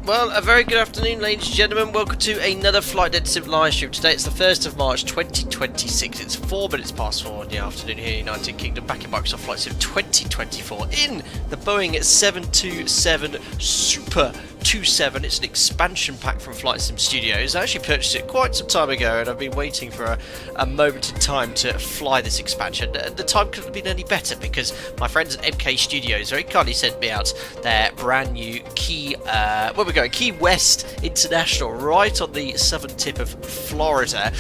Well, a very good afternoon, ladies and gentlemen. Welcome to another Flight Dead Sim live stream. Today it's the 1st of March 2026. It's 4 minutes past 4 in the afternoon here in the United Kingdom, back in Microsoft Flight Sim 2024 in the Boeing 727 Super 27. It's an expansion pack from Flight Sim Studios. I actually purchased it quite some time ago, and I've been waiting for a moment in time to fly this expansion. The time couldn't have been any better because my friends at MKStudios very kindly sent me out their brand new Key West International, right on the southern tip of Florida.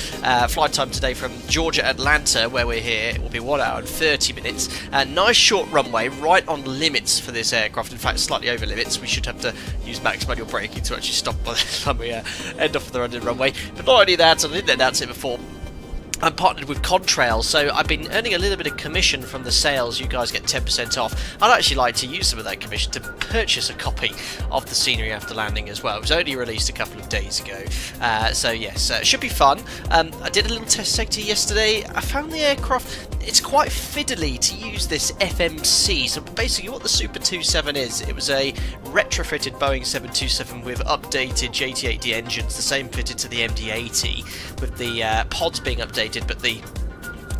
Flight time today from Georgia, Atlanta, where we're here. It will be 1 hour and 30 minutes. Nice short runway, right on limits for this aircraft. In fact, slightly over limits. We should have to use max manual braking to actually stop by the time we end off the runway. But not only that, I didn't announce it before, I'm partnered with Contrail, so I've been earning a little bit of commission from the sales. You guys get 10% off. I'd actually like to use some of that commission to purchase a copy of the Scenery After Landing as well. It was only released a couple of days ago, so yes, it should be fun. I did a little test sector yesterday. I found the aircraft, it's quite fiddly to use this FMC. So basically what the Super 27 is, it was a retrofitted Boeing 727 with updated JT8D engines, the same fitted to the MD-80, with the pods being updated, but the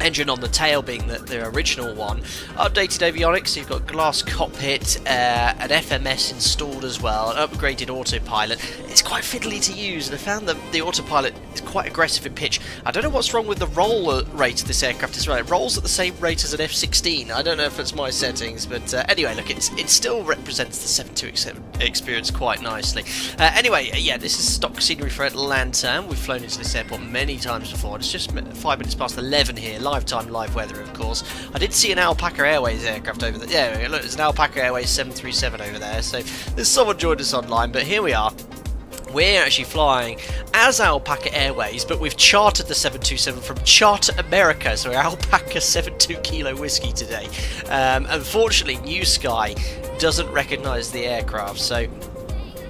engine on the tail being the original one. Updated avionics, so you've got glass cockpit, an FMS installed as well, an upgraded autopilot. It's quite fiddly to use, and I found that the autopilot is quite aggressive in pitch. I don't know what's wrong with the roll rate of this aircraft as well. It rolls at the same rate as an F-16. I don't know if it's my settings, but anyway, look, it still represents the 727 experience quite nicely. Anyway, yeah, this is stock scenery for Atlanta. We've flown into this airport many times before, and it's just 5 minutes past 11 here. Live time, live weather, of course. I did see an Alpaca Airways aircraft over there. Yeah, look, there's an Alpaca Airways 737 over there, so there's someone joined us online, but here we are. We're actually flying as Alpaca Airways, but we've chartered the 727 from Charter America, so we're Alpaca 72 Kilo Whiskey today. Unfortunately, New Sky doesn't recognise the aircraft, so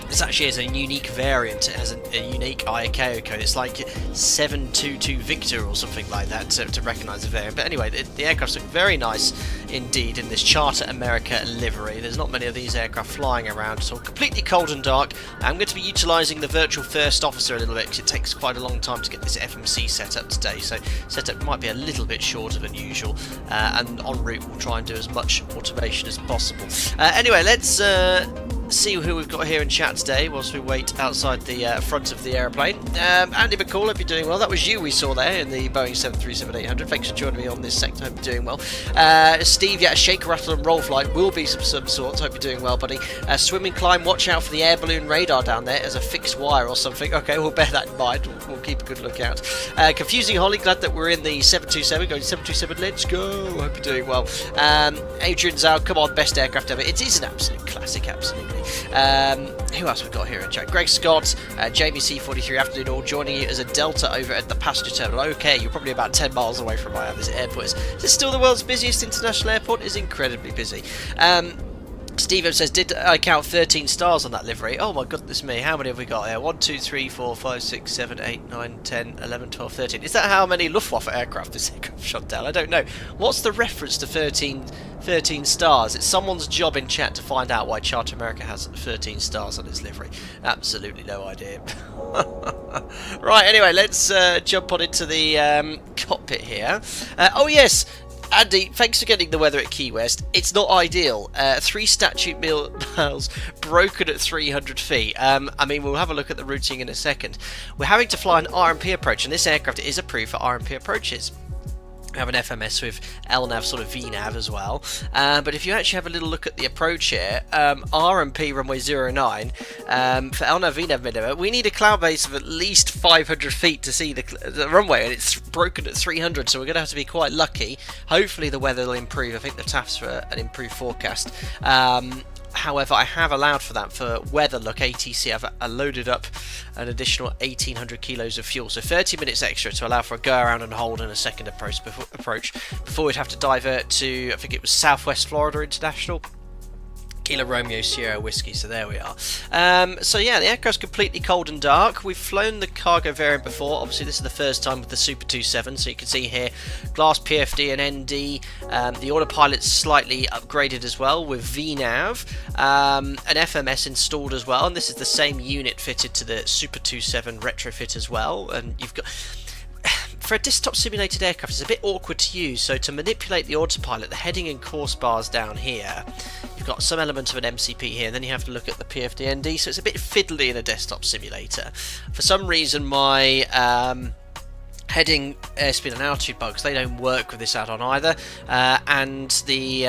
this actually is a unique variant. It has a unique ICAO code. It's like 722 Victor or something like that to recognise the variant. But anyway, the aircrafts look very nice indeed in this Charter America livery. There's not many of these aircraft flying around, so completely cold and dark. I'm going to be utilising the virtual first officer a little bit because it takes quite a long time to get this FMC set up today. So setup might be a little bit shorter than usual, and en route we'll try and do as much automation as possible. Anyway, let's see who we've got here in chat today whilst we wait outside the front of the aeroplane. Andy McCall, hope you're doing well. That was you we saw there in the Boeing 737-800. Thanks for joining me on this sector. Hope you're doing well. Steve, yeah, shake, rattle and roll flight will be some sorts. Hope you're doing well, buddy. Swim and climb, watch out for the air balloon radar down there as a fixed wire or something. Okay, we'll bear that in mind. We'll keep a good lookout. Confusing Holly, glad that we're in the 727. Going 727, let's go. Hope you're doing well. Adrian Zhao, come on, best aircraft ever. It is an absolute classic, absolutely. Who else we've got here in chat? Greg Scott, Jamie C43, afternoon all, joining you as a Delta over at the passenger terminal. Okay, you're probably about 10 miles away from where this airport is. Is this still the world's busiest international airport? It is incredibly busy. Steve says, did I count 13 stars on that livery? Oh my goodness me, how many have we got here? 1, 2, 3, 4, 5, 6, 7, 8, 9, 10, 11, 12, 13. Is that how many Luftwaffe aircraft this aircraft shot down? I don't know. What's the reference to 13 stars? It's someone's job in chat to find out why Charter America has 13 stars on its livery. Absolutely no idea. Right, anyway, let's jump on into the cockpit here. Oh yes, Andy, thanks for getting the weather at Key West. It's not ideal. 3 statute miles broken at 300 feet. I mean, we'll have a look at the routing in a second. We're having to fly an RNP approach, and this aircraft is approved for RNP approaches. We have an FMS with LNAV, sort of VNAV as well. But if you actually have a little look at the approach here, RMP runway 09, for LNAV VNAV minimum, we need a cloud base of at least 500 feet to see the runway, and it's broken at 300, so we're going to have to be quite lucky. Hopefully the weather will improve. I think the TAF's for an improved forecast. However, I have allowed for that for weather. Look, ATC, I've loaded up an additional 1,800 kilos of fuel, so 30 minutes extra to allow for a go around and hold and a second approach before we'd have to divert to, I think it was Southwest Florida International. Kilo Romeo Sierra Whiskey, so there we are. So yeah, the aircraft's completely cold and dark. We've flown the cargo variant before. Obviously this is the first time with the Super 27, so you can see here glass PFD and ND. The autopilot's slightly upgraded as well with VNAV, an FMS installed as well, and this is the same unit fitted to the Super 27 retrofit as well. And you've got, for a desktop simulated aircraft, it's a bit awkward to use, so to manipulate the autopilot, the heading and course bars down here, you've got some element of an MCP here, and then you have to look at the PFD-ND, so it's a bit fiddly in a desktop simulator. For some reason my heading, airspeed and altitude bugs, they don't work with this add-on either, and the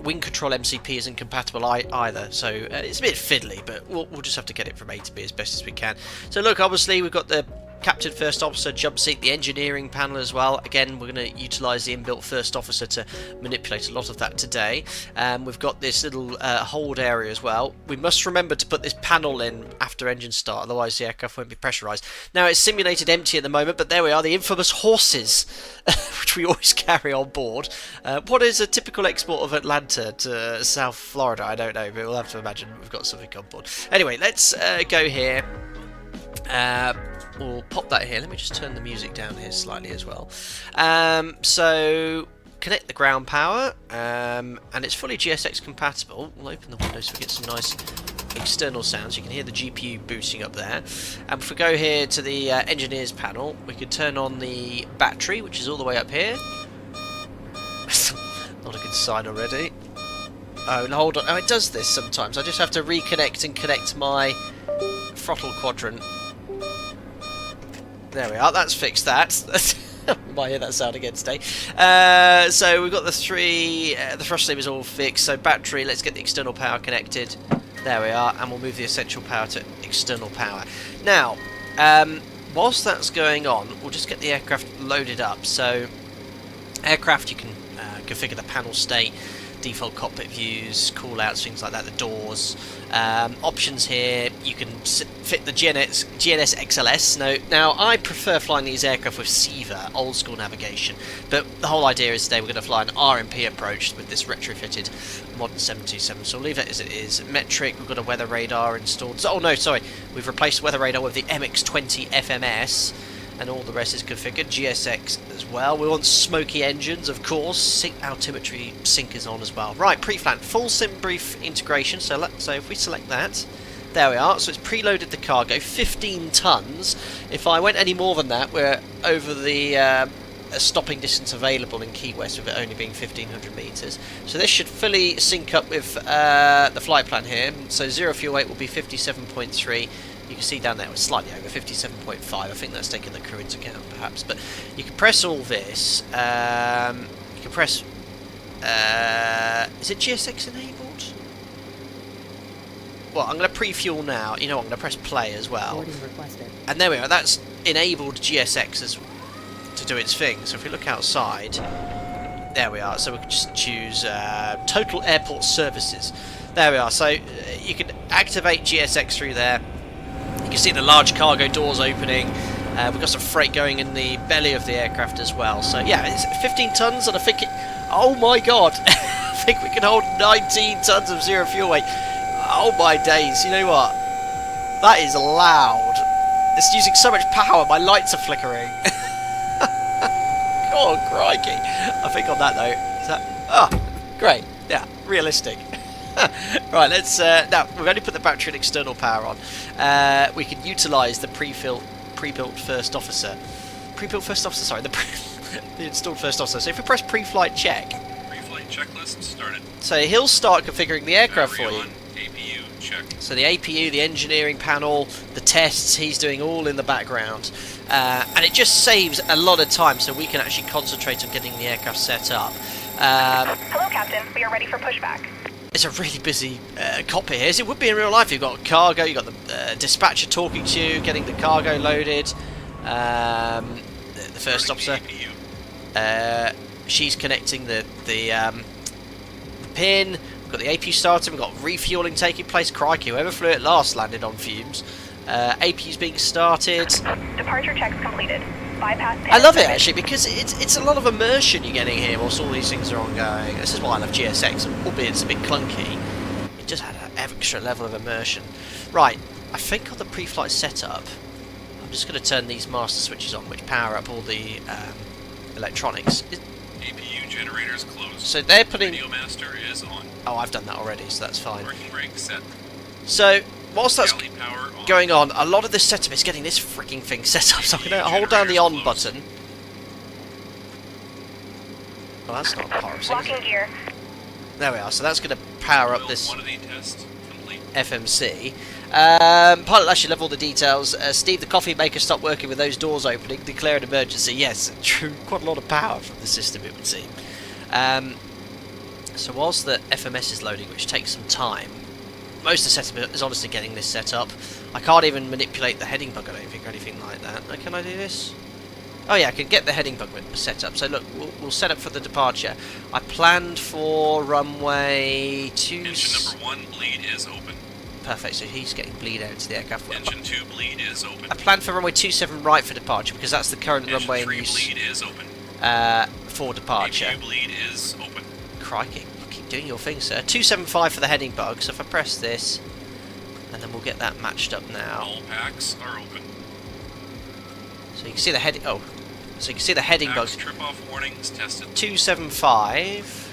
wing control MCP isn't compatible either, so it's a bit fiddly, but we'll just have to get it from A to B as best as we can. So look, obviously we've got the Captain First Officer jump seat, the engineering panel as well. Again, we're going to utilise the inbuilt First Officer to manipulate a lot of that today. We've got this little hold area as well. We must remember to put this panel in after engine start, otherwise the aircraft won't be pressurised. Now it's simulated empty at the moment, but there we are, the infamous horses, which we always carry on board. What is a typical export of Atlanta to South Florida? I don't know, but we'll have to imagine we've got something on board. Anyway, let's go here. We'll pop that here. Let me just turn the music down here slightly as well. So connect the ground power, and it's fully GSX compatible. We'll open the window so we get some nice external sounds. You can hear the GPU booting up there. And if we go here to the engineers panel, we can turn on the battery, which is all the way up here. Not a good sign already. Oh, and hold on. Oh, it does this sometimes. I just have to reconnect and connect my throttle quadrant. There we are, that's fixed that. You might hear that sound again today. So we've got the thrust sleeve is all fixed, so battery, let's get the external power connected. There we are, and we'll move the essential power to external power. Now, whilst that's going on, we'll just get the aircraft loaded up. So, aircraft, you can configure the panel state, default cockpit views, call outs, things like that, the doors. Options here, you can fit the GNS XLS. Now I prefer flying these aircraft with SIVA, old school navigation, but the whole idea is today we're going to fly an RNP approach with this retrofitted modern 727, so we'll leave it as it is. Metric, we've got a weather radar installed. Oh no, sorry, we've replaced the weather radar with the MX20 FMS, and all the rest is configured. GSX as well. We want smoky engines, of course. Sync altimetry sync is on as well. Right, pre-flight, full sim brief integration. So if we select that, there we are. So it's preloaded the cargo, 15 tons. If I went any more than that, we're over the stopping distance available in Key West, with it only being 1,500 metres. So this should fully sync up with the flight plan here. So zero fuel weight will be 57.3. You can see down there it's slightly over 57.5. I think that's taking the crew into account perhaps, but you can press all this. You can press is it GSX enabled? Well, I'm going to pre-fuel now. You know what, I'm going to press play as well, and there we are, that's enabled GSX to do its thing. So if we look outside, there we are, so we can just choose total airport services. There we are, so you can activate GSX through there. You can see the large cargo doors opening. We've got some freight going in the belly of the aircraft as well. So yeah, it's 15 tons, and I think oh my god, I think we can hold 19 tons of zero fuel weight. Oh my days, you know what? That is loud. It's using so much power, my lights are flickering. Oh crikey. I think on that though, is that, oh, great, yeah, realistic. Right, let's now we've only put the battery and external power on. We can utilise the pre-built first officer. Sorry, the installed first officer. So if we press pre-flight check, pre-flight checklist started. So he'll start configuring the aircraft for you. APU check. So the APU, the engineering panel, the tests, he's doing all in the background, and it just saves a lot of time, so we can actually concentrate on getting the aircraft set up. Hello, Captain. We are ready for pushback. It's a really busy cockpit here, as it would be in real life. You've got cargo, you've got the dispatcher talking to you, getting the cargo loaded, the first officer, she's connecting the pin, we've got the APU starting, we've got refueling taking place. Crikey, whoever flew it last landed on fumes. APU's being started. Departure checks completed. Bypass. I love it actually, because it's a lot of immersion you're getting here whilst all these things are ongoing. This is why I love GSX, albeit it's a bit clunky. It just had an extra level of immersion. Right, I think on the pre-flight setup, I'm just going to turn these master switches on, which power up all the electronics. APU generators closed. So they're putting... Radio master is on. Oh, I've done that already, so that's fine. Working brake set. So, whilst that's Galley power on. going on, a lot of this setup is getting this freaking thing set up. So I'm going to hold down the on button. Well, that's not power. Locking gear. There we are. So that's going to power up this Quantity test complete. FMC. Pilot Lash, you love all the details. Steve, the coffee maker, stopped working with those doors opening. Declare an emergency. Yes, true. Quite a lot of power from the system, it would seem. So whilst the FMS is loading, which takes some time, most of the setup is honestly getting this set up. I can't even manipulate the heading bug, I don't think, or anything like that. Oh, can I do this? Oh yeah, I can get the heading bug set up. So look, we'll set up for the departure. I planned for runway 2... Engine number 1 bleed is open. Perfect, so he's getting bleed out to the aircraft. Engine 2 bleed is open. I planned for runway 27 right for departure, because that's the current Engine runway in 3 use bleed is open. for departure. APU bleed is open. Crikey, you keep doing your thing, sir. 275 for the heading bug, so if I press this, and then we'll get that matched up now. All packs are open. So you can see the heading... Oh, so you can see the heading bug. Packs trip-off warnings tested. 275.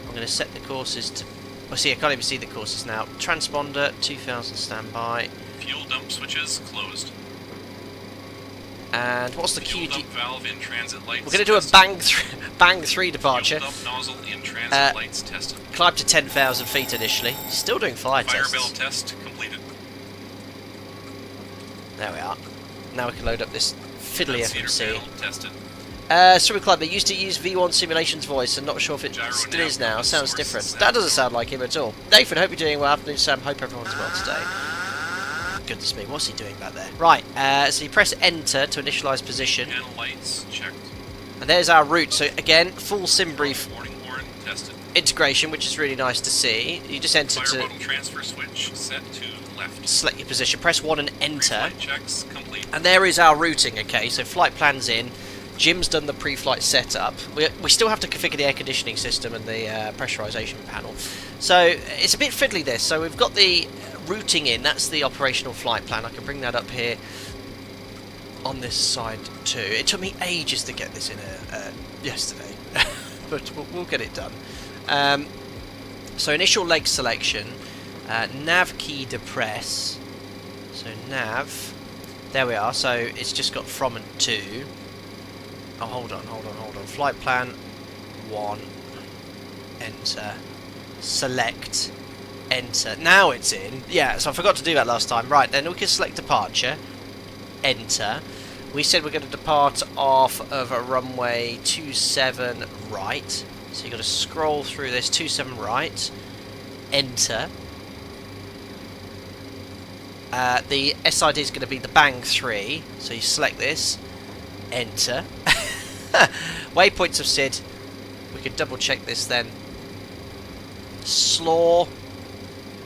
I'm going to set the courses to... Well, see, I can't even see the courses now. Transponder, 2000 standby. Fuel dump switches closed. And what's the Fuel QG... dump valve in transit lights. We're going to do a bang 3 departure. Fuel dump nozzle in transit lights tested. Climb to 10,000 feet initially. Still doing fire Fire tests. bell test completed. There we are. Now we can load up this fiddly Cedar FMC. panel tested. Swimmer Club, they used to use V1 Simulation's voice, and not sure if it Gyro still nav is now. open Sounds source different. sound. That doesn't sound like him at all. Nathan, hope you're doing well. Afternoon, Sam. Hope everyone's well today. Goodness me, what's he doing back there? Right, so you press Enter to initialise position, Panel lights checked. and there's our route. So again, full sim brief Warning horn tested. integration, which is really nice to see. You just enter Fire to button transfer switch set to left. select your position. Press 1 and Enter. Flight checks complete. And there is our routing, okay, so flight plan's in, Jim's done the pre-flight setup, we still have to configure the air conditioning system and the pressurisation panel, so it's a bit fiddly this, so we've got the routing in, that's the operational flight plan. I can bring that up here on this side too. It took me ages to get this in yesterday, but we'll get it done. So initial leg selection, nav key depress, so nav, there we are, so it's just got from and to. Oh, hold on. Flight plan 1, enter, select, enter. Now it's in. Yeah, so I forgot to do that last time. Right, then we can select departure, enter. We said we're going to depart off of a runway 27 right. So you've got to scroll through this 27 right, enter. The SID is going to be the bang 3, so you select this, enter. Waypoints of SID, we could double check this then. Slaw,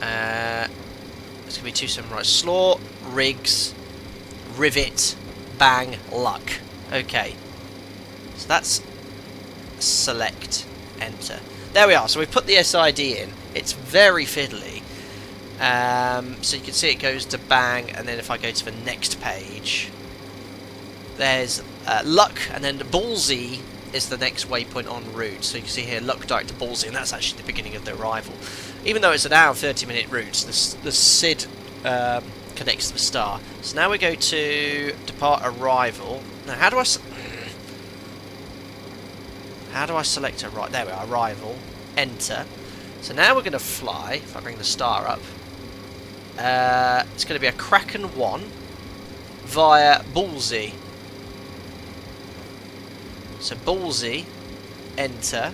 it's going to be 27 right, slaw, rigs, rivet, bang, luck. Okay, so that's select, enter. There we are, so we put the SID in, it's very fiddly. So you can see it goes to bang, and then if I go to the next page, there's luck, and then the ballsy is the next waypoint en route. So you can see here luck direct to ballsy, and that's actually the beginning of the arrival. Even though it's an hour and 30-minute route, the SID connects to the star. So now we go to depart arrival. Now how do I select a right? There we are, arrival, enter. So now we're going to fly. If I bring the star up, it's going to be a Kraken 1 via ballsy. So ballsy, enter,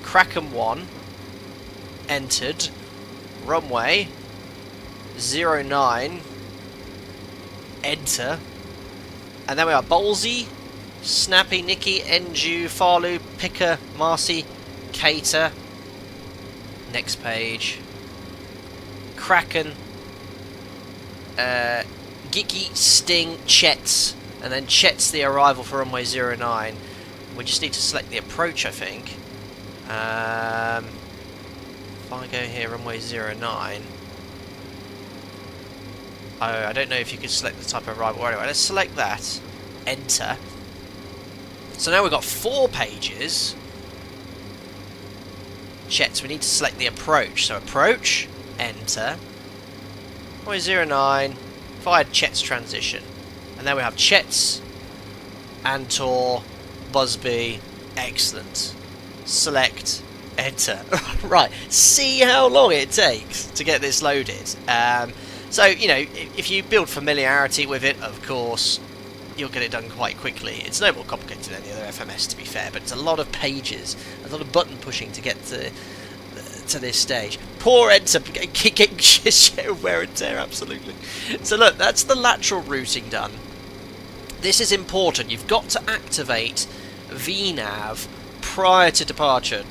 Kraken 1, entered, runway 09, enter, and then we are ballsy, snappy, Nicky, Enju, Farlu, Picker, Marcy, Cater, next page, Kraken, Geeky, Sting, Chets, and then Chets the arrival for runway 09. We just need to select the approach, I think. If I go here, runway 09. Oh, I don't know if you could select the type of arrival. Anyway, let's select that. Enter. So now we've got 4 pages. Jets, we need to select the approach. So approach, enter. Runway 09. Fired Chet's transition. And then we have Chet's, Antor, Busby. Excellent. Select, enter. Right, see how long it takes to get this loaded. So, you know, if you build familiarity with it, of course, you'll get it done quite quickly. It's no more complicated than any other FMS, to be fair, but it's a lot of pages, a lot of button pushing to get to this stage. Poor enter, getting share of wear and tear, absolutely. So look, that's the lateral routing done. This is important. You've got to activate VNAV prior to departure.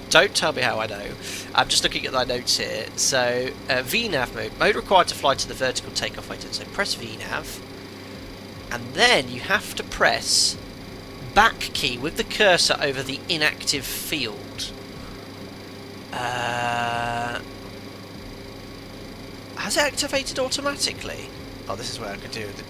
Don't tell me how I know. I'm just looking at my notes here. So, VNAV mode required to fly to the vertical takeoff weight. So press VNAV, and then you have to press back key with the cursor over the inactive field. Has it activated automatically? Oh, this is where I could do it.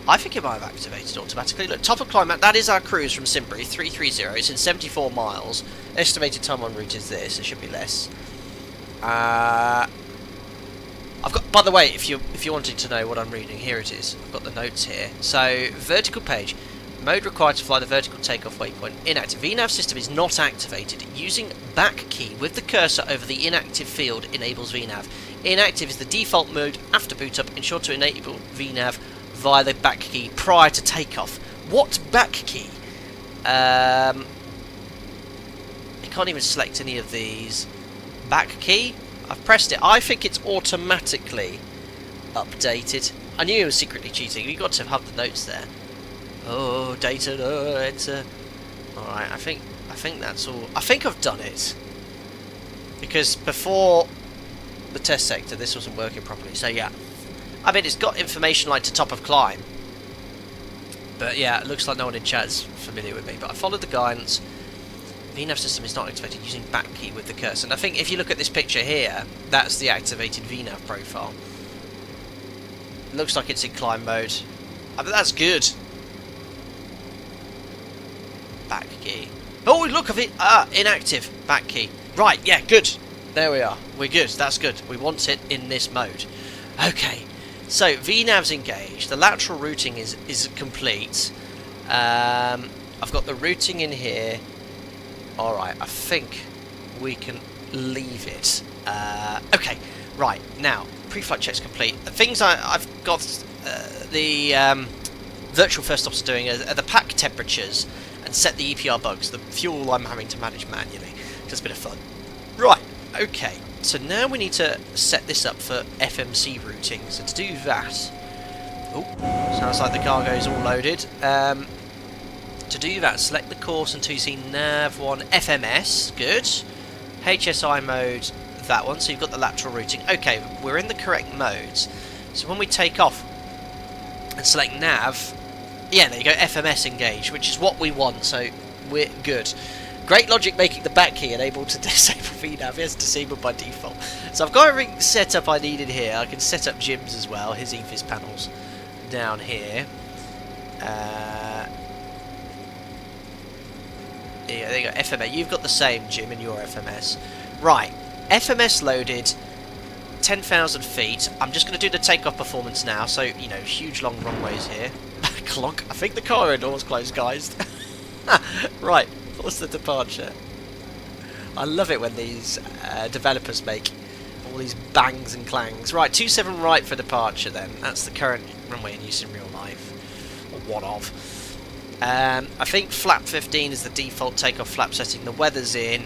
I think it might have activated automatically. Look, top of climb map, that is our cruise from Simbury, 330. It's in 74 miles. Estimated time en route is this. It should be less. I've got, by the way, if you wanted to know what I'm reading, here it is. I've got the notes here. So, vertical page. Mode required to fly the vertical takeoff waypoint. Inactive. VNAV system is not activated. Using back key with the cursor over the inactive field enables VNAV. Inactive is the default mode after boot up. Ensure to enable VNAV via the back key prior to takeoff. What back key? You can't even select any of these. Back key? I've pressed it. I think it's automatically updated. I knew it was secretly cheating. You got to have the notes there. Oh, data, enter. Alright, I think that's all. I think I've done it. Because before the test sector, this wasn't working properly. So yeah. I mean, it's got information like to top of climb. But yeah, it looks like no one in chat is familiar with me. But I followed the guidance. VNAV system is not activated using back key with the cursor. And I think if you look at this picture here, that's the activated VNAV profile. It looks like it's in climb mode. But that's good. Back key. Oh, look of it. Inactive. Back key. Right, yeah, good. There we are. We're good. That's good. We want it in this mode. Okay. So, VNAV's engaged. The lateral routing is complete. I've got the routing in here. Alright, I think we can leave it. Okay, right. Now, pre-flight check's complete. The things I've got the virtual first stops doing are the pack temperatures and set the EPR bugs. The fuel I'm having to manage manually. Just a bit of fun. Right, okay. So now we need to set this up for FMC routing. So to do that... Oh, sounds like the cargo's all loaded. To do that, select the course until you see nav1 FMS. Good. HSI mode, that one. So you've got the lateral routing. Okay, we're in the correct modes. So when we take off and select nav... Yeah, there you go, FMS engage, which is what we want. So we're good. Great logic making the back key unable to disable VNAV. It's disabled by default. So I've got everything set up I needed here. I can set up Jim's as well, his EFIS panels down here. Yeah, there you go, FMS. You've got the same, Jim, in your FMS. Right, FMS loaded, 10,000 feet. I'm just going to do the takeoff performance now. So, you know, huge long runways here. Clock. I think the car door's closed, guys. Right. What's the departure? I love it when these developers make all these bangs and clangs. Right, 27 right for departure then. That's the current runway in use in real life. Or one of. I think flap 15 is the default takeoff flap setting. The weather's in.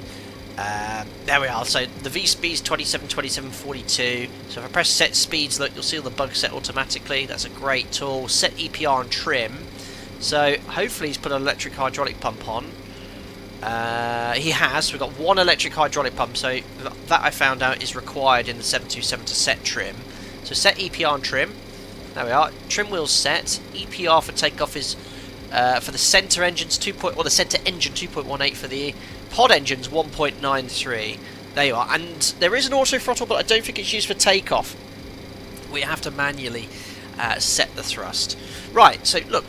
There we are. So the V-speed's 27, 27, 42. So if I press set speeds, look, you'll see all the bugs set automatically. That's a great tool. Set EPR and trim. So hopefully he's put an electric hydraulic pump on. He has. We've got one electric hydraulic pump, so that I found out is required in the 727 to set trim. So set EPR and trim. There we are. Trim wheels set. EPR for takeoff is for the centre engines 2. Or the centre engine 2.18 for the Pod engine's 1.93. There you are. And there is an auto throttle, but I don't think it's used for takeoff. We have to manually set the thrust. Right, so look,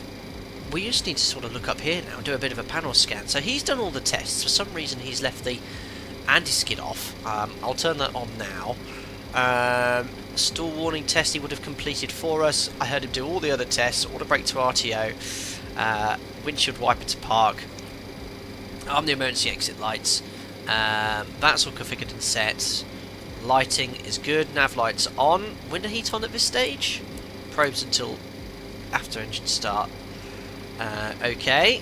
we just need to sort of look up here now and do a bit of a panel scan. So he's done all the tests. For some reason, he's left the anti-skid off. I'll turn that on now. Stall warning test he would have completed for us. I heard him do all the other tests. Auto brake to RTO. Windshield wiper to park. Arm the emergency exit lights. That's all configured and set. Lighting is good. Nav lights on. Window heat on at this stage. Probes until after engine start. Okay.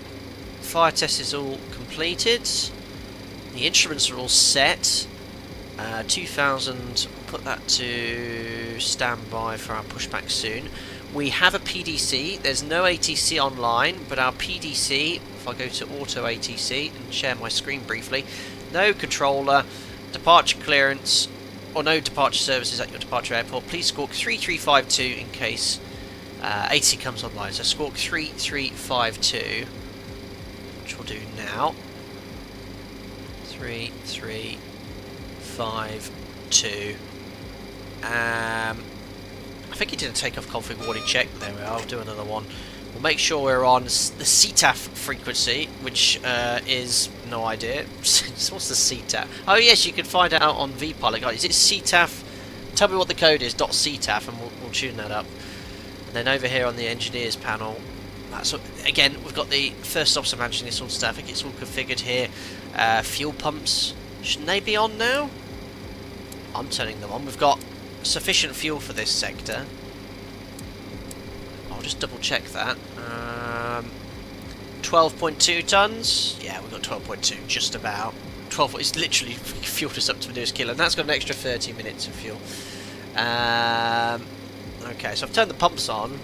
Fire test is all completed. The instruments are all set. 2000. Put that to standby for our pushback soon. We have a PDC. There's no ATC online, but our PDC, if I go to auto ATC and share my screen briefly, no controller, departure clearance, or no departure services at your departure airport. Please squawk 3352 in case ATC comes online. So squawk 3352, which we'll do now. 3352. I think he did a takeoff config warning check. There we are. I'll do another one. We'll make sure we're on the CTAF frequency, which is no idea. What's the CTAF? Oh yes, you can find out on vPilot. Guys, is it CTAF? Tell me what the code is. .CTAF, and we'll tune that up. And then over here on the engineers panel, that's again we've got the first officer managing this all stuff. I think it's all configured here. Fuel pumps, shouldn't they be on now? I'm turning them on. We've got sufficient fuel for this sector. I'll just double check that. 12.2 tons. Yeah, we've got 12.2, just about. 12. It's literally fueled us up to the nearest kilo, and that's got an extra 30 minutes of fuel. Okay, so I've turned the pumps on.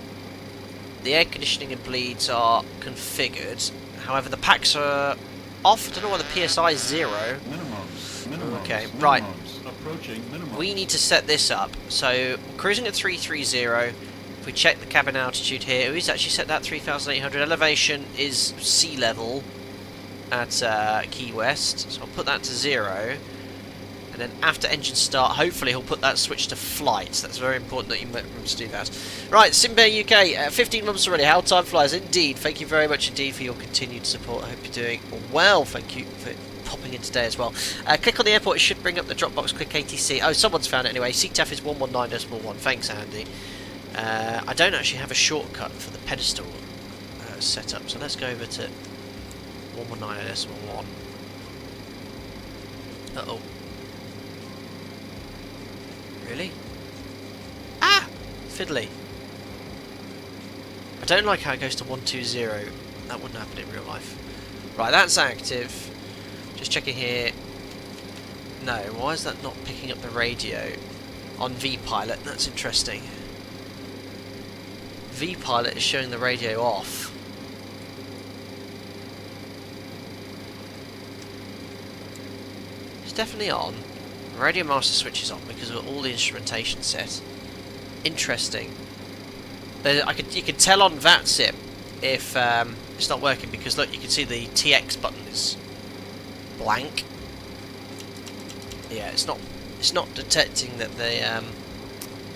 The air conditioning and bleeds are configured. However, the packs are off. I don't know why the PSI is 0. Minimums, okay, right. Approaching minimums. We need to set this up. So, cruising at 330. If we check the cabin altitude here, he's actually set that 3,800. Elevation is sea level at Key West. So I'll put that to 0. And then after engine start, hopefully he'll put that switch to flight. That's very important that you remember to do that. Right, Simbear UK, 15 months already. How time flies. Indeed. Thank you very much indeed for your continued support. I hope you're doing well. Thank you for popping in today as well. Click on the airport. It should bring up the Dropbox Quick ATC. Oh, someone's found it anyway. CTAF is 119.1. Thanks, Andy. I don't actually have a shortcut for the pedestal setup, so let's go over to 119.1. Uh-oh. Really? Ah! Fiddly. I don't like how it goes to 120. That wouldn't happen in real life. Right, that's active. Just checking here. No, why is that not picking up the radio on vPilot? That's interesting. vPilot is showing the radio off. It's definitely on. Radio master switch is on because of all the instrumentation set. Interesting. You can tell on VATSIM if it's not working because look, you can see the TX button is blank. Yeah, it's not detecting that the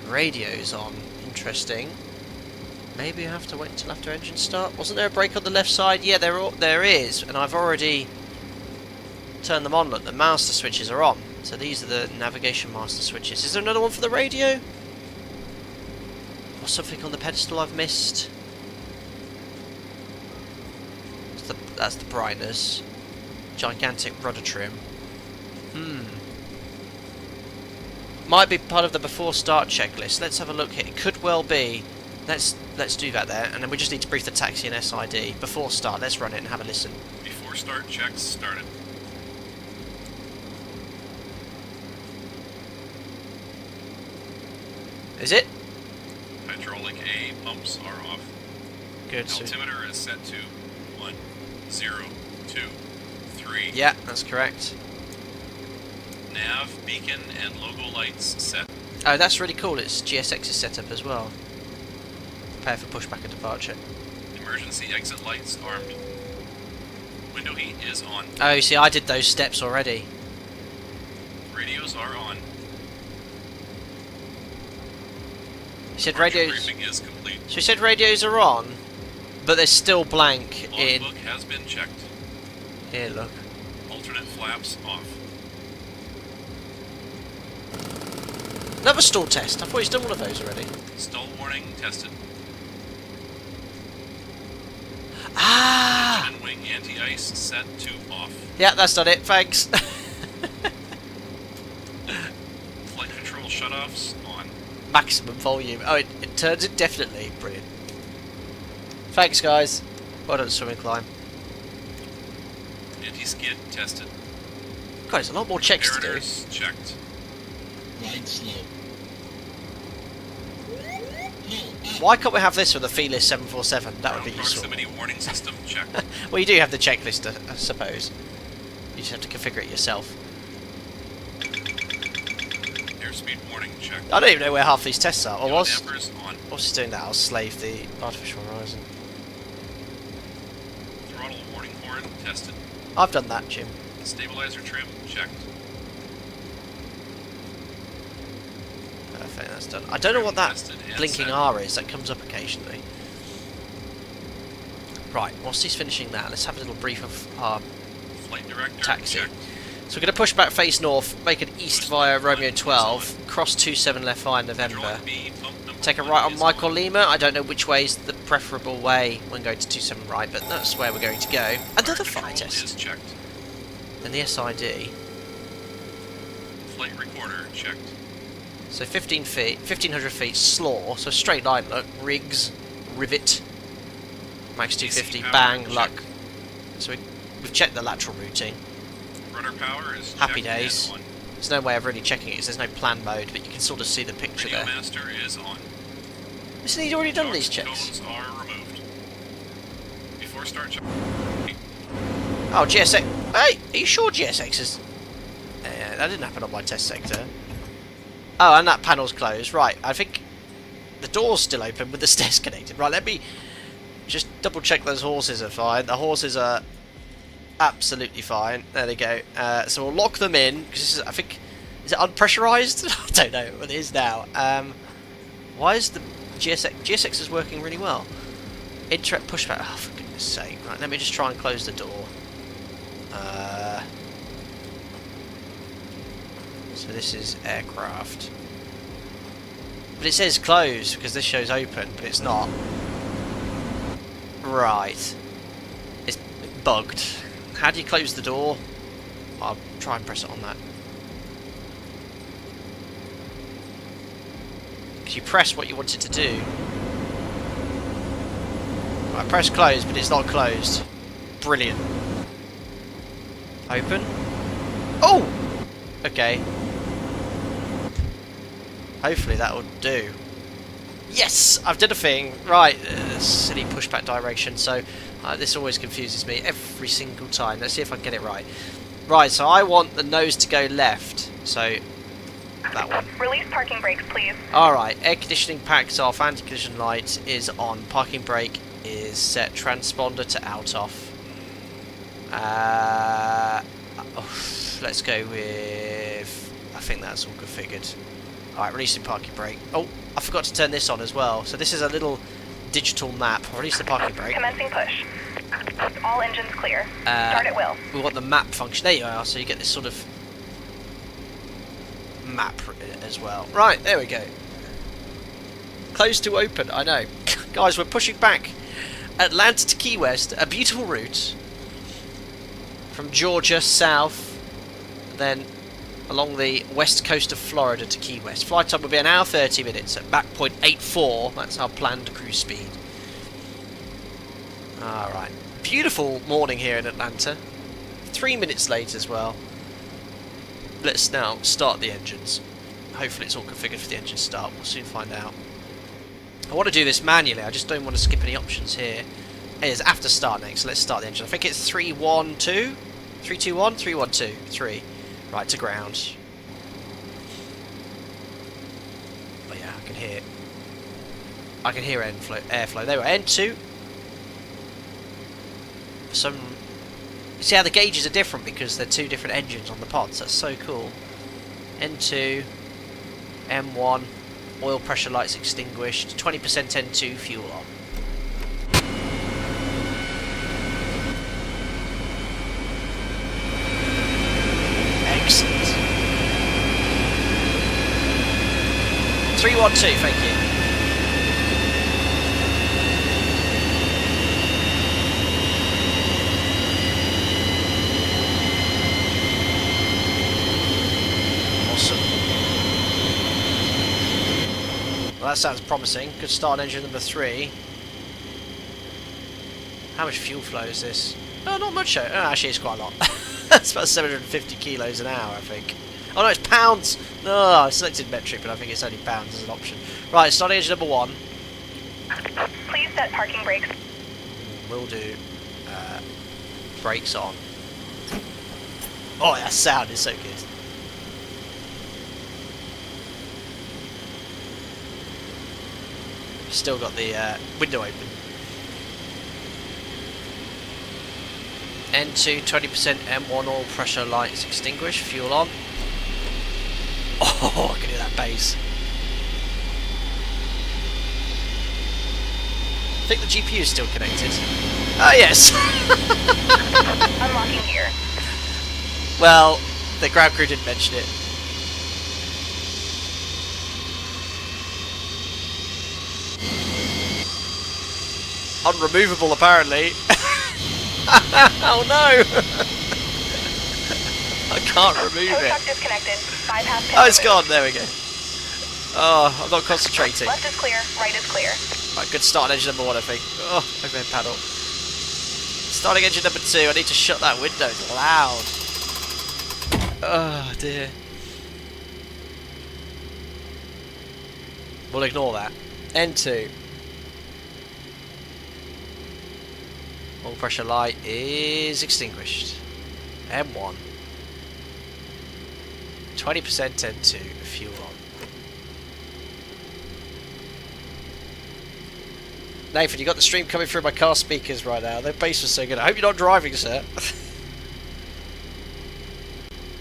radio is on. Interesting. Maybe you have to wait until after engine start. Wasn't there a brake on the left side? Yeah, there is, and I've already turned them on. Look, the master switches are on. So these are the navigation master switches. Is there another one for the radio? Or something on the pedestal I've missed? That's the brightness. Gigantic rudder trim. Might be part of the before start checklist. Let's have a look here. It could well be. Let's do that there, and then we just need to brief the taxi and SID before start. Let's run it and have a listen. Before start checks started. Is it? Hydraulic A pumps are off. Good. Altimeter is set to 1, 0, 2, 3. Yeah, that's correct. Nav, beacon, and logo lights set. Oh, that's really cool. It's GSX's setup as well. Prepare for pushback and departure. Emergency exit lights armed. Window heat is on. Oh, you see, I did those steps already. Radios are on. You said Departure radios. briefing is complete. So you said radios are on, but they're still blank in. Logbook has been checked. Here, look. Alternate flaps off. Another stall test. I thought he's done one of those already. Stall warning tested. Ah! Engine and wing anti-ice set to off. Yeah, that's done it. Thanks. Flight control shutoffs on. Maximum volume. Oh, it turns it definitely. Brilliant. Thanks, guys. Well done, swimming climb. Anti-skid tested. God, there's a lot more checks to do. Comparators checked. Right slope. Why can't we have this with the Felis 747? That would be Ground useful. proximity warning system checked. Well, you do have the checklist, I suppose. You just have to configure it yourself. Airspeed warning checked. I don't even know where half these tests are. Or Yaw was? dampers on. What's he doing that? I'll slave the artificial horizon. Throttle warning horn tested. I've done that, Jim. Stabilizer trim checked. Perfect, that's done. I don't know what that Tested and blinking set. R is. That comes up occasionally. Right, whilst he's finishing that, let's have a little brief of our Flight director taxi. checked. So we're going to push back face north, make an east via Romeo 12, cross 27 left via November. Hydraulic B, pump number Take a 1 right on is Michael Lima. I don't know which way is the preferable way when going to 27 right, but that's where we're going to go. Another Fire flight control test. is checked. And the SID. Flight recorder checked. So 15 feet, 1500 feet, slaw, so straight line look, rigs, rivet, max 250, AC power bang, check. luck. So we've checked the lateral routing. Rudder power is Happy checked days. and on. There's no way of really checking it, 'cause there's no plan mode, but you can sort of see the picture Radio there. master is on. Listen, he's already done Dogs these checks. Cones are removed. Before start check. Oh, GSX. Hey, are you sure GSX is... that didn't happen on my test sector. Oh, and that panel's closed. Right, I think the door's still open with the stairs connected. Right, let me just double check those horses are fine. The horses are absolutely fine. There they go. So we'll lock them in, because this is, I think... Is it unpressurized? I don't know what it is now. Why is the GSX... GSX is working really well. Interrupt pushback. Oh, for goodness sake. Right, let me just try and close the door. So this is aircraft. But it says closed because this shows open, but it's not. Right. It's bugged. How do you close the door? I'll try and press it on that. Because you press what you want it to do. I press close, but it's not closed. Brilliant. Open. Oh! Okay. Hopefully that will do. Yes! I've done a thing. Right. Silly pushback direction. So this always confuses me every single time. Let's see if I can get it right. Right, so I want the nose to go left. So that one. Release parking brakes, please. Alright, air conditioning pack's off, anti-collision light is on, parking brake is set, transponder to out off. Let's go with... I think that's all configured. Alright, releasing parking brake. Oh, I forgot to turn this on as well. So this is a little digital map. I'll release the parking brake. Commencing push. All engines clear. Start at will. We want the map function. There you are, so you get this sort of map as well. Right, there we go. Close to open, I know. Guys, we're pushing back. Atlanta to Key West, a beautiful route. From Georgia south, then along the west coast of Florida to Key West. Flight time will be an hour 30 minutes at Mach point 84. That's our planned cruise speed. Alright. Beautiful morning here in Atlanta. 3 minutes late as well. Let's now start the engines. Hopefully it's all configured for the engine start. We'll soon find out. I want to do this manually. I just don't want to skip any options here. It is after start next, so let's start the engine. I think it's 3-1-2? 3-2-1? 3-1-2. 3. Right, to ground. Oh yeah, I can hear it. I can hear airflow. There we go. N2. For some See how the gauges are different because they're two different engines on the pods. That's so cool. N2, M1, oil pressure lights extinguished, 20% N2, fuel on. Excellent. 312, thank you. Well, that sounds promising. Good start on engine number 3. How much fuel flow is this? Oh, not much. Oh, actually, it's quite a lot. It's about 750 kilos an hour, I think. Oh no, it's pounds! No, I selected metric, but I think it's only pounds as an option. Right, starting engine number 1. Please set parking brakes. Will do. Brakes on. Oh, that sound is so good. Still got the window open. N2, 20% M1 oil pressure lights extinguished, fuel on. Oh, I can hear that bass. I think the GPU is still connected. Oh, yes! Unlocking gear. Well, the ground crew didn't mention it. Unremovable, apparently. Oh no! I can't remove Tow it. truck disconnected. Bypass pin Oh, it's removed. gone. There we go. Oh, I'm not concentrating. Left is clear. Right is clear. Right, good start on engine number 1, I think. Oh, overhead paddle. Starting engine number 2. I need to shut that window. It's loud. Oh dear. We'll ignore that. N2. Oil pressure light is extinguished. M1. 20% N2. Fuel on. Nathan, you got the stream coming through my car speakers right now. Their bass was so good. I hope you're not driving, sir.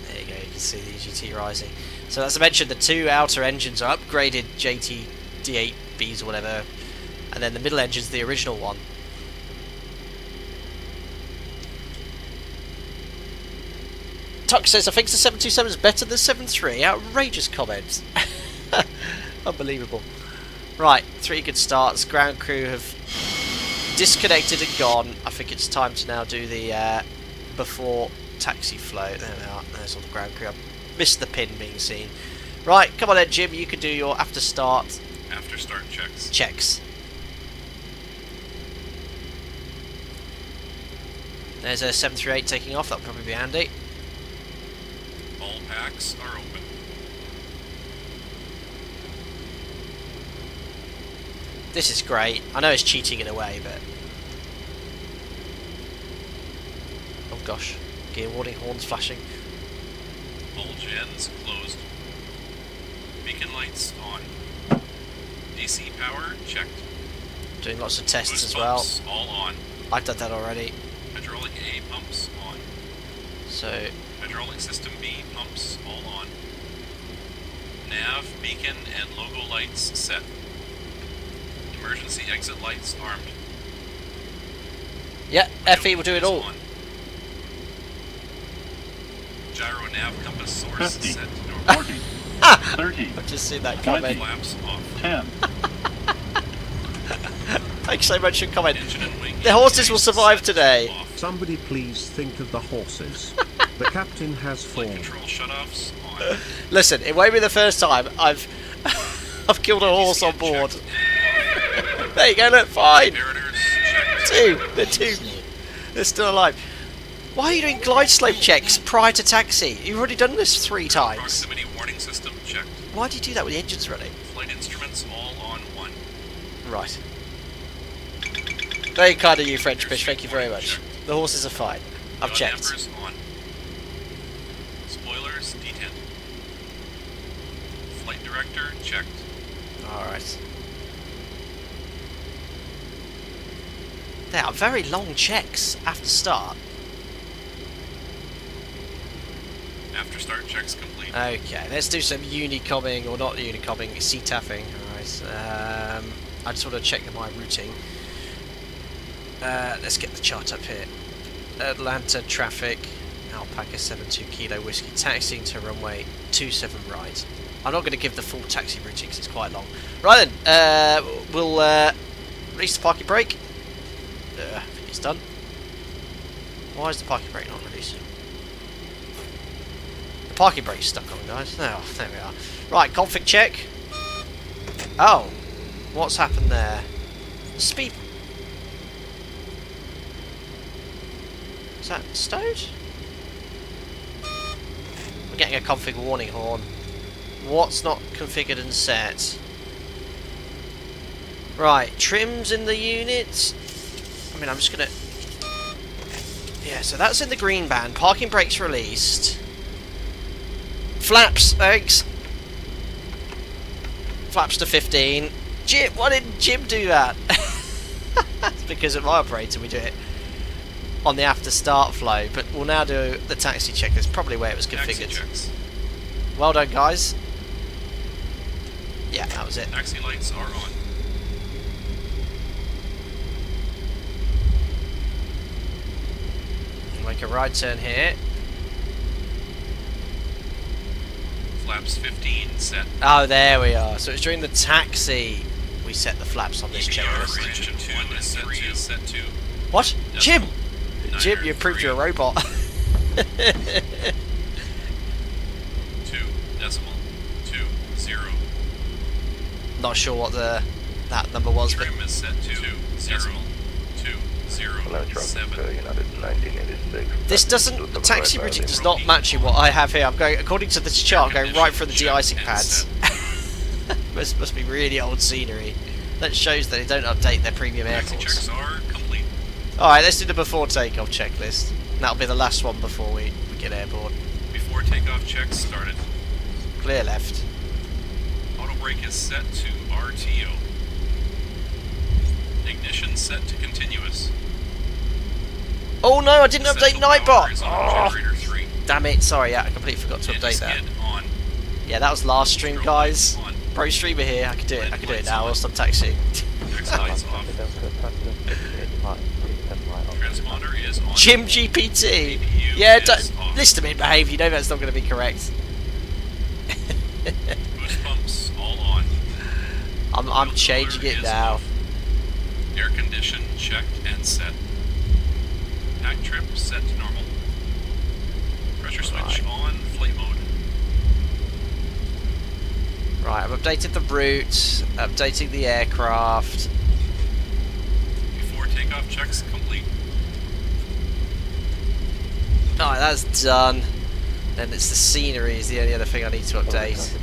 There you go. You can see the GT Ryzen. So as I mentioned, the two outer engines are upgraded JT D8Bs or whatever, and then the middle engine's the original one. Tuck says, I think the 727 is better than 73. Outrageous comments. Unbelievable. Right, 3 good starts. Ground crew have disconnected and gone. I think it's time to now do the before taxi flow. There we are. There's all the ground crew. I missed the pin being seen. Right, come on then, Jim. You can do your after start. After start checks. Checks. There's a 738 taking off. That'll probably be handy. All packs are open. This is great. I know it's cheating in a way, but... Oh gosh. Gear warning, horns flashing. All gens closed. Beacon lights on. DC power checked. Doing lots of tests Boost as well. pumps all on. I've done that already. Hydraulic A pumps on. So, Hydraulic system B pumps all on. Nav, beacon, and logo lights set. Emergency exit lights armed. yeah, FE will do it all. On. Gyro nav compass source 50, set to normal. 40, 30, I've just seen that 20. comment. Flaps off. 10. Thanks so much for comment. Engine and wing The horses will survive set today. off. Somebody please think of the horses. The captain has Flight fallen. control shutoffs on. Listen, it won't be the first time I've I've killed a horse on DCM board. checked. There you go, look, fine. Comparators checked. 2, they're 2. They're still alive. Why are you doing glide slope checks prior to taxi? You've already done this 3 times. Proximity warning system checked. Why do you do that when the engine's running? Flight instruments all on 1. Right. Very kind of you, French Fish, thank you very much. The horses are fine. I've Yaw checked. dampers on. Spoilers detent. Flight director checked. Alright. They are very long checks after start. After start checks complete. Okay, let's do some unicomming, or not unicomming, CTAFing. Alright, I just want to check my routing. Let's get the chart up here. Atlanta traffic, Alpaca 72 Kilo Whiskey, taxiing to runway 27 right. I'm not going to give the full taxi routing because it's quite long. Right then, we'll release the parking brake. I think it's done. Why is the parking brake not releasing? The parking brake's stuck on, guys. Oh, there we are. Right, config check. Oh, what's happened there? Speed. Is that stowed? We're getting a config warning horn. What's not configured and set? Right, trims in the unit. I mean, I'm just gonna... Yeah, so that's in the green band. Parking brakes released. Flaps, eggs. Flaps to 15. Jim, why didn't Jim do that? It's because of my operator, we do it on the after start flow, but we'll now do the taxi check. That's probably where it was configured. Taxi checks. Well done, guys. Yeah, that was it. Taxi lights are on. Make a right turn here. Flaps 15 set. Oh, there we are. So it's during the taxi we set the flaps on this checklist. Engine 2 and 3 is set to. What? Jim! Decimal. Jim, you proved you're a robot. 2 decimal 2 0. Not sure what that number was, but Trim is set to 2 decimal 2 0 7. this doesn't. The taxi routing does not match what I have here. I'm going according to this chart. I'm going right through the de-icing pads. must be really old scenery. That shows that they don't update their premium Taxi airports. checks are complete. Alright, let's do the before takeoff checklist. That'll be the last one before we get airborne. Before takeoff checks started. Clear left. Auto brake is set to RTO. Ignition set to continuous. Oh no, I didn't update Essential power Nightbot! is on generator 3. Damn it, sorry, yeah, I completely forgot to update that. Skid on. Yeah, that was last stream, Strobe guys. lights on. Pro streamer here, I can do it Lights now on. whilst I'm taxiing. Taxi lights off. Transponder is on. Jim GPT! APU Yeah, is off. listen to me behave, you know that's not going to be correct. Boost pumps all on. I'm Fuel changing cooler it is now. off. Air condition checked and set. Pack trip set to normal. Pressure switch on flight mode. Right, I've updated the route, updating the aircraft. Before takeoff checks complete. Alright, that's done. Then it's the scenery is the only other thing I need to update.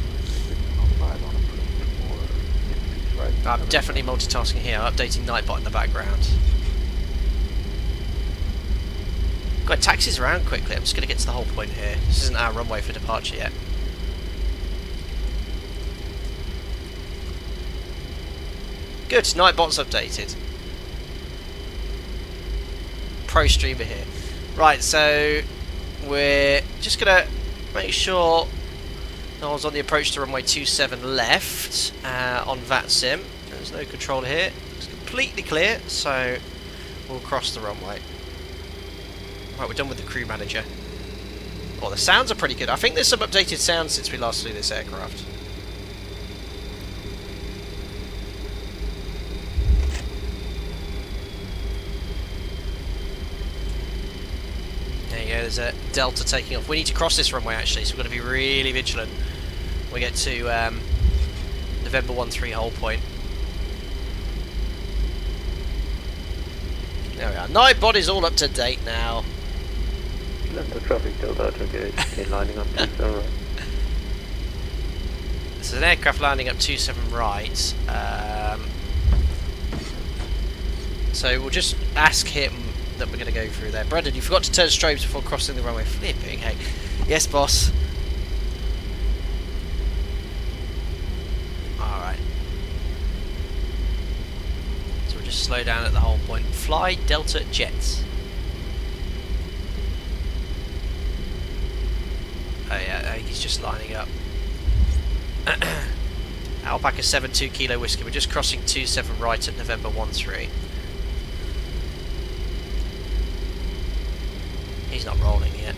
I'm definitely multitasking here. I'm updating Nightbot in the background. Got taxis around quickly. I'm just going to get to the whole point here. This isn't our runway for departure yet. Good, Nightbot's updated. Pro streamer here. Right, so we're just going to make sure no one's on the approach to runway 27 left on VATSIM. There's no controller here. It's completely clear, so we'll cross the runway. Right, we're done with the crew manager. Oh, the sounds are pretty good. I think there's some updated sounds since we last flew this aircraft. There you go, there's a Delta taking off. We need to cross this runway actually, so we've got to be really vigilant when we get to November 13 hold point. There we are. Nightbot is all up to date now. The traffic Delta gauge lining up 27 right. This is an aircraft landing up 27 right. So we'll just ask him that we're going to go through there. Brendan, you forgot to turn strobes before crossing the runway. Flipping heck. Yes, boss. Alright. So we'll just slow down at the whole point. Fly Delta Jets. Oh yeah, he's just lining up. Alpaca 72 Kilo Whiskey. We're just crossing 27 right at November 13. He's not rolling yet.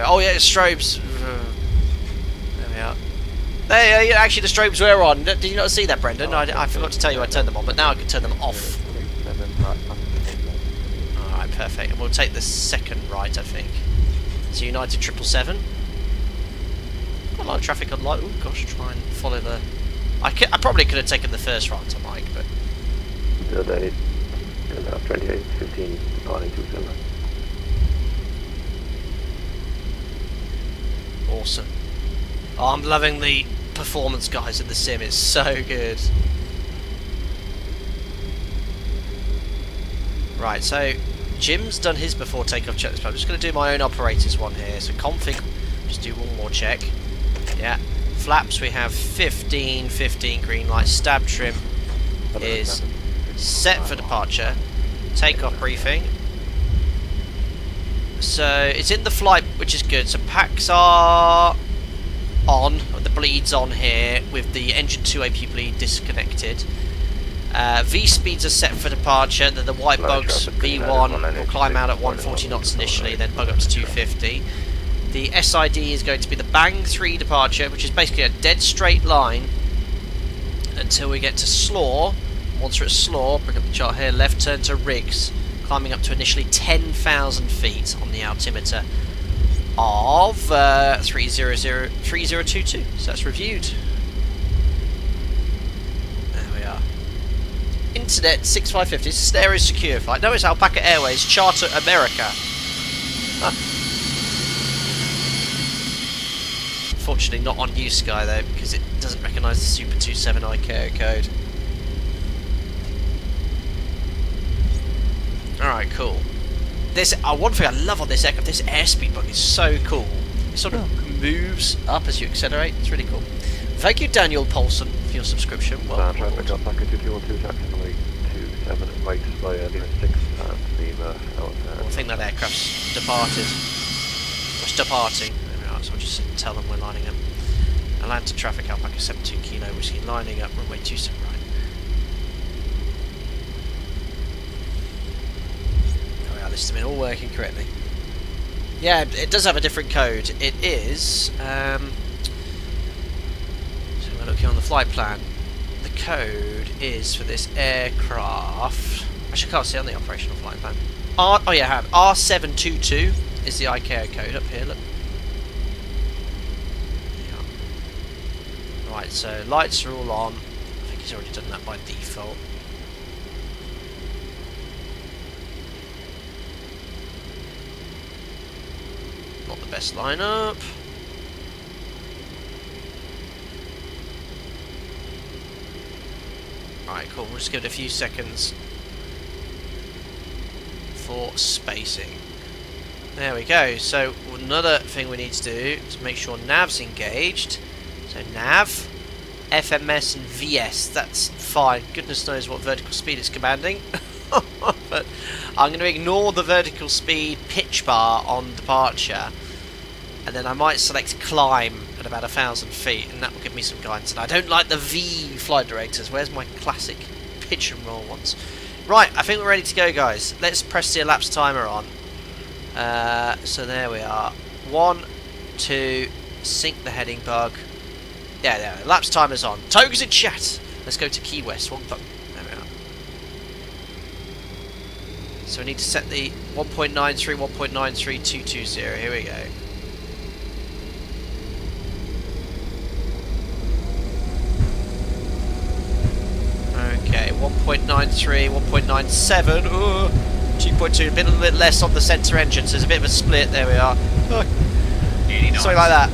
Oh yeah, strobes. There we are. There, actually the strobes were on. Did you not see that, Brendan? I forgot to tell you I turned them on, but now I can turn them off. Alright, perfect. And we'll take the second right, I think. So United 777. Got a lot of traffic on light. Oh gosh, try and follow the... I probably could have taken the first right on Mike, but... 28, 15, departing 27. Awesome. Oh, I'm loving the performance, guys, in the sim. It's so good. Right, so Jim's done his before takeoff checklist, but I'm just going to do my own operators one here. So config, just do one more check. Yeah. Flaps, we have 15 green light. Stab trim is set for departure. Takeoff briefing. So it's in the flight, which is good. So packs are on, the bleed's on here with the engine 2 AP bleed disconnected. V speeds are set for departure. Then the white bugs V1 will climb out at 140 knots initially, then bug up to 250. The SID is going to be the bang 3 departure, which is basically a dead straight line until we get to Slaw. Once we're at Slaw, bring up the chart here, left turn to Riggs, climbing up to initially 10,000 feet on the altimeter of 3022. So that's reviewed. There we are. Internet 6550. This is an Aero Secure flight. No, it's Alpaca Airways Charter America. Unfortunately, not on U-Sky though, because it doesn't recognise the Super 27 ICAO code. Alright, cool. This one thing I love on this aircraft, this airspeed bug is so cool. It sort of moves up as you accelerate. It's really cool. Thank you, Daniel Paulson, for your subscription. Well, traffic up back at 2212, taxi runway 27 and right via Lima 6 and Lima out. I think that aircraft's departed. It's departing. Right, so I'll just tell them we're lining up. Atlanta traffic Alpaca 72 Kilo Whiskey, lining up runway 27 right. This has been all working correctly. Yeah, it does have a different code. It is so we're looking on the flight plan. The code is for this aircraft. Actually, I can't see on the operational flight plan. Oh yeah, I have R722 is the ICAO code up here. Look. Yeah. Right, so lights are all on. I think he's already done that by default. Not the best lineup. Alright, cool. We'll just give it a few seconds for spacing. There we go. So another thing we need to do is make sure NAV's engaged. So NAV, FMS and VS. That's fine. Goodness knows what vertical speed it's commanding. But I'm going to ignore the vertical speed pitch bar on departure, and then I might select climb at about 1,000 feet, and that will give me some guidance. And I don't like the V flight directors. Where's my classic pitch and roll ones? Right, I think we're ready to go, guys. Let's press the elapsed timer on. So there we are. 1, 2, sync the heading bug. Yeah, there. Elapsed timer's on. Togas in chat. Let's go to Key West. One button. There we are. So we need to set the 1.93, 1.93220. Here we go. Okay, 1.93, 1.97. 2.2. A bit, a little bit less on the centre engine, so there's a bit of a split. There we are. Something like that.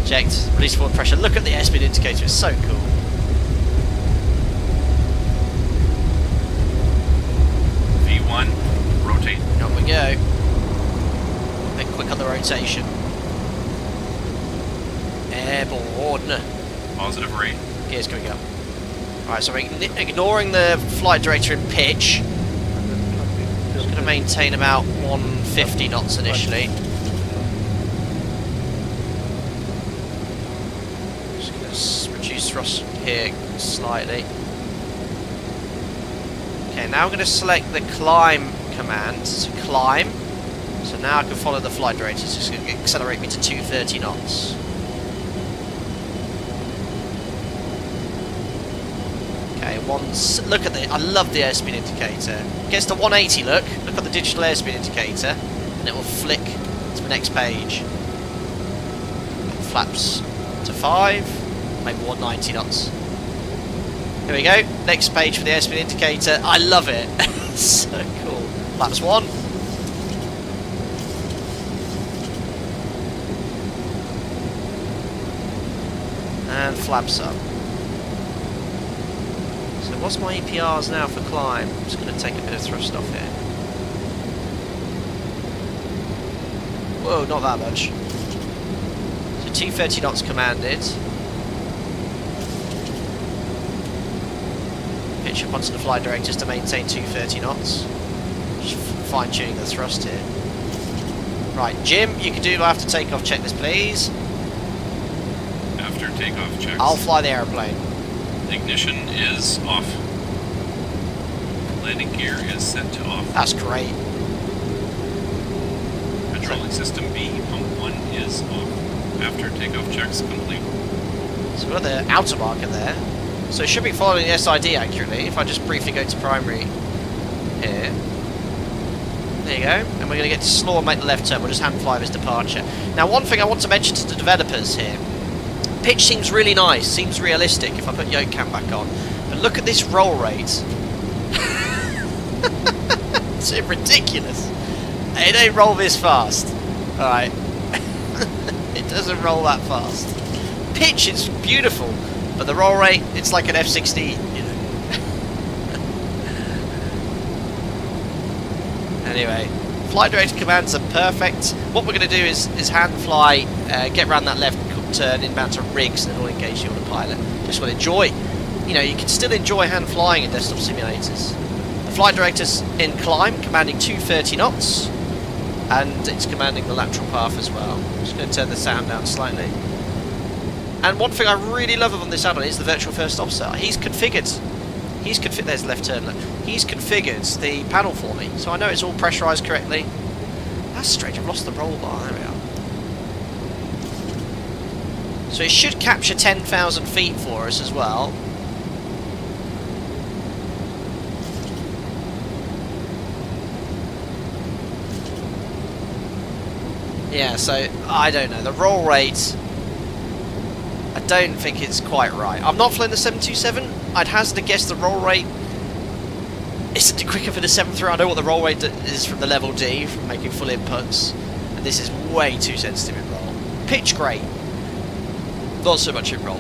Checked. Release forward pressure. Look at the airspeed indicator. It's so cool. V1, rotate. On we go. A bit quick on the rotation. Airborne. Positive rate. Gears going up. Alright, so we're ignoring the flight director in pitch. Just going going to maintain about 150 knots initially. Just going to reduce thrust here slightly. Okay, now I'm going to select the climb command. So climb. So now I can follow the flight director. It's just going to accelerate me to 230 knots. Okay, look at the. I love the airspeed indicator. Gets to 180. Look at the digital airspeed indicator, and it will flick to the next page. Flaps to 5, maybe 190 knots. Here we go. Next page for the airspeed indicator. I love it. So cool. Flaps 1. And flaps up. So what's my EPRs now for climb? I'm just going to take a bit of thrust off here. Whoa, not that much. So 230 knots commanded. Pitch up onto the flight directors to maintain 230 knots. Just fine tuning the thrust here. Right, Jim, you can do the after takeoff checklist, please. After takeoff checks. I'll fly the aeroplane. Ignition is off. Landing gear is set to off. That's great. Controlling system B, pump 1 is off. After takeoff checks complete. So we've got the outer marker there. So it should be following the SID accurately. If I just briefly go to primary here. There you go. And we're going to get to slow and make the left turn. We'll just hand fly this departure. Now one thing I want to mention to the developers here. Pitch seems really nice, seems realistic if I put yoke cam back on. But look at this roll rate. It's ridiculous. It don't roll this fast. Alright. It doesn't roll that fast. Pitch, it's beautiful. But the roll rate, it's like an F-16, you know. Anyway, flight director commands are perfect. What we're going to do is hand fly, get around that left turn inbound to rigs, and then we'll engage the autopilot. Just want to enjoy. You know, you can still enjoy hand flying in desktop simulators. The flight director's in climb, commanding 230 knots, and it's commanding the lateral path as well. I'm just going to turn the sound down slightly. And one thing I really love on this add-on is the virtual first offset. He's configured. There's the left turn. Look. He's configured the panel for me, so I know it's all pressurised correctly. That's strange. I've lost the roll bar. There we are. So it should capture 10,000 feet for us as well. Yeah, so I don't know. The roll rate, I don't think it's quite right. I've not flown the 727. I'd hazard to guess the roll rate isn't quicker for the 737. I know what the roll rate is from the level D, from making full inputs. And this is way too sensitive in roll. Pitch great. Not so much in roll.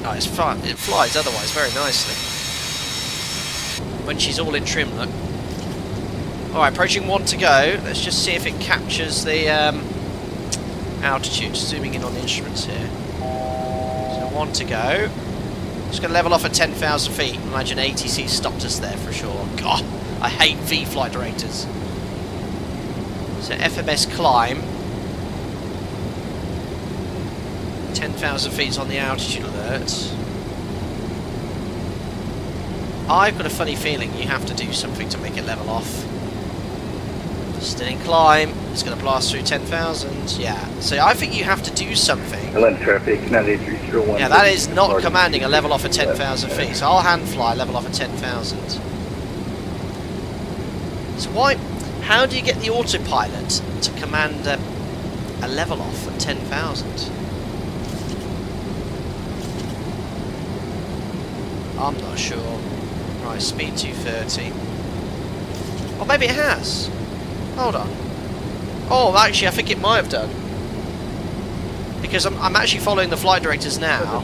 Oh, it's fun. It flies otherwise very nicely. When she's all in trim, look. Alright, approaching 1 to go. Let's just see if it captures the altitude. Zooming in on the instruments here. So 1 to go. Just going to level off at 10,000 feet. Imagine ATC stopped us there for sure. God, I hate V flight directors. So FMS climb. 10,000 feet on the altitude alert. I've got a funny feeling you have to do something to make it level off. Still in climb. It's going to blast through 10,000. Yeah. So I think you have to do something. Yeah, that is not commanding a level off at 10,000 feet. So I'll hand fly level off at 10,000. So why? How do you get the autopilot to command a level off at 10,000? I'm not sure. Right, speed 230. Or maybe it has. Hold on. Oh, actually, I think it might have done. Because I'm actually following the flight directors now.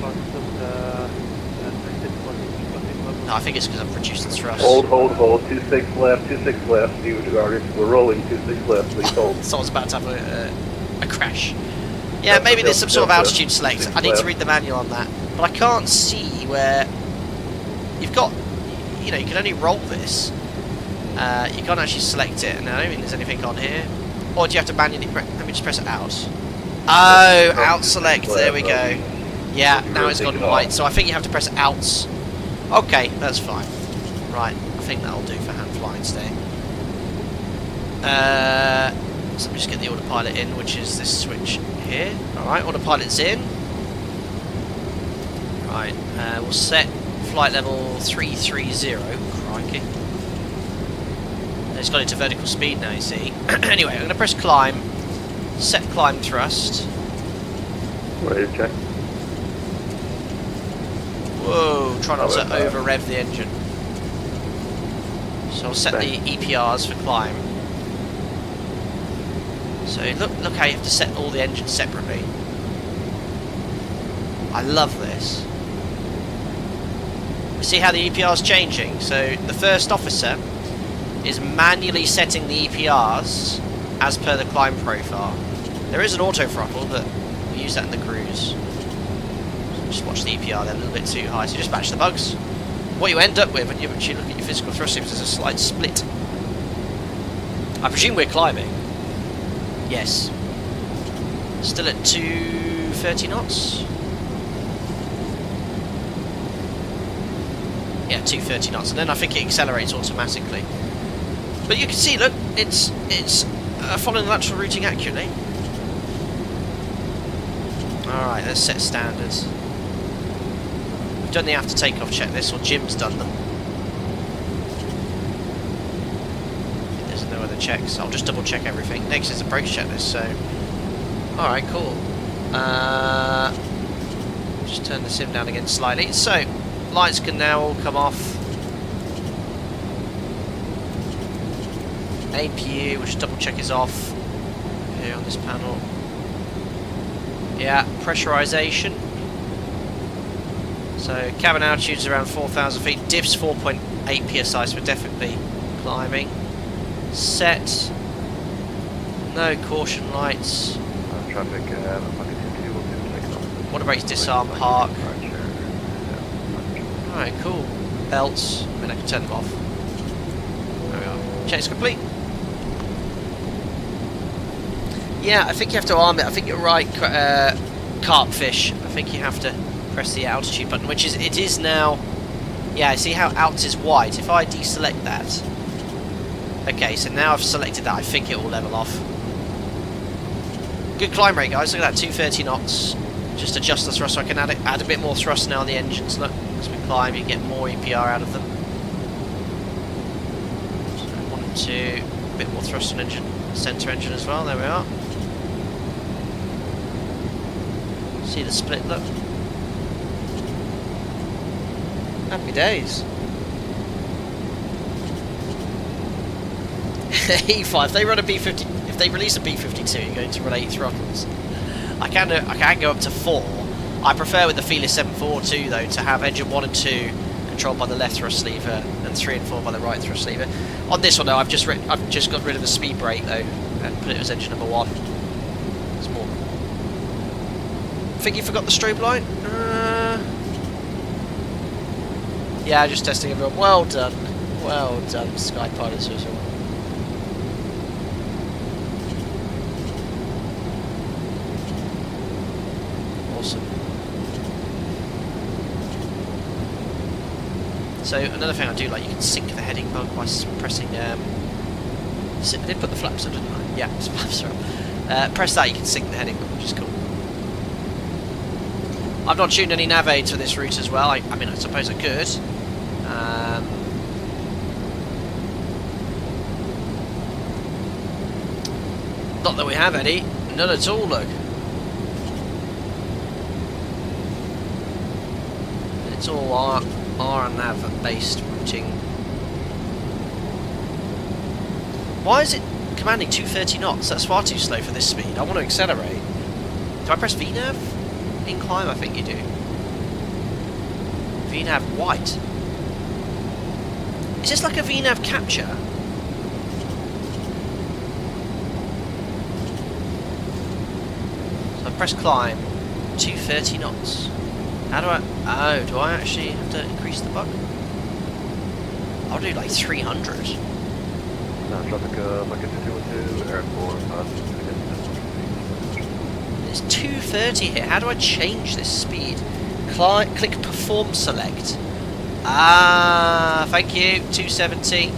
No, I think it's because I've reduced the thrust. Hold. 26 left, 26 left. We're rolling 26 left, please hold. Someone's about to have a crash. Yeah, maybe there's some sort of altitude select. I need to read the manual on that. But I can't see where... You've got... You know, you can only roll this. You can't actually select it, and I don't think there's anything on here. Or do you have to manually let me just press it out. Oh, out select, there we go. Yeah, now it's gone white, so I think you have to press outs. Okay, that's fine. Right, I think that'll do for hand flying today. So let me just get the autopilot in, which is this switch here. Alright, autopilot's in. Right, we'll set flight level 330. Crikey. It's got into vertical speed now, you see. Anyway, I'm going to press climb. Set climb thrust. Ready to check? Whoa, try not to over rev the engine. So I'll set the EPRs for climb. So look how you have to set all the engines separately. I love this. See how the EPR is changing? So the first officer is manually setting the EPRs as per the climb profile. There is an auto throttle, but we use that in the cruise. So just watch the EPR, they're a little bit too high, so just match the bugs. What you end up with when you actually look at your physical thrustings is a slight split. I presume we're climbing. Yes. Still at 230 knots? Yeah, 230 knots, and then I think it accelerates automatically. But you can see, look, it's following the lateral routing accurately. Alright, let's set standards. We've done the after takeoff checklist, or Jim's done them. There's no other checks. I'll just double check everything. Next is approach checklist, so... Alright, cool. Just turn the sim down again slightly. So, lights can now all come off. APU, which double check is off here on this panel. Yeah, pressurization. So cabin altitude is around 4,000 feet. Diff's 4.8 psi, so we're definitely climbing. Set. No caution lights. Traffic, Water brakes disarm park. Alright, cool. Belts. I mean, I can turn them off. There we are. Check's complete. Yeah, I think you have to arm it. I think you're right, Carpfish. I think you have to press the altitude button, which is, it is now... Yeah, see how alt is white? If I deselect that... Okay, so now I've selected that, I think it will level off. Good climb rate, guys. Look at that, 230 knots. Just adjust the thrust so I can add a bit more thrust now on the engines. Look, as we climb, you get more EPR out of them. So 1 and 2, a bit more thrust on engine, centre engine as well. There we are. See the split, look. Happy days. E5, they run a B50. If they release a B52, you're going to run 8 throttles. I can go up to 4. I prefer with the Felis 742 though to have engine 1 and 2 controlled by the left thrust lever and 3 and 4 by the right thrust lever. On this one though, I've just got rid of the speed brake though and put it as engine number 1. It's more. Think you forgot the strobe light? Yeah, just testing everyone. Well done, Sky Pilots as well. Awesome. So another thing I do like, you can sync the heading bug by pressing. I did put the flaps on, didn't I? Yeah, the flaps are on. Press that, you can sync the heading bug, which is cool. I've not tuned any nav aids for this route as well. I mean, I suppose I could. Not that we have any. None at all, look. It's all RNAV based routing. Why is it commanding 230 knots? That's far too slow for this speed. I want to accelerate. Do I press VNAV? In climb, I think you do. VNAV white. Is this like a VNAV capture? So I press climb, 230 knots. How do I... Oh, do I actually have to increase the bug? I'll do like 300. Traffic, Mike 212, airborne, It's 230 here. How do I change this speed? Click perform select. Ah, thank you, 270.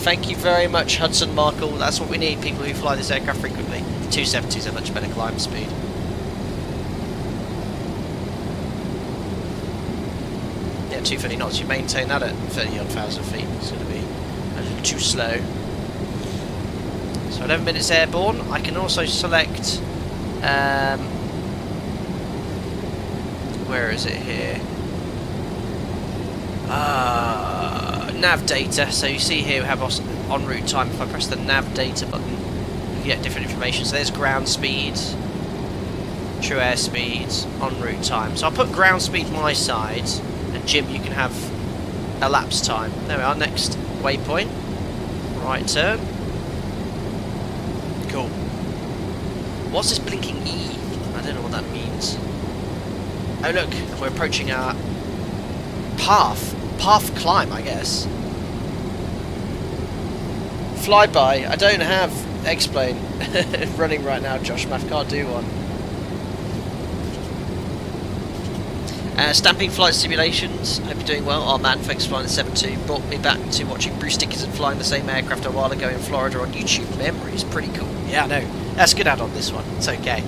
Thank you very much, Hudson Markle. That's what we need, people who fly this aircraft frequently. 270 is a much better climb speed. Yeah, 230 knots. You maintain that at 30-odd thousand feet. It's going to be a little too slow. So 11 minutes airborne. I can also select... where is it here? Nav data. So you see here we have en route time. If I press the nav data button, you get different information. So there's ground speed, true air speed, en route time. So I'll put ground speed my side, and Jim, you can have elapsed time. There we are. Next waypoint. Right turn. Cool. What's this blinking E? I don't know what that means. Oh look, we're approaching our path climb, I guess. Flyby. I don't have X-Plane running right now, Josh. Math can't do one. Stamping flight simulations. Hope you're doing well. Our man, thanks for flying the 7.2. Brought me back to watching Bruce Dickinson flying the same aircraft a while ago in Florida on YouTube. Memories. Pretty cool. Yeah, I know. That's a good add-on, this one. It's okay.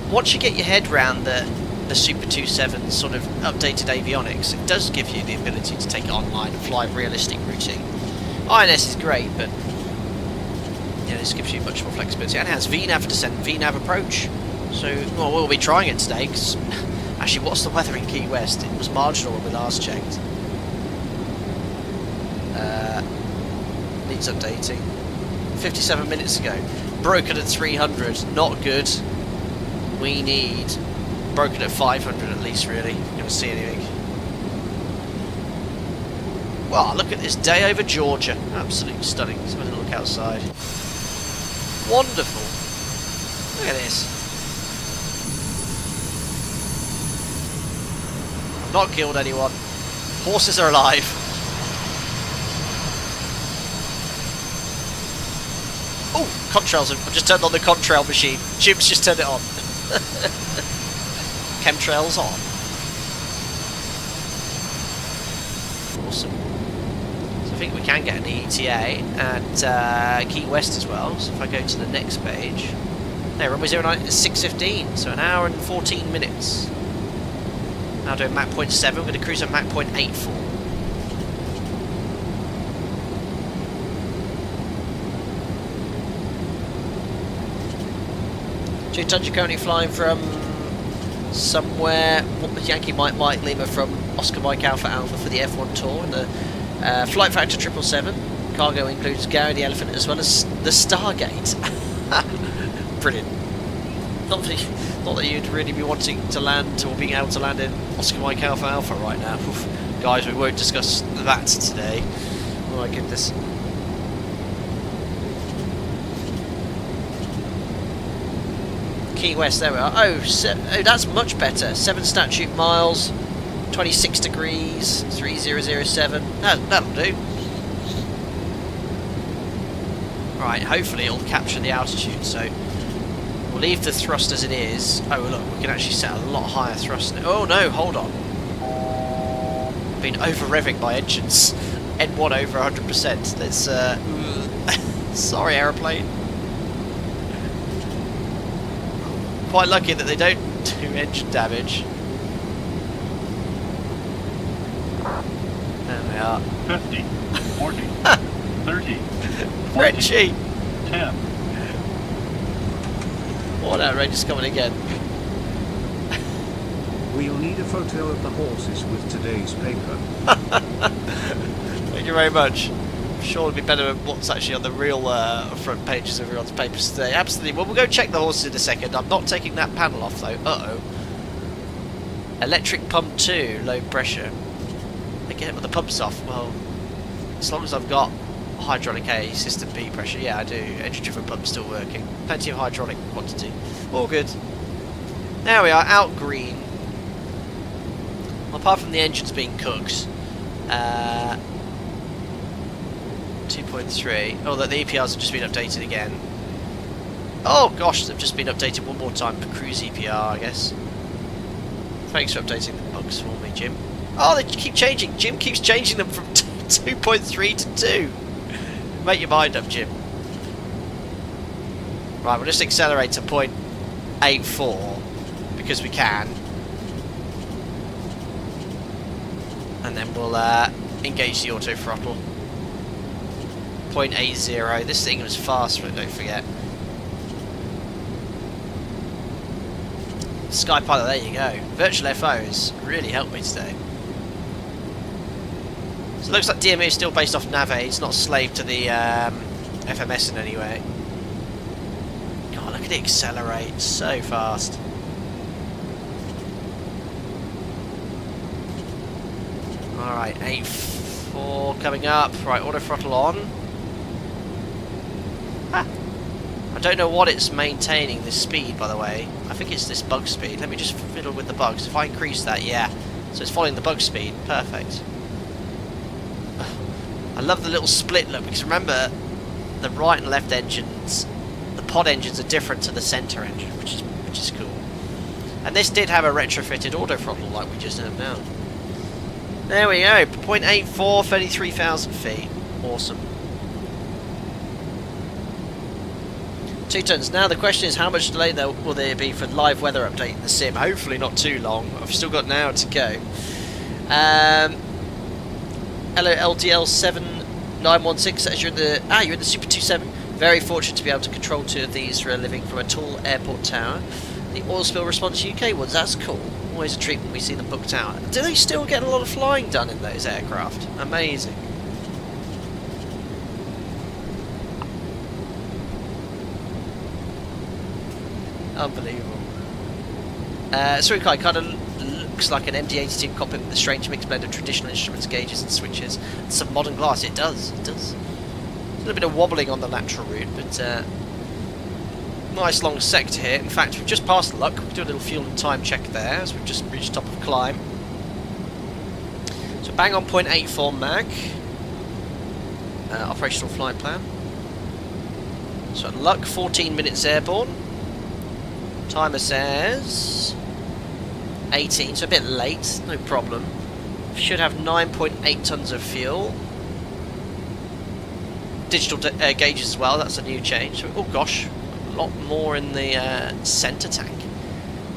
Once you get your head round the Super 27 sort of updated avionics, it does give you the ability to take it online and fly realistic routing. INS is great, but yeah, this gives you much more flexibility. And it has VNAV descent, VNAV approach. So, well, we'll be trying it today, because actually, what's the weather in Key West? It was marginal when we last checked. Needs updating. 57 minutes ago. Broken at 300, not good. We need broken at 500 at least, really. If you're going to see anything. Wow, look at this day over Georgia. Absolutely stunning. Let's have a little look outside. Wonderful. Look at this. I've not killed anyone. Horses are alive. Oh, contrails. I've just turned on the contrail machine. Jim's just turned it on. Chemtrails on. Awesome. So I think we can get an ETA at Key West as well. So if I go to the next page, there, runway 09 is 6:15, so an hour and 14 minutes. Now doing Mach point 7. We're going to cruise at Mach point 84. Tons you're currently flying from somewhere. Yankee Mike Lima from Oscar Mike Alpha Alpha for the F1 tour. And the flight factor 777. Cargo includes Gary the Elephant as well as the Stargate. Brilliant. Not that you'd really be wanting to land or being able to land in Oscar Mike Alpha Alpha right now. Oof. Guys, we won't discuss that today. Oh my goodness. Key West, there we are. Oh, that's much better. 7 statute miles, 26 degrees, 3007. That'll do. Right, hopefully it'll capture the altitude, so we'll leave the thrust as it is. Oh, look, we can actually set a lot higher thrust. Oh, no, hold on. I've been over-revving my engines. N1 over 100%. That's, sorry, aeroplane. Quite lucky that they don't do engine damage. There we are. 50, 40, 30, 40, Frenchie! 10. What outrageous coming again. We'll need a photo of the horses with today's paper. Thank you very much. I'm sure it'll be better than what's actually on the real front pages of everyone's papers today. Absolutely. Well, we'll go check the horses in a second. I'm not taking that panel off though. Uh-oh. Electric pump 2, low pressure. Again, with the pumps off. Well, as long as I've got hydraulic A, system B pressure, yeah, I do. Engine driven pump still working. Plenty of hydraulic quantity. All good. There we are, out green. Apart from the engines being cooked, 2.3. Oh, that the EPRs have just been updated again. Oh gosh, they've just been updated one more time for cruise EPR, I guess. Thanks for updating the bugs for me, Jim. Oh, they keep changing. Jim keeps changing them from 2.3 to 2. Make your mind up, Jim. Right, we'll just accelerate to 0.84 because we can. And then we'll engage the auto throttle. 0.80. This thing was fast, but don't forget. Skypilot, there you go. Virtual FOs really helped me today. So it looks like DME is still based off Nav. It's not a slave to the FMS in any way. God, look at it accelerate so fast. Alright, 8.4 coming up. Right, auto throttle on. Ah. I don't know what it's maintaining this speed, by the way. I think it's this bug speed. Let me just fiddle with the bugs. If I increase that, yeah. So it's following the bug speed. Perfect. I love the little split look, because remember, the right and left engines, the pod engines are different to the centre engine, which is cool. And this did have a retrofitted auto throttle like we just have now. There we go. 0.84, 33,000 feet. Awesome. 2 tons. Now the question is, how much delay will there be for live weather update in the sim? Hopefully not too long. I've still got an hour to go. Hello LDL 7916. Says you're in the Super 27. Very fortunate to be able to control 2 of these for a living from a tall airport tower. The oil spill response UK ones. That's cool. Always a treat when we see them booked out. Do they still get a lot of flying done in those aircraft? Amazing. Unbelievable. Suikai kind of looks like an MD82 cockpit with a strange mixed blend of traditional instruments, gauges and switches and some modern glass. It does, it does. A little bit of wobbling on the lateral route, but nice long sector here. In fact, we've just passed the luck. We'll do a little fuel and time check there as we've just reached top of climb. So bang on 0.84 Mach. Operational flight plan. So luck, 14 minutes airborne. Timer says 18, so a bit late, no problem. Should have 9.8 tons of fuel. Digital gauges as well, that's a new change. So, oh gosh, a lot more in the centre tank.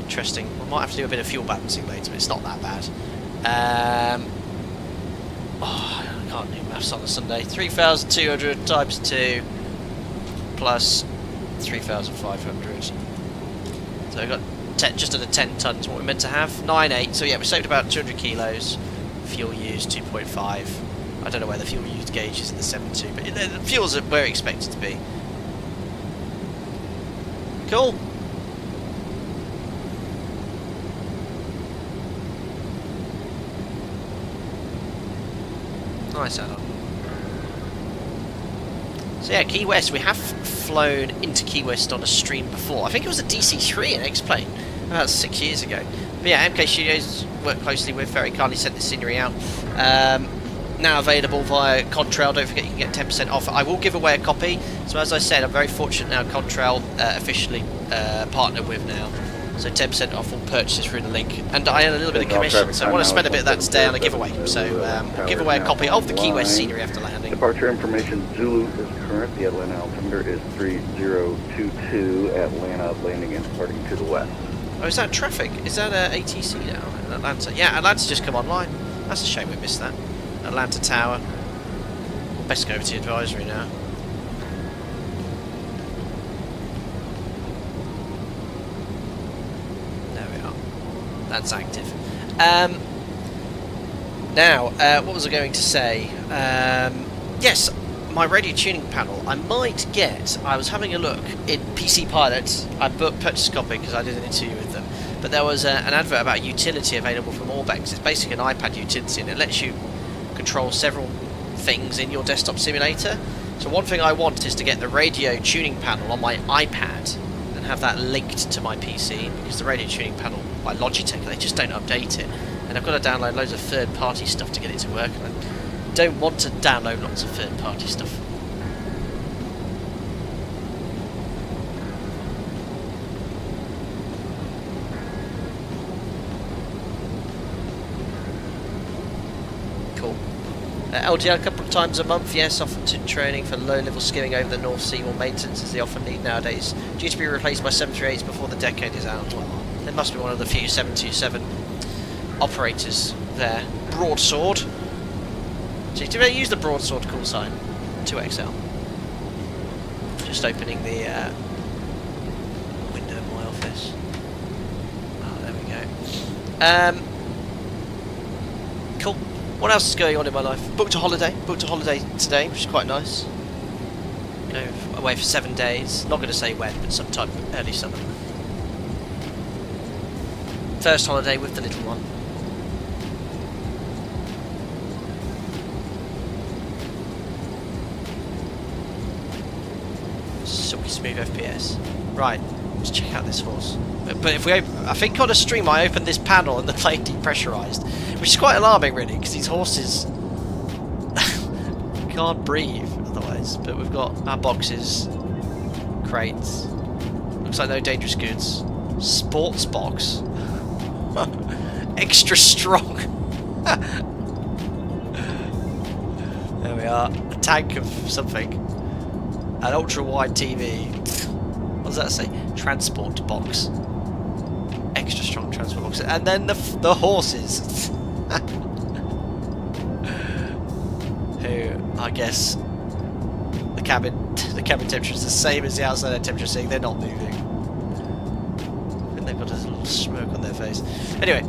Interesting. I might have to do a bit of fuel balancing later, but it's not that bad. I can't do maths on a Sunday. 3,200 times 2 plus 3,500. So we've got just under 10 tons, what we're meant to have. 9.8, so yeah, we saved about 200 kilos. Fuel used 2.5. I don't know where the fuel used gauge is in the 7.2, but the fuels are where expected to be. Cool. Nice add-on. So yeah, Key West, we have flown into Key West on a stream before. I think it was a DC-3 in X-Plane about 6 years ago. But yeah, MKStudios worked closely with, very kindly sent this scenery out. Now available via Contrail. Don't forget you can get 10% off. I will give away a copy. So as I said, I'm very fortunate now Contrail officially partnered with now. So 10% off all purchases through the link. And I earn a little bit of commission, so I want to spend a bit of that today on a giveaway. So we'll give away a copy of the Key West scenery after landing. Departure information, Zulu is current. The Atlanta altimeter is 3022 Atlanta, landing and departing to the west. Oh, is that traffic? Is that ATC now in Atlanta? Yeah, Atlanta's just come online. That's a shame we missed that. Atlanta Tower. We'll best go over to the advisory now. There we are. That's active. Now, what was I going to say? Yes, my radio tuning panel. I might get. I was having a look in PC Pilot. I purchased a copy because I did an interview with them. But there was an advert about utility available from Orbex. It's basically an iPad utility, and it lets you control several things in your desktop simulator. So one thing I want is to get the radio tuning panel on my iPad and have that linked to my PC, because the radio tuning panel by Logitech, they just don't update it. And I've got to download loads of third-party stuff to get it to work. And don't want to download lots of third-party stuff. Cool. LDL a couple of times a month, yes, often to training for low-level skimming over the North Sea or maintenance as they often need nowadays. Due to be replaced by 738s before the decade is out. Well, there must be one of the few 727 operators there. Broadsword. So do they use the broadsword call sign? 2XL. Just opening the window of my office. Oh, there we go. Cool. What else is going on in my life? Booked a holiday today, which is quite nice. You know, away for 7 days. Not going to say when, but sometime early summer. First holiday with the little one. Silky smooth FPS. Right, let's check out this horse. But if we I think on a stream I opened this panel and the plane depressurised, which is quite alarming really, because these horses can't breathe otherwise. But we've got our boxes, crates, looks like no dangerous goods, sports box, extra strong. There we are, a tank of something, an ultra wide TV. What does that say? Transport box. Extra strong transport box. And then the horses. Who, I guess, the cabin temperature is the same as the outside temperature, seeing they're not moving. And they've got a little smirk on their face. Anyway,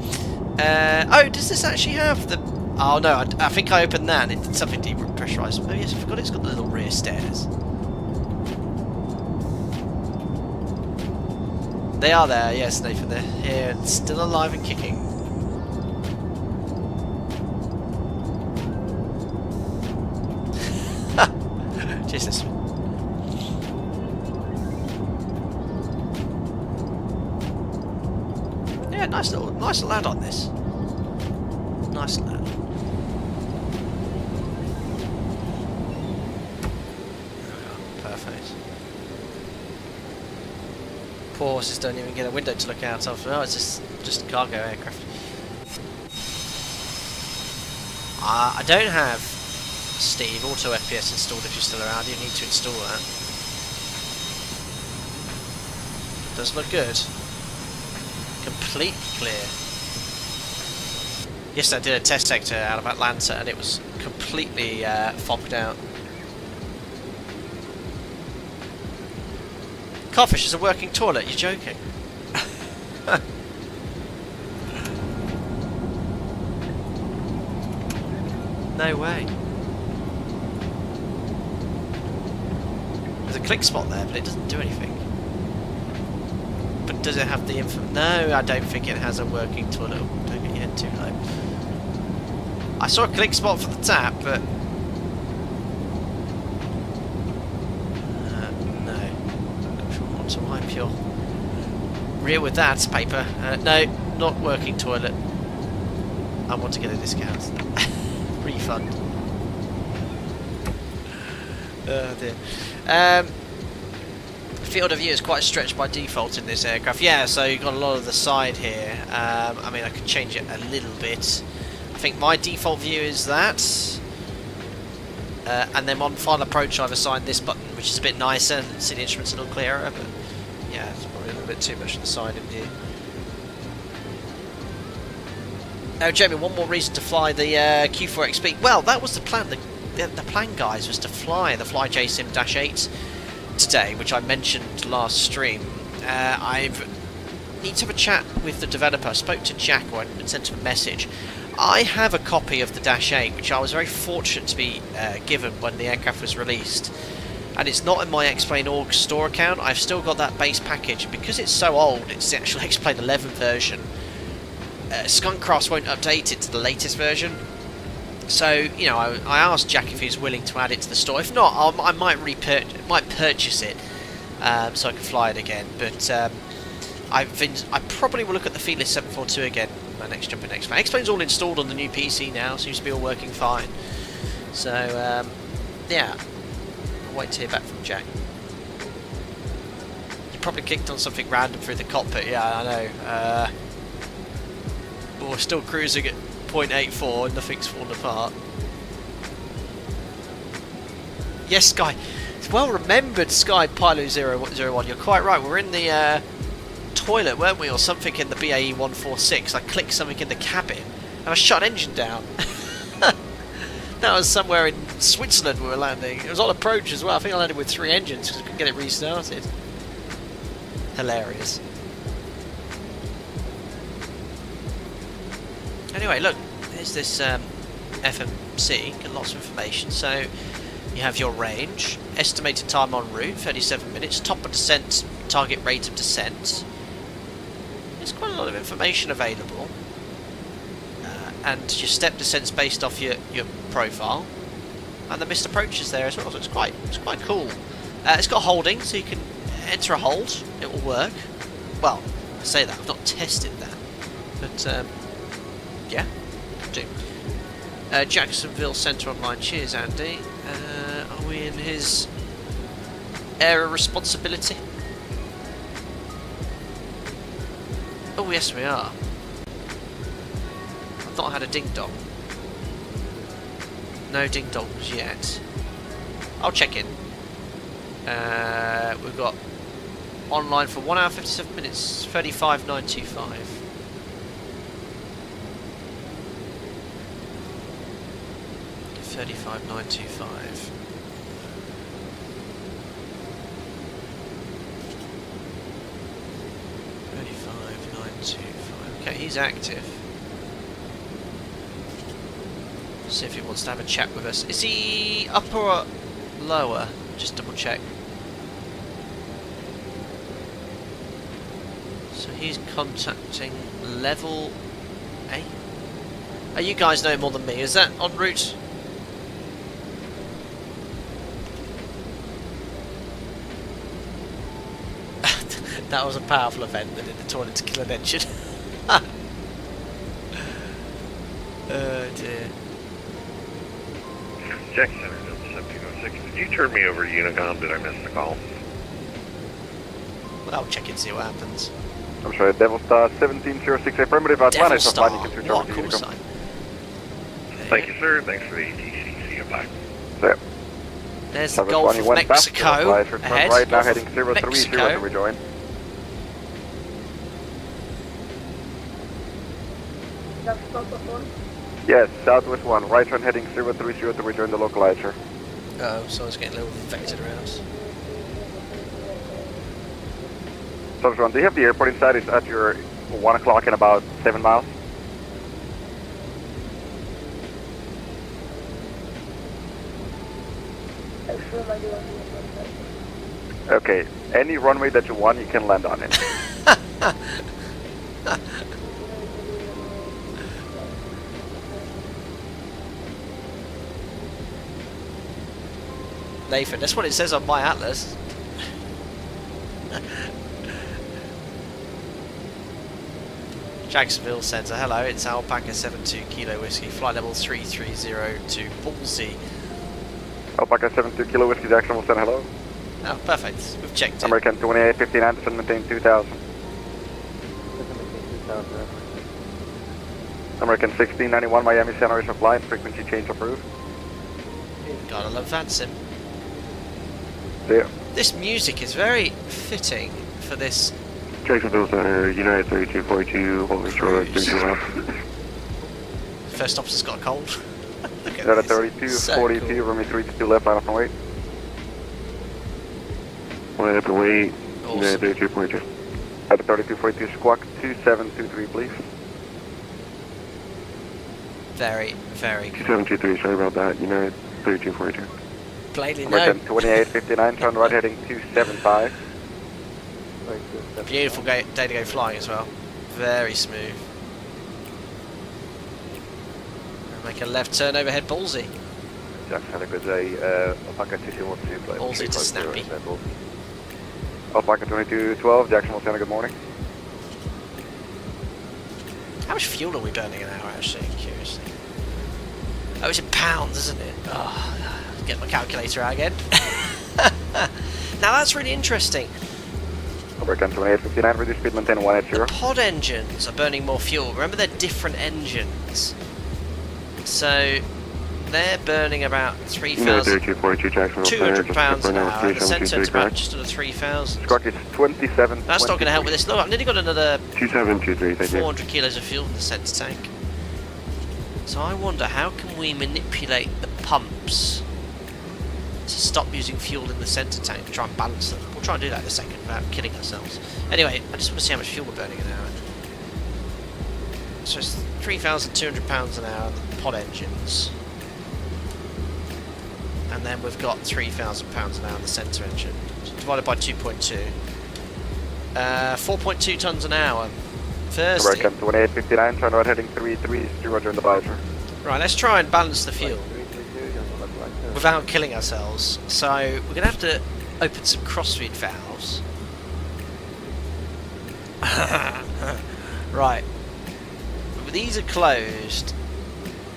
oh, does this actually have the? Oh no, I think I opened that and it did something depressurised. Oh yes, I forgot it's got the little rear stairs. They are there, yes, Nathan. They're here and still alive and kicking. Jesus. Yeah, nice little add on this. Nice little add. Perfect. Poor horses don't even get a window to look out of. Oh, it's just a cargo aircraft. I don't have Steve Auto FPS installed. If you're still around, you need to install that. Does look good. Completely clear. Yesterday I did a test sector out of Atlanta and it was completely fogged out. Carfish is a working toilet, you're joking. No way. There's a click spot there, but it doesn't do anything. But does it have the info? No, I don't think it has a working toilet. Oh, don't get your head too low. I saw a click spot for the tap, but no. I'm not sure what to wipe your rear with that paper. No, not working toilet. I want to get a discount. Refund. Oh dear. Field of view is quite stretched by default in this aircraft. Yeah, so you've got a lot of the side here. I mean, I could change it a little bit. I think my default view is that. And then on final approach, I've assigned this button, which is a bit nicer and see the instruments a little clearer. But yeah, it's probably a little bit too much on the side in view. Now, Jamie, one more reason to fly the Q4XP. Well, that was the plan. The plan, guys, was to fly the FlyJSim-8 today, which I mentioned last stream. I need to have a chat with the developer. I spoke to Jack, or I sent him a message. I have a copy of the Dash 8, which I was very fortunate to be given when the aircraft was released. And it's not in my Explain.org store account. I've still got that base package. Because it's so old, it's the actual Explain 11 version. Skunkcraft won't update it to the latest version. So, you know, I asked Jack if he was willing to add it to the store. If not, I might purchase it so I can fly it again. But I probably will look at the Feeless 742 again. My next jump in X-Plane. X-Plane's all installed on the new PC now. Seems to be all working fine. So, yeah, I'll wait to hear back from Jack. You probably clicked on something random through the cockpit, yeah, I know. But we're still cruising at 0.84 and nothing's fallen apart. Yes, Sky. It's well remembered, Sky Pilot 001. You're quite right. We're in the toilet, weren't we, or something in the BAE 146. I clicked something in the cabin and I shut an engine down. That was somewhere in Switzerland we were landing. It was on approach as well. I think I landed with 3 engines because we couldn't get it restarted. Hilarious. Anyway, look, here's this FMC. Got lots of information. So you have your range, estimated time en route, 37 minutes, top of descent, target rate of descent. There's quite a lot of information available. And your step descent's based off your profile, and the missed approach is there as well, so it's quite cool. It's got holding, so you can enter a hold, it will work. Well, I say that, I've not tested that, but yeah, do. Jacksonville Centre Online, cheers Andy. Are we in his area of responsibility? Oh yes we are. I've not had a ding-dong. No ding-dongs yet. I'll check in. We've got online for 1 hour 57 minutes, 35.925. $35.925. Okay, he's active. See if he wants to have a chat with us. Is he up or lower? Just double check. So he's contacting level A. Oh, you guys know more than me. Is that en route? That was a powerful event that did the toilet to kill an engine. Oh dear. Jack Center, 1706. Did you turn me over to Unicom? Did I miss the call? Well, I'll check in and see what happens. I'm sorry, Devil Star 1706 affirmative Devil advantage of Star, line, you can switch over what to a call Unicom. sign. Thank you, sir. Thanks for the ATC. See you. Bye. So, There's the Gulf of Mexico ahead. Right now Gulf heading of 030 Mexico. to rejoin. Yes, Southwest 1, right turn heading 030 to rejoin the localizer. Oh, so I was getting a little infected around. Southwest 1, do you have the airport inside? It's at your 1 o'clock in about 7 miles. Okay, any runway that you want, you can land on it. Nathan, that's what it says on my atlas. Jacksonville Centre, hello, it's Alpaca 72 Kilo Whiskey, flight level 330 to Ballsy. Alpaca 72 Kilo Whiskey, Jacksonville Centre, hello. Oh, perfect, we've checked it. American 2859, descend maintain 2000. American 1691, Miami Center is flight, frequency change approved. Gotta love that, Sim. Yeah. This music is very fitting for this. Jacksonville Center, United 3242, holding short, 32 left. First officer's got a cold. Look at Delta this. 3242, So cool. Remy 32 left, line up and wait. Line up and wait, Awesome. United 3242. Delta 3242, squawk 2723, please. Very, very cool. 2723, sorry about that, United 3242. Plainly no. American 2859, turn right heading 275. Beautiful day to go flying as well. Very smooth. Make a left turn overhead, ballsy. Jackson, had a good day. Alpaca 2212, Ballsy to snappy. Alpaca 2212, Jacksonville Center, good morning. How much fuel are we burning an hour actually? Curiously. Oh, it's in pounds, isn't it? Oh, get my calculator out again. Now that's really interesting. American 2859, reduce speed, maintain 180. Pod engines are burning more fuel. Remember, they're different engines. So they're burning about 3,200 pounds an hour. The Sentinel's about just under 3,000. Squawk is 27. That's not going to help with this. Look, I've nearly got another 2723, thank you. 400 kilos of fuel in the center tank. So I wonder, how can we manipulate the pumps to stop using fuel in the center tank to try and balance them? We'll try and do that in a second without killing ourselves. Anyway, I just want to see how much fuel we're burning an hour. So it's 3,200 pounds an hour, the pod engines. And then we've got 3,000 pounds an hour in the centre engine. So divided by 2.2. 4.2 tonnes an hour. Thirsty. American 2859, turn right heading 330, roger in the visor. Right, let's try and balance the fuel without killing ourselves. So we're going to have to open some cross-feed valves. Right. But these are closed,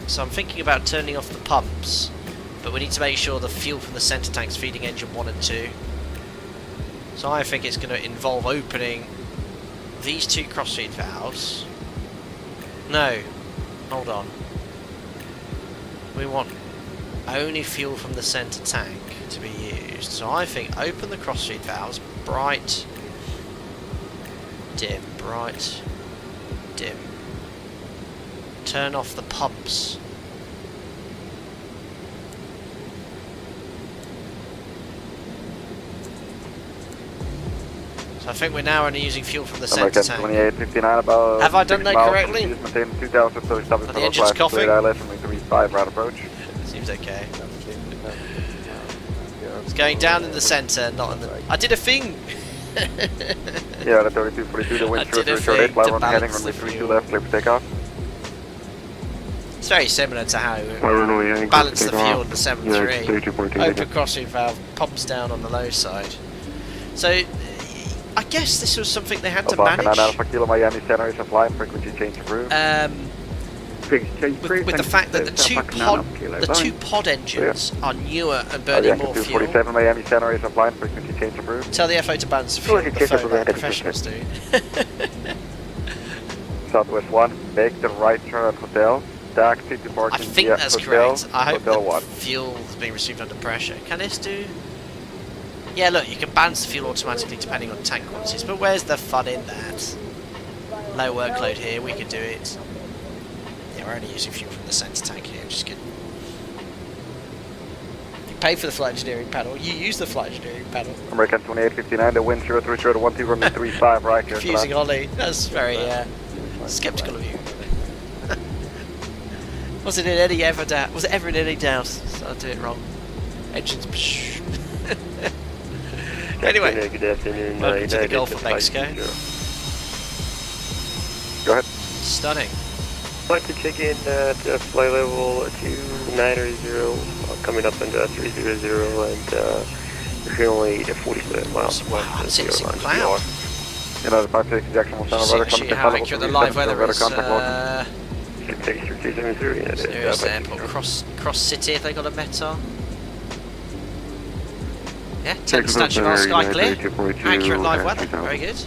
so I'm thinking about turning off the pumps, but we need to make sure the fuel from the centre tank's feeding engine 1 and 2. So I think it's going to involve opening these two cross-feed valves. No, hold on. We want only fuel from the centre tank to be used. So I think open the cross-feed valves, bright, dim, bright, dim. Turn off the pumps. So I think we're now only using fuel from the centre tank. 2859, about have I done that correctly? Maintain 2,000, so stop Are the engines coughing? route approach. Seems okay. It's going down in the centre, not in the... I did a thing! Yeah, the 3242, the wind short, short 8, fly 1 heading, runway 32 left, clear for takeoff. It's very similar to how we Runway, balance the fuel in the Yeah, 7.3. 32.2, Open crossing valve, pumps down on the low side. So, I guess this was something they had to manage. Alpha Kilo Miami Center is flying, frequency change approved. With the fact that the two pod engines are newer and burning more fuel. 247 Miami Center is flying, frequency change approved. Tell the FO to balance the fuel before the professionals do. Southwest 1, make the right turn at hotel. Taxi to parking. I think that's hotel, correct. I hope hotel the 1. fuel is being received under pressure. Can this do? Yeah, look, you can balance the fuel automatically depending on tank quantities, but where's the fun in that? Low workload here, we can do it. Yeah, we're only using fuel from the centre tank here, just kidding. You pay for the flight engineering panel, you use the flight engineering panel. American 2859, the wind 03012, runway 35, right here. Confusing Ollie, that's very sceptical of you. Was it in any ever doubt? Was it ever in any doubt? So I'll do it wrong. Engines. Anyway, good afternoon. welcome to the Gulf of Mexico. Go ahead. Stunning. I'd like to check in at flight level 2980, coming up into 300, and we're currently at 47 miles. Wow, I'm seeing some cloud. Another 56 ejection will sound rudder See how accurate the live weather is. Serious airport. Cross City, have they got a METAR? Yeah, 10 statue mile sky clear. Accurate live weather, very good.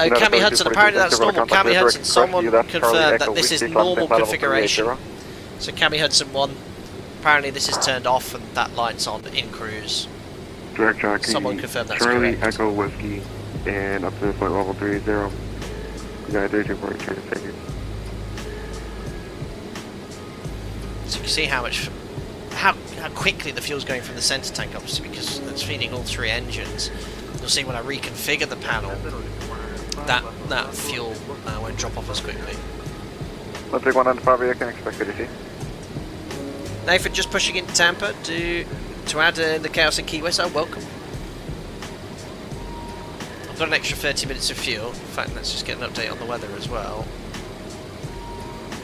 Oh, Cammy Hudson, apparently that's normal. Cammy Hudson, someone confirmed that this is normal configuration. So Cammy Hudson 1, apparently this is turned off and that light's on in cruise. Direct jockey, Someone confirmed that's Charlie correct. Echo Whiskey, and up to flight level 30. United 3242, thank you. So you can see how much, how quickly the fuel's going from the centre tank, obviously, because it's feeding all three engines. You'll see when I reconfigure the panel, that fuel won't drop off as quickly. Let's take 195, you can expect to see. Nathan, just pushing into Tampa to add the chaos in Key West. Oh, welcome. I've got an extra 30 minutes of fuel. In fact, let's just get an update on the weather as well.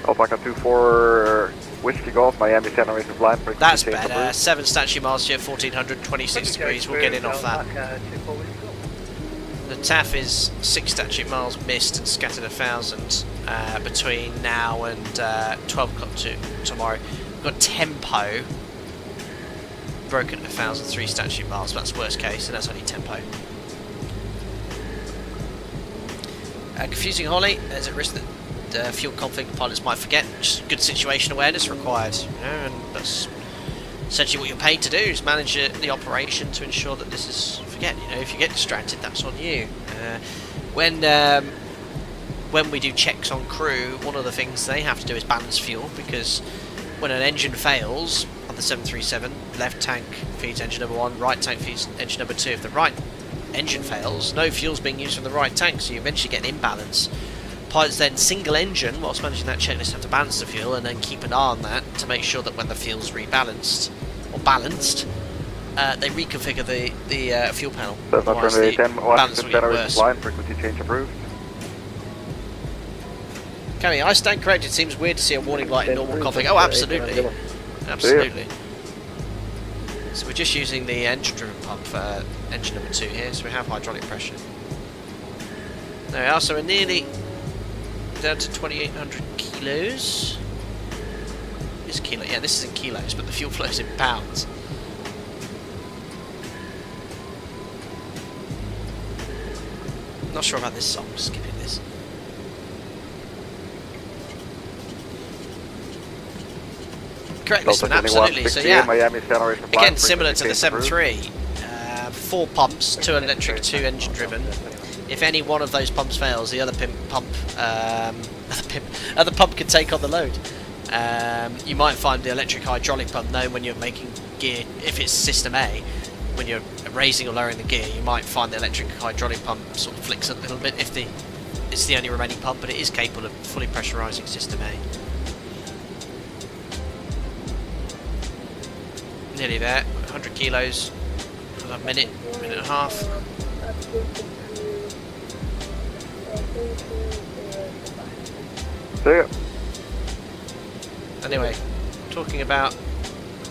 Alpaca 24 Whiskey Golf, Miami Center is flying. That's better. 7 statute miles here, 1400, 26 degrees. We'll get in off that. The TAF is 6 statute miles missed and scattered 1,000. between now and 12 o'clock tomorrow. We've got tempo broken at 1,003 statute miles, but that's worst case, and that's only tempo. Confusing Holly, there's a risk that the fuel config pilots might forget. Just good situation awareness required, you know, and that's essentially what you're paid to do, is manage the operation to ensure that this is forget. You know, if you get distracted, that's on you. When we do checks on crew, one of the things they have to do is balance fuel, because when an engine fails on the 737, left tank feeds engine number 1, right tank feeds engine number 2. If the right engine fails, no fuel's being used from the right tank, so you eventually get an imbalance. Pilots then single engine whilst managing that checklist have to balance the fuel and then keep an eye on that to make sure that when the fuel's rebalanced or balanced, they reconfigure the fuel panel. Otherwise the balance will get worse. Frequency change approved. Cammy, I stand corrected. It seems weird to see a warning light in normal config. Oh, absolutely. Absolutely. So we're just using the engine-driven pump for engine number 2 here, so we have hydraulic pressure. There we are, so we're nearly down to 2,800 kilos. This is kilo, yeah, this is in kilos, but the fuel flow is in pounds. Not sure about this song, skipping this. Correct this one, absolutely. So yeah, again similar to the 7.3, 4 pumps, 2 electric, 2 engine driven. If any one of those pumps fails, the other pump can take on the load. You might find the electric hydraulic pump, known when you're making gear, if it's system A, when you're raising or lowering the gear, you might find the electric hydraulic pump sort of flicks a little bit if it's the only remaining pump, but it is capable of fully pressurising system A. Nearly there, 100 kilos, a minute and a half. See ya. Anyway, talking about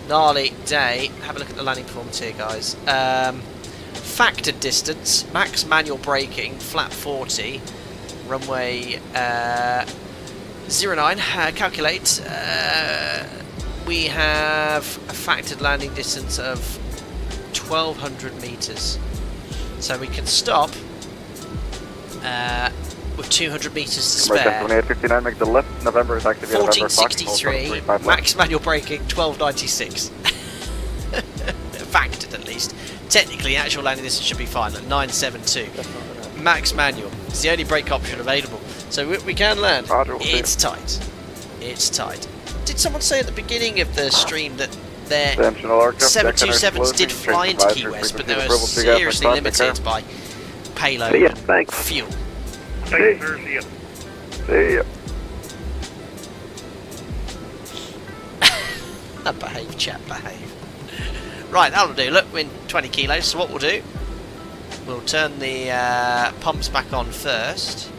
gnarly day, have a look at the landing performance here, guys. Factored distance, max manual braking, flat 40, runway 09, calculate. We have a factored landing distance of 1,200 meters, so we can stop with 200 meters to spare. 1463, max manual braking 1296. Factored at least. Technically, actual landing distance should be fine, like 972. Max manual. It's the only brake option available, so we can land. It's tight. It's tight. Did someone say at the beginning of the stream that their 727s did fly into Key West, but they were seriously limited by payload and fuel? See ya. Behave, chap, behave. Right, that'll do. Look, we're in 20 kilos, so what we'll do, we'll turn the pumps back on first,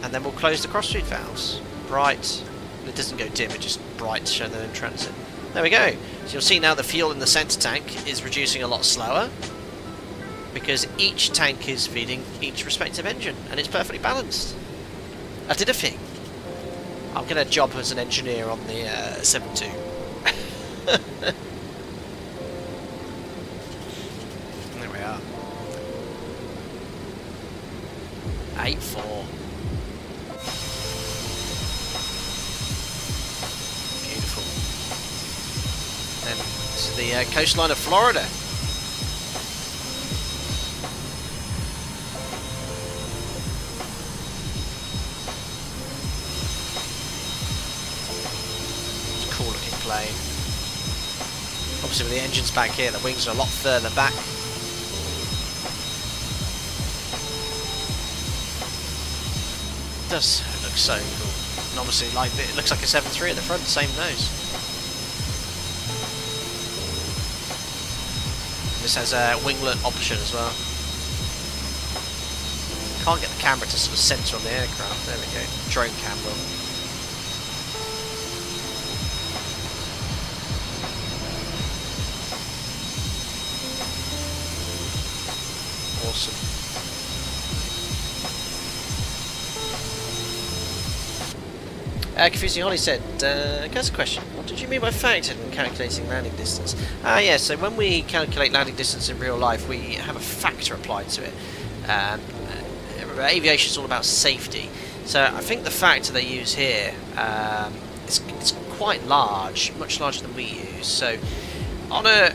and then we'll close the cross-feed valves. Bright, it doesn't go dim, it just bright to show they're in transit. There we go. So you'll see now the fuel in the centre tank is reducing a lot slower, because each tank is feeding each respective engine, and it's perfectly balanced. I did a thing. I'm going to job as an engineer on the 7.2. There we are. 8.4. Beautiful. And this is the coastline of Florida. Plane. Obviously with the engines back here, the wings are a lot further back. It does look so cool. And obviously like it looks like a 7.3 at the front, same nose. This has a winglet option as well. Can't get the camera to sort of centre on the aircraft. There we go. Drone camera. Awesome. Confusing Holly said, "Guys, a question. What did you mean by factor when calculating landing distance?" Yeah, so when we calculate landing distance in real life, we have a factor applied to it. Aviation is all about safety. So I think the factor they use here is quite large, much larger than we use. So on a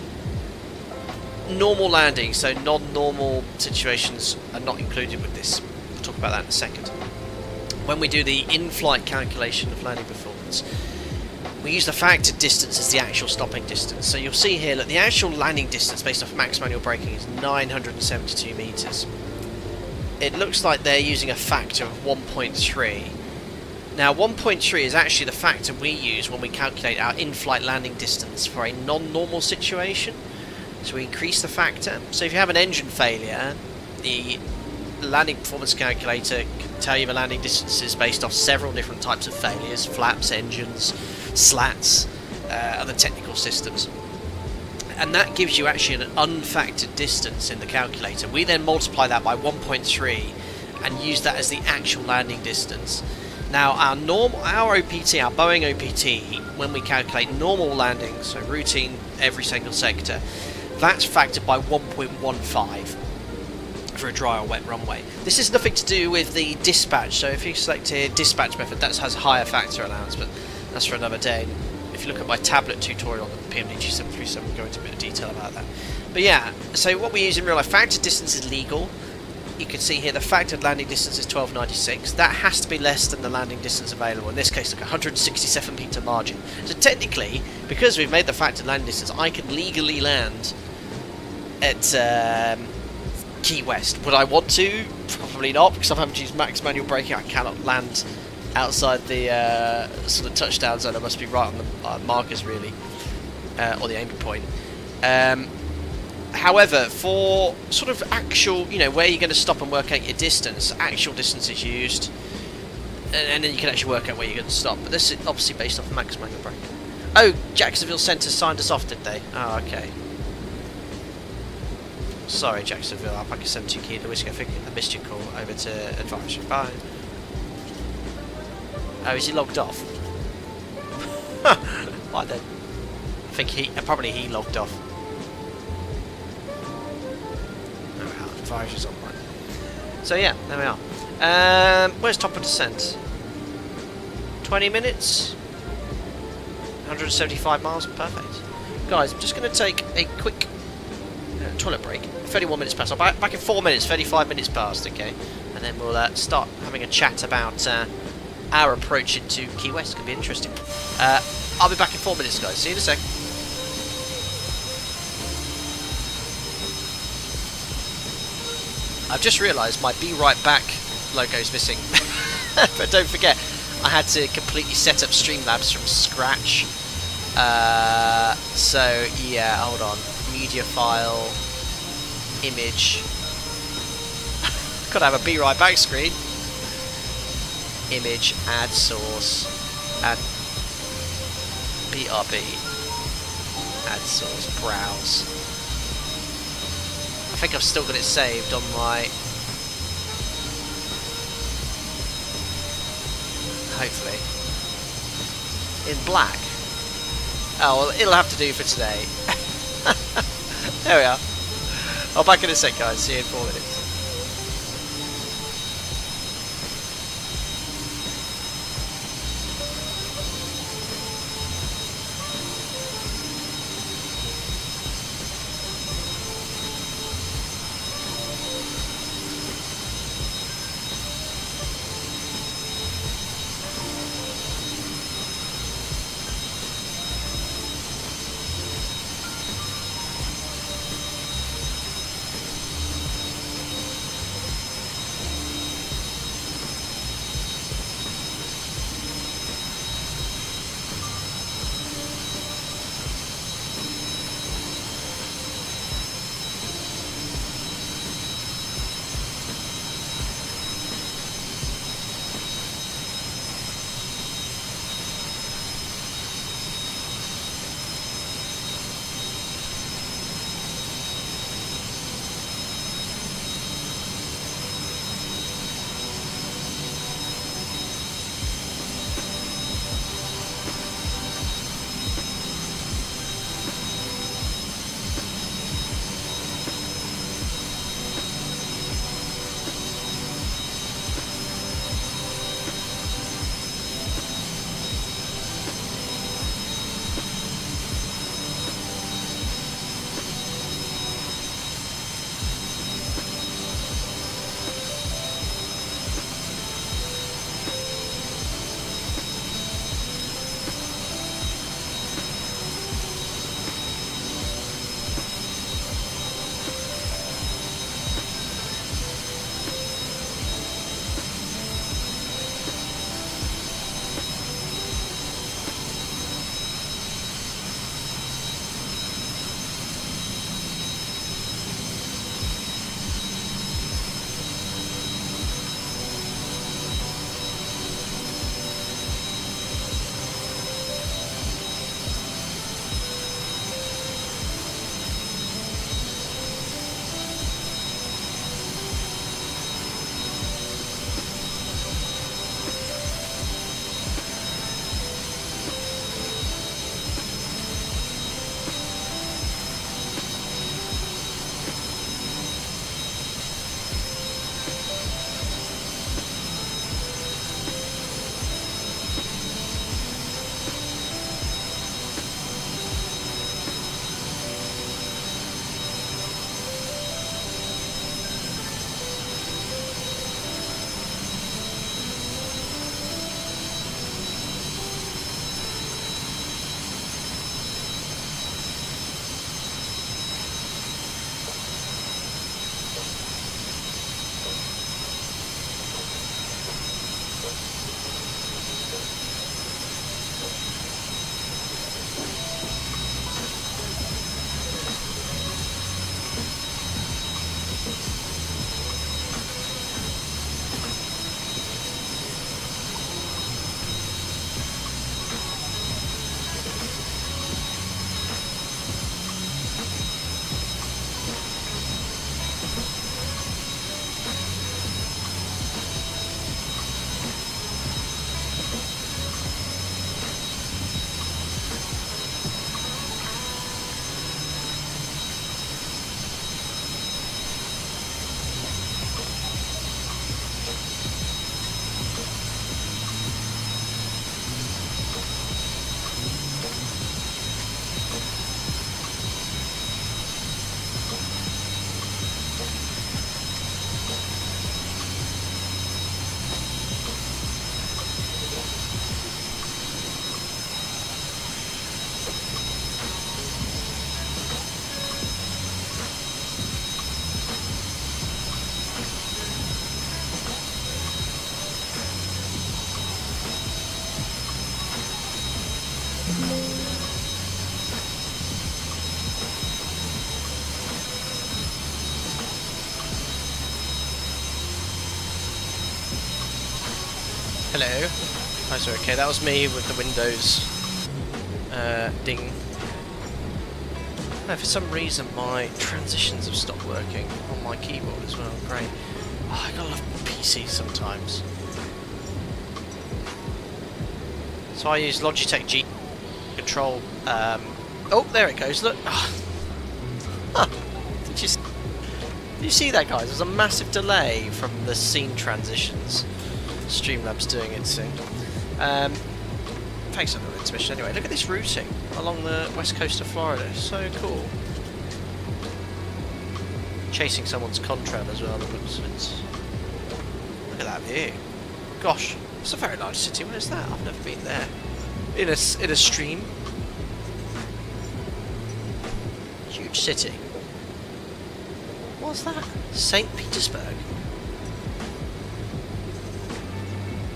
normal landing, so non-normal situations are not included with this. We'll talk about that in a second. When we do the in-flight calculation of landing performance, we use the factored distance as the actual stopping distance. So you'll see here that the actual landing distance based off max manual braking is 972 meters. It looks like they're using a factor of 1.3. Now 1.3 is actually the factor we use when we calculate our in-flight landing distance for a non-normal situation. So we increase the factor. So if you have an engine failure, the landing performance calculator can tell you the landing distances based off several different types of failures: flaps, engines, slats, other technical systems. And that gives you actually an unfactored distance in the calculator. We then multiply that by 1.3 and use that as the actual landing distance. Now our OPT, our Boeing OPT, when we calculate normal landings, so routine every single sector, that's factored by 1.15 for a dry or wet runway. This is nothing to do with the dispatch. So if you select here dispatch method, that has higher factor allowance, but that's for another day. If you look at my tablet tutorial on the PMD G737, we'll go into a bit of detail about that. But yeah, so what we use in real life, factored distance is legal. You can see here the factored landing distance is 1296. That has to be less than the landing distance available. In this case, like 167 meter margin. So technically, because we've made the factored landing distance, I can legally land at Key West. Would I want to? Probably not, because I'm having to use max manual braking. I cannot land outside the sort of touchdown zone. I must be right on the markers, really, or the aiming point. However, for sort of actual, where you're going to stop and work out your distance, actual distance is used, and then you can actually work out where you're going to stop. But this is obviously based off max manual braking. Oh, Jacksonville Centre signed us off, did they? Oh, okay. Sorry, Jacksonville, Alpaca 72 KEYW Whiskey. I think I missed your call. Over to advisory. Bye. Oh, is he logged off? Why then? I think probably he logged off. There we are. Advisory's online. So yeah, there we are. Where's top of descent? 20 minutes. 175 miles. Perfect. Guys, I'm just going to take a quick toilet break. 31 minutes past. I'll be back in 4 minutes. 35 minutes past. Okay, and then we'll start having a chat about our approach into Key West. Could be interesting. I'll be back in 4 minutes, guys. See you in a sec. I've just realised my Be Right Back logo is missing. But don't forget, I had to completely set up Streamlabs from scratch. So yeah, hold on. Media file, image. Gotta have a Be Right Back screen. Image, add source, add BRB, add source, browse. I think I've still got it saved on my, hopefully, in black. Oh, well, it'll have to do for today. There we are. I'll back in a sec, guys. See you in 4 minutes. Hello. Oh, sorry, okay, that was me with the Windows ding. No, for some reason my transitions have stopped working on my keyboard as well. Great. Oh, I gotta love PC sometimes. So I use Logitech G control. Oh, there it goes. Look. Oh. Huh. Did you see that, guys? There's a massive delay from the scene transitions. Streamlabs doing it soon. Thanks for the transmission. Anyway, look at this routing along the west coast of Florida. So cool. Chasing someone's contrail as well. Look at that view. Gosh, it's a very large city. Where's that? I've never been there. In a stream. Huge city. What's that? St. Petersburg.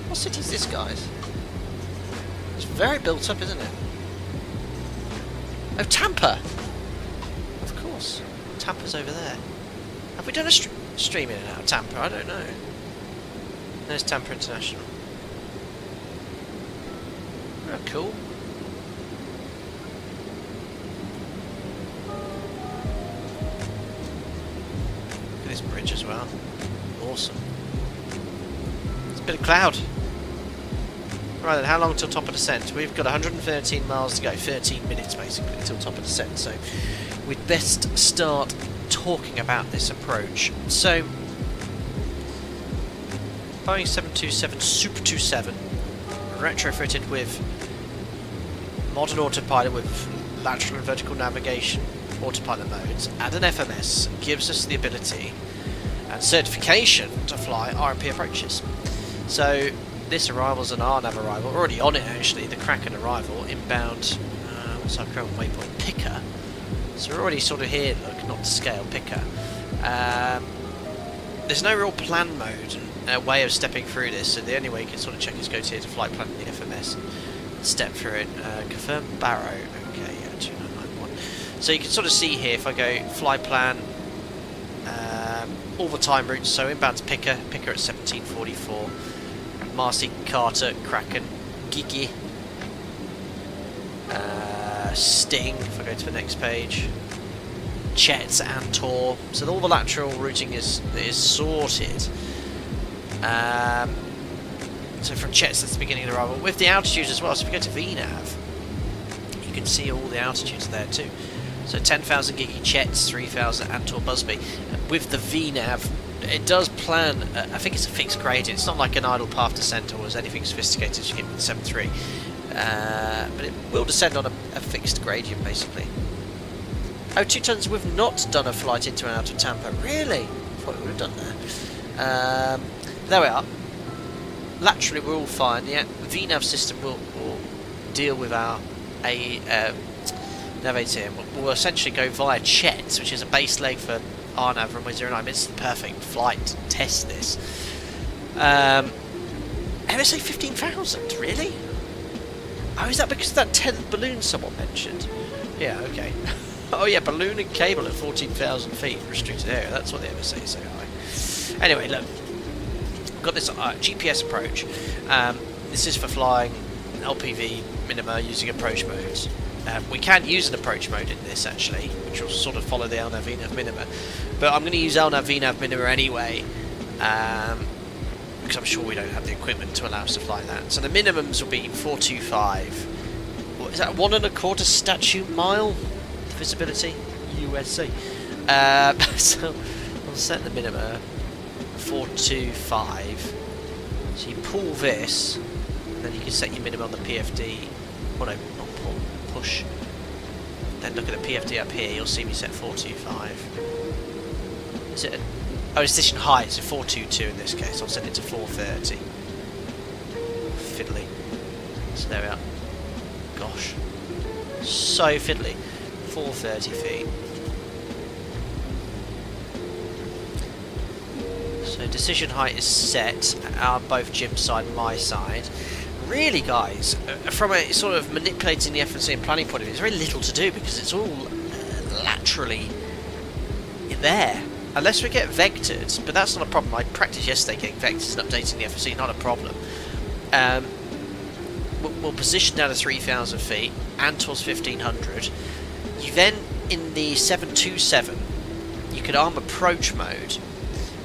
What city is this, guys? It's very built up, isn't it? Oh, Tampa! Of course. Tampa's over there. Have we done a stream in and out of Tampa? I don't know. There's Tampa International. Oh, cool. Look at this bridge as well. Awesome. It's a bit of cloud. Right then, how long till top of descent? We've got 113 miles to go, 13 minutes basically till top of descent, so we'd best start talking about this approach. So, Boeing 727 Super 27, retrofitted with modern autopilot with lateral and vertical navigation autopilot modes and an FMS, gives us the ability and certification to fly RNP approaches. So this arrival's an RNAV arrival, we're already on it actually, the Kraken arrival, inbound, what's our current waypoint, Picker. So we're already sort of here, look, not to scale, Picker. There's no real plan mode and way of stepping through this, so the only way you can sort of check is go to here to flight plan in the FMS and step through it. Confirm Barrow, okay, yeah, 2991. So you can sort of see here, if I go fly plan, all the time routes, so inbound to Picker at 1744. Marcy, Carter, Kraken, Gigi, Sting, if I go to the next page, Chet and Tor, so all the lateral routing is sorted. So from Chet's, that's the beginning of the arrival, with the altitudes as well, so if you go to VNAV, you can see all the altitudes there too. So 10,000 Gigi Chet's, 3,000 Antor Busby. With the VNAV, it does plan, I think it's a fixed gradient, it's not like an idle path descent or as anything sophisticated as you get with the 7.3, but it will descend on a fixed gradient basically. Oh, 2 tons, we've not done a flight into and out of Tampa, really? I thought we would have done that. There we are. Laterally we're all fine, the VNAV system will deal with our nav ATM. We'll essentially go via Chet, which is a base leg for RNAV runway 09. It's the perfect flight to test this. MSA 15,000, really? Oh, is that because of that 10th balloon someone mentioned? Yeah, okay. Oh yeah, balloon and cable at 14,000 feet, restricted area. That's what the MSA is so high. Anyway, look, we've got this GPS approach. This is for flying LPV minima using approach modes. We can use an approach mode in this actually, which will sort of follow the LNAV VNAV minima, but I'm going to use LNAV VNAV minima anyway, because I'm sure we don't have the equipment to allow us to fly that. So the minimums will be 425. What is that? 1.25 statute mile visibility USA. So I'll set the minima 425. So you pull this, and then you can set your minimum on the PFD. Well, no, not pull. Push. Then look at the PFD up here, you'll see me set 425. Is it decision height, so 422 in this case, I'll set it to 430. Fiddly. So there we are. Gosh. So fiddly. 430 feet. So decision height is set on both Jim's side and my side. Really, guys, from a sort of manipulating the FNC and planning point of view, there's very little to do because it's all laterally there. Unless we get vectored, but that's not a problem. I practiced yesterday getting vectors and updating the FNC, not a problem. We'll position down to 3,000 feet and towards 1,500. You then, in the 727, you could arm approach mode.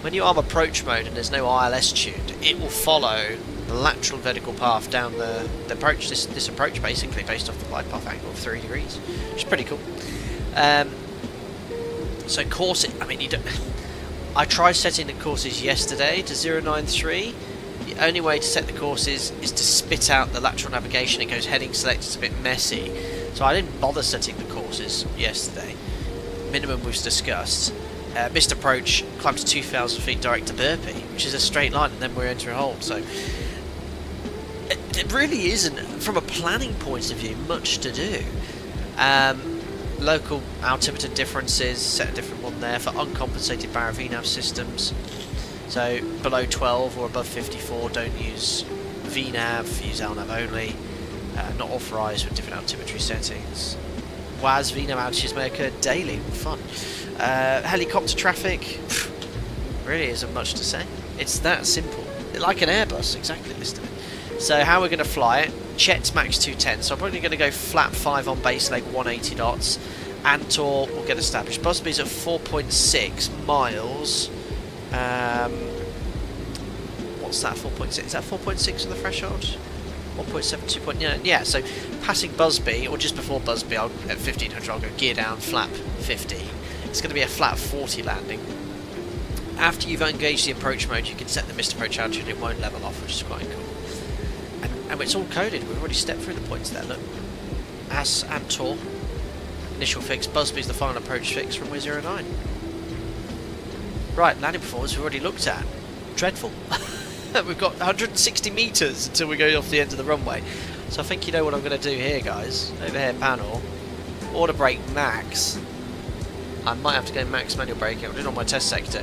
When you arm approach mode and there's no ILS tuned, it will follow the lateral vertical path down the approach, this approach basically, based off the glide path angle of 3 degrees, which is pretty cool. So course, I mean, I tried setting the courses yesterday to 093. The only way to set the courses is to spit out the lateral navigation. It goes heading select, it's a bit messy. So I didn't bother setting the courses yesterday. Minimum was discussed. Missed approach, climbed to 2,000 feet direct to Burpee, which is a straight line, and then we're entering a hold. So it really isn't, from a planning point of view, much to do. Local altimeter differences, set a different one there for uncompensated barrier VNAV systems. So below 12 or above 54, don't use VNAV, use LNAV only. Not authorised with different altimetry settings. WAS VNAV outages may occur daily. Fun. Helicopter traffic, really isn't much to say. It's that simple. Like an Airbus, exactly listed it. So how we're going to fly it? Chet's max 210, so I'm probably going to go flap 5 on base leg, 180 knots. Antor will get established. Busby's at 4.6 miles. What's that, 4.6? Is that 4.6 on the threshold? 1.7, 2.9, yeah, so passing Busby, or just before Busby, at 1500, I'll go gear down, flap 50. It's going to be a flat 40 landing. After you've engaged the approach mode, you can set the missed approach altitude, it won't level off, which is quite cool. And it's all coded, we've already stepped through the points there, look. As Antor, initial fix, Busby's the final approach fix, runway 09. Right, landing performance we've already looked at. Dreadful. We've got 160 metres until we go off the end of the runway. So I think you know what I'm going to do here, guys. Overhead panel. Order brake max. I might have to go max manual braking. I'm doing it on my test sector.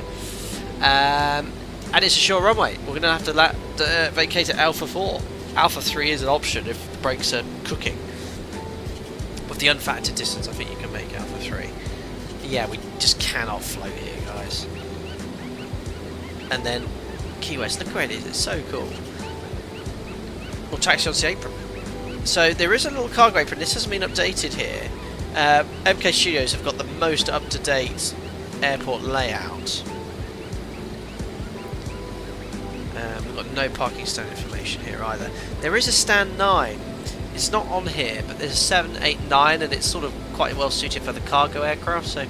And it's a short runway. We're going to have to vacate at Alpha 4. Alpha 3 is an option if the brakes are cooking. With the unfactored distance, I think you can make Alpha 3. Yeah, we just cannot float here, guys. And then Key West, look where it is, it's so cool. We'll taxi onto the apron. So there is a little cargo apron, this hasn't been updated here. MKStudios have got the most up-to-date airport layout. We've got no parking stand information here either. There is a stand 9. It's not on here, but there's a 7, 8, 9, and it's sort of quite well suited for the cargo aircraft, so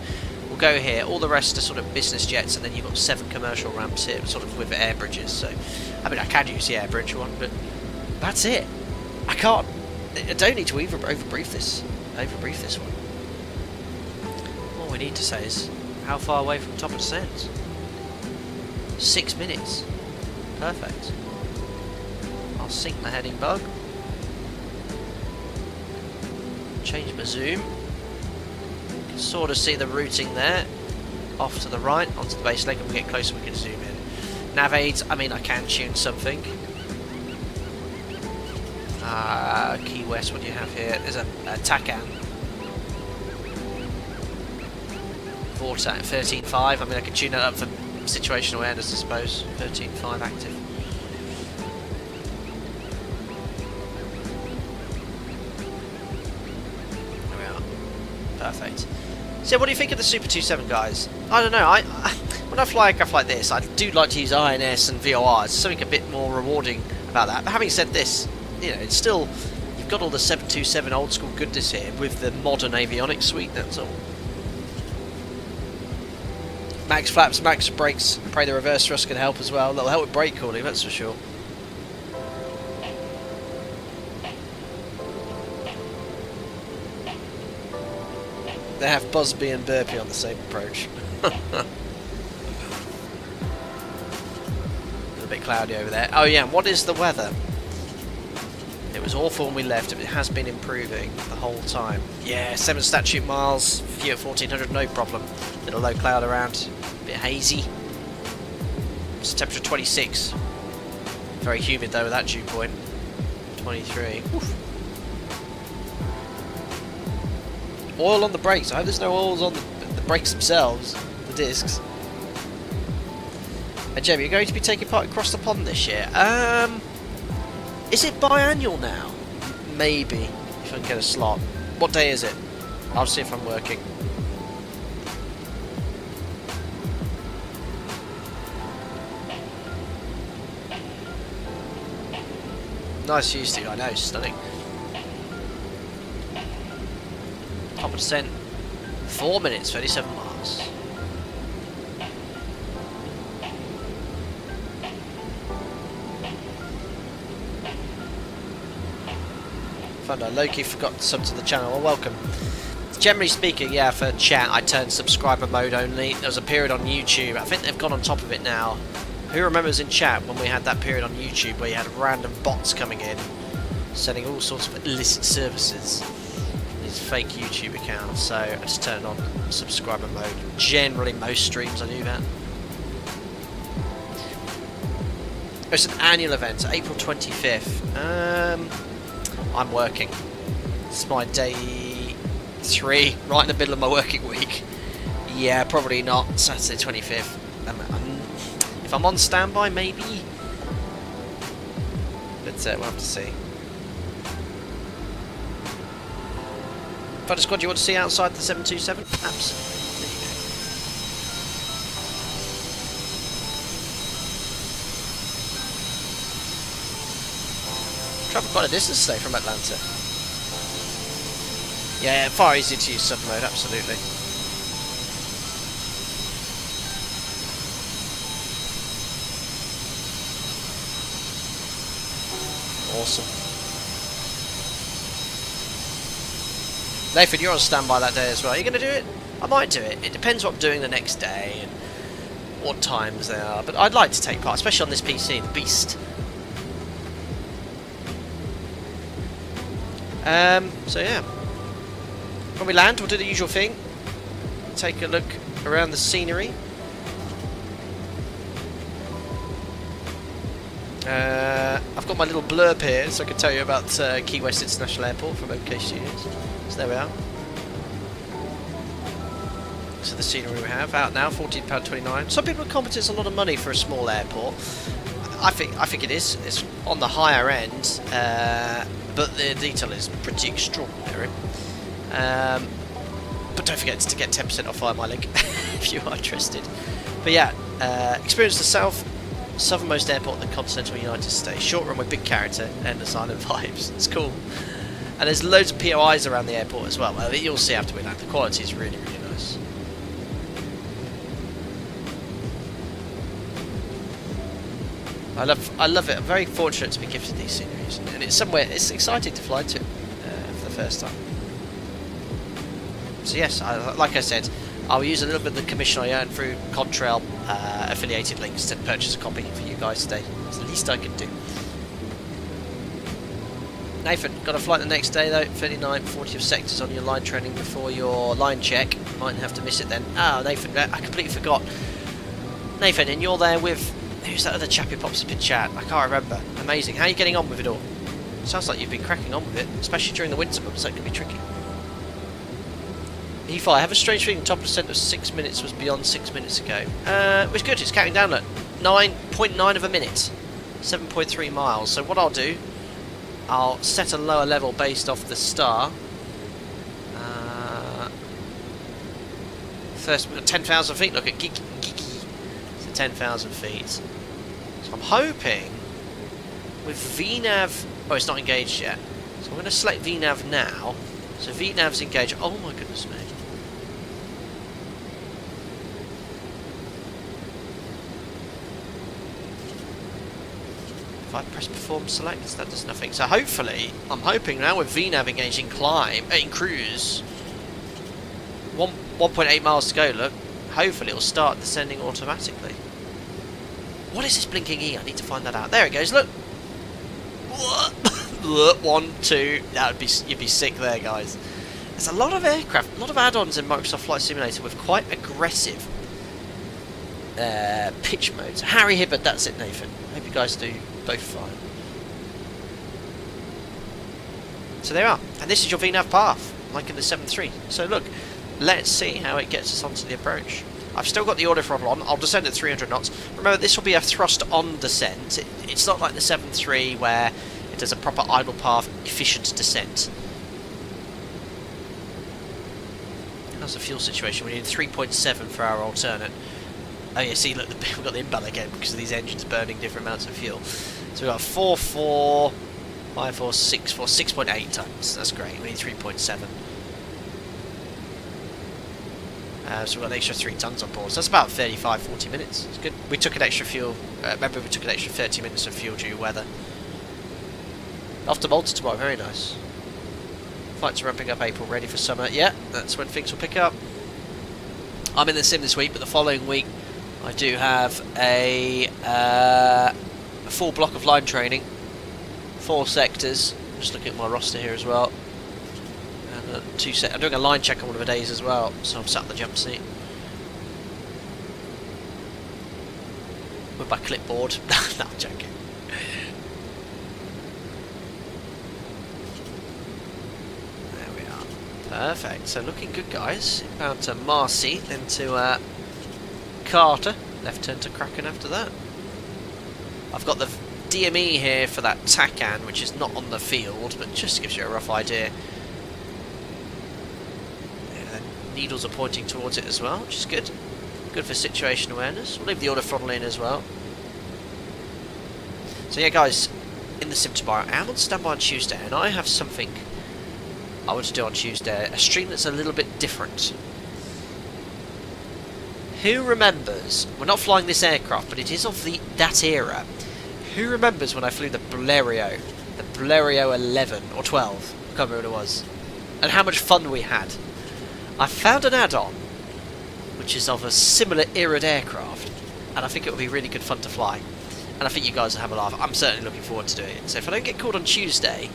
we'll go here. All the rest are sort of business jets, and then you've got 7 commercial ramps here, sort of with air bridges. So, I mean, I can use the air bridge one, but that's it. I don't need to overbrief this one. All we need to say is, how far away from top of descent? 6 minutes. Perfect. I'll sync my heading bug. Change my zoom. You can sort of see the routing there. Off to the right, onto the base leg, and we get closer, we can zoom in. Nav aids, I mean, I can tune something. Key West, what do you have here? There's a TACAN. Vortac 13.5, I mean, I can tune that up for situational awareness, I suppose. 13.5 active. There we are. Perfect. So what do you think of the Super 27, guys? I don't know, when I fly aircraft like this, I do like to use INS and VOR. It's something a bit more rewarding about that. But having said this, you know, it's still, you've got all the 727 old school goodness here with the modern avionics suite, that's all. Max flaps, max brakes, pray the reverse thrust can help as well. That'll help with brake cooling, that's for sure. They have Busby and Burpee on the same approach. A little bit cloudy over there. Oh yeah, what is the weather? It was awful when we left, but it has been improving the whole time. Yeah, 7 statute miles, view at 1400, no problem. Bit of low cloud around, a bit hazy. It's temperature 26. Very humid though with that dew point. 23. Oof. Oil on the brakes. I hope there's no oils on the brakes themselves, the discs. And Jamie, you're going to be taking part across the pond this year? Is it biannual now? Maybe, if I can get a slot. What day is it? I'll see if I'm working. Nice use to, I know, stunning. Top percent. 4 minutes, 37 miles. Found I low-key forgot to sub to the channel. Well, welcome. Generally speaking, yeah, for chat, I turned subscriber mode only. There was a period on YouTube. I think they've gone on top of it now. Who remembers in chat when we had that period on YouTube where you had random bots coming in, selling all sorts of illicit services? These fake YouTube accounts. So I just turned on subscriber mode. Generally, most streams I do that. It's an annual event, April 25th. I'm working. It's my day 3, right in the middle of my working week. Yeah, probably not. Saturday 25th. If I'm on standby, maybe. But we'll have to see. Fighter Squad, you want to see outside the 727? Absolutely. Travel quite a distance today from Atlanta. Yeah, far easier to use sub mode, absolutely. Awesome. Nathan, you're on standby that day as well. Are you going to do it? I might do it. It depends what I'm doing the next day and what times they are. But I'd like to take part, especially on this PC, the Beast. So yeah. When we land, we'll do the usual thing. Take a look around the scenery. I've got my little blurb here so I can tell you about Key West International Airport from MKStudios. So there we are. So the scenery we have out now, £14.29. Some people are commenting it's a lot of money for a small airport. I think it is. It's on the higher end, but the detail is pretty extraordinary. But don't forget to get 10% off via my link if you are interested. But yeah, experience the southernmost airport in the continental United States. Short run with big character and the silent vibes. It's cool. And there's loads of POIs around the airport as well. Well, you'll see after we land. The quality is really, really nice. I love it. I'm very fortunate to be gifted these sceneries, and it's somewhere it's exciting to fly to for the first time. So yes, like I said, I'll use a little bit of the commission I earned through Contrail affiliated links to purchase a copy for you guys today. It's the least I can do. Nathan, got a flight the next day though, 39-40 of sectors on your line training before your line check. Might have to miss it then. Ah, Nathan, I completely forgot. Nathan, and you're there with... Who's that other chap who pops up in chat? I can't remember. Amazing. How are you getting on with it all? Sounds like you've been cracking on with it, especially during the winter months. That can be tricky. EFI, I have a strange feeling the top percent of 6 minutes was beyond 6 minutes ago. It was good. It's counting down at 9.9 of a minute. 7.3 miles. So what I'll do, I'll set a lower level based off the star. First, 10,000 feet. Look at geeky. So 10,000 feet. So I'm hoping with VNAV. Oh, it's not engaged yet. So I'm going to select VNAV now. So VNAV's engaged. Oh my goodness me. If I press perform select, that does nothing. So hopefully, I'm hoping now with VNAV engaged in climb, in cruise, 1.8 miles to go, look, hopefully it'll start descending automatically. What is this blinking E? I need to find that out. There it goes, look. 1, 2, you'd be sick there, guys. There's a lot of aircraft, a lot of add-ons in Microsoft Flight Simulator with quite aggressive pitch modes. Harry Hibbard, that's it, Nathan. Hope you guys do both fine. So there you are, and this is your VNAV path, like in the 7.3. So look, let's see how it gets us onto the approach. I've still got the auto throttle on. I'll descend at 300 knots. Remember, this will be a thrust-on descent. It's not like the 7.3 where it descent as a proper idle path, efficient descent. How's the fuel situation? We need 3.7 for our alternate. Oh yeah, see, look, we've got the imbal again because of these engines burning different amounts of fuel. So we've got 4.4, 5.4, 6.4, 6.8 tons. That's great. We need 3.7. So we've got an extra 3 tons on board. So that's about 35-40 minutes. It's good. We took an extra fuel. Remember, we took an extra 30 minutes of fuel due to weather. Off to Malta tomorrow. Very nice. Flights are ramping up April, ready for summer. Yeah, that's when things will pick up. I'm in the sim this week, but the following week I do have a full block of line training. 4 sectors. Just looking at my roster here as well. And I'm doing a line check on one of the days as well, so I'm sat in the jump seat. With my clipboard. No, I'm joking. Perfect. So looking good, guys. Inbound to Marcy, then to Carter. Left turn to Kraken after that. I've got the DME here for that TACAN, which is not on the field, but just gives you a rough idea. Yeah, the needles are pointing towards it as well, which is good. Good for situation awareness. We'll leave the auto throttle in as well. So yeah, guys, in the sim tomorrow, I am on standby on Tuesday, and I have something I want to do on Tuesday, a stream that's a little bit different. Who remembers, we're not flying this aircraft, but it is of that era. Who remembers when I flew the Blériot 11 or 12, I can't remember what it was, and how much fun we had. I found an add-on which is of a similar era aircraft, and I think it will be really good fun to fly, and I think you guys will have a laugh. I'm certainly looking forward to doing it. So if I don't get called on Tuesday,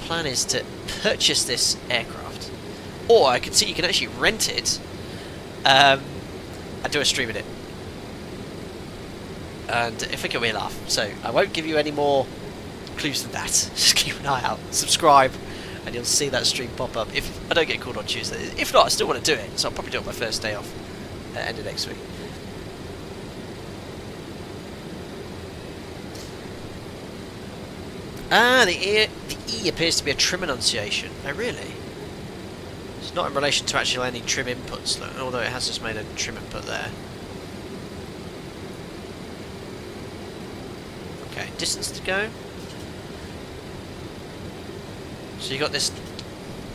plan is to purchase this aircraft, or I can see you can actually rent it and do a stream in it, and I think it'll be a laugh. So I won't give you any more clues than that. Just keep an eye out, subscribe, and you'll see that stream pop up if I don't get called on Tuesday. If not, I still want to do it, so I'll probably do it on my first day off at the end of next week. Ah, the E appears to be a trim enunciation. Oh, really? It's not in relation to actually any trim inputs, though, although it has just made a trim input there. Okay, distance to go. So you got this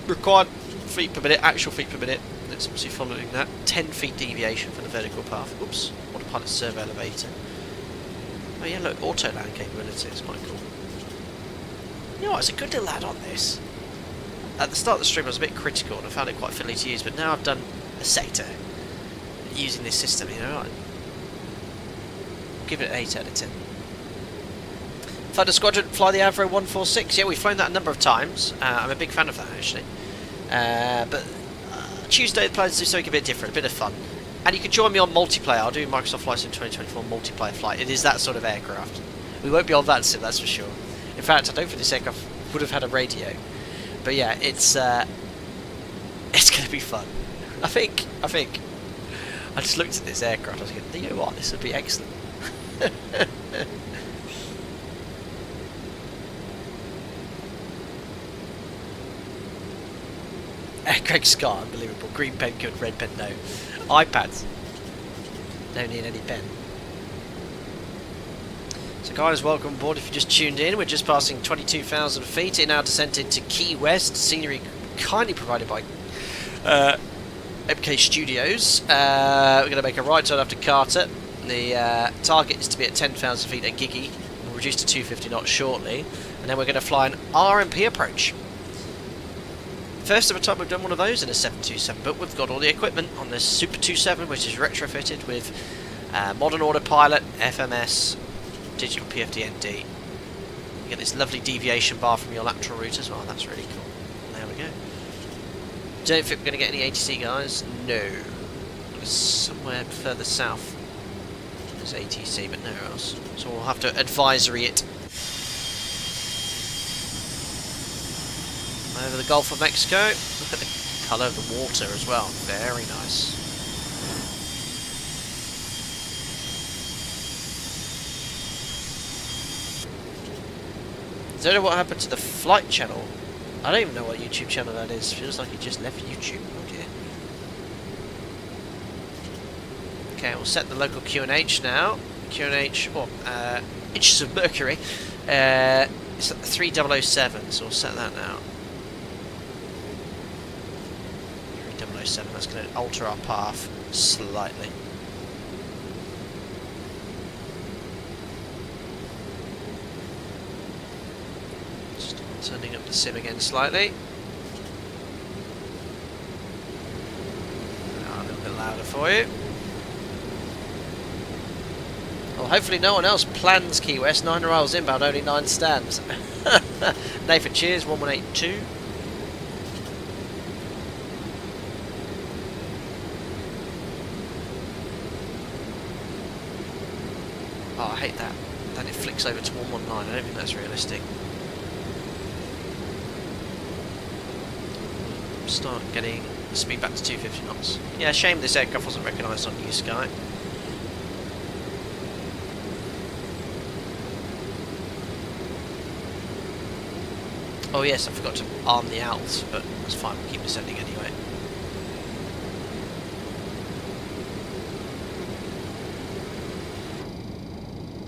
required feet per minute, actual feet per minute. That's obviously following that. 10 feet deviation for the vertical path. Oops, autopilot servo elevator. Oh yeah, look, auto land capability. It's quite cool. You know what, it's a good little add-on this. At the start of the stream I was a bit critical and I found it quite fiddly to use, but now I've done a sector using this system, you know, I'll give it an 8 out of 10. Thunder Squadron, fly the Avro 146. Yeah, we've flown that a number of times. I'm a big fan of that, actually. But Tuesday the plans do something a bit different, a bit of fun. And you can join me on multiplayer. I'll do Microsoft Flight Sim 2024 multiplayer flight. It is that sort of aircraft. We won't be on that sim, that's for sure. In fact, I don't think this aircraft would have had a radio. But yeah, it's going to be fun. I think. I just looked at this aircraft. I was thinking, you know what? This would be excellent. Greg Scott, unbelievable. Green pen good, red pen no. iPads. Don't need any pen. So guys, welcome aboard if you just tuned in. We're just passing 22,000 feet in our descent into Key West. Scenery kindly provided by MKStudios. We're going to make a right turn after Carter. The target is to be at 10,000 feet at Gigi. We'll reduce to 250 knots shortly. And then we're going to fly an RNP approach. First of a time we've done one of those in a 727, but we've got all the equipment on this Super 27, which is retrofitted with modern autopilot, FMS, digital PFD-ND. You get this lovely deviation bar from your lateral route as well. That's really cool. There we go. Don't think we're going to get any ATC, guys. No. Somewhere further south there's ATC, but nowhere else. So we'll have to advisory it. Over the Gulf of Mexico. Look at the colour of the water as well. Very nice. I don't know what happened to the flight channel. I don't even know what YouTube channel that is. Feels like it just left YouTube. Oh dear. Okay, we'll set the local QNH now. QNH, inches of mercury. It's at 3007, so we'll set that now. 3007, that's going to alter our path slightly. Turning up the sim again slightly. A little bit louder for you. Well, hopefully no one else plans Key West. 9 arrivals inbound, only 9 stands. Nathan, cheers, 1182. Oh, I hate that. Then it flicks over to 119. I don't think that's realistic. Start getting the speed back to 250 knots. Yeah, shame this aircraft wasn't recognised on New Sky. Oh yes, I forgot to arm the owls, but that's fine, we'll keep descending anyway.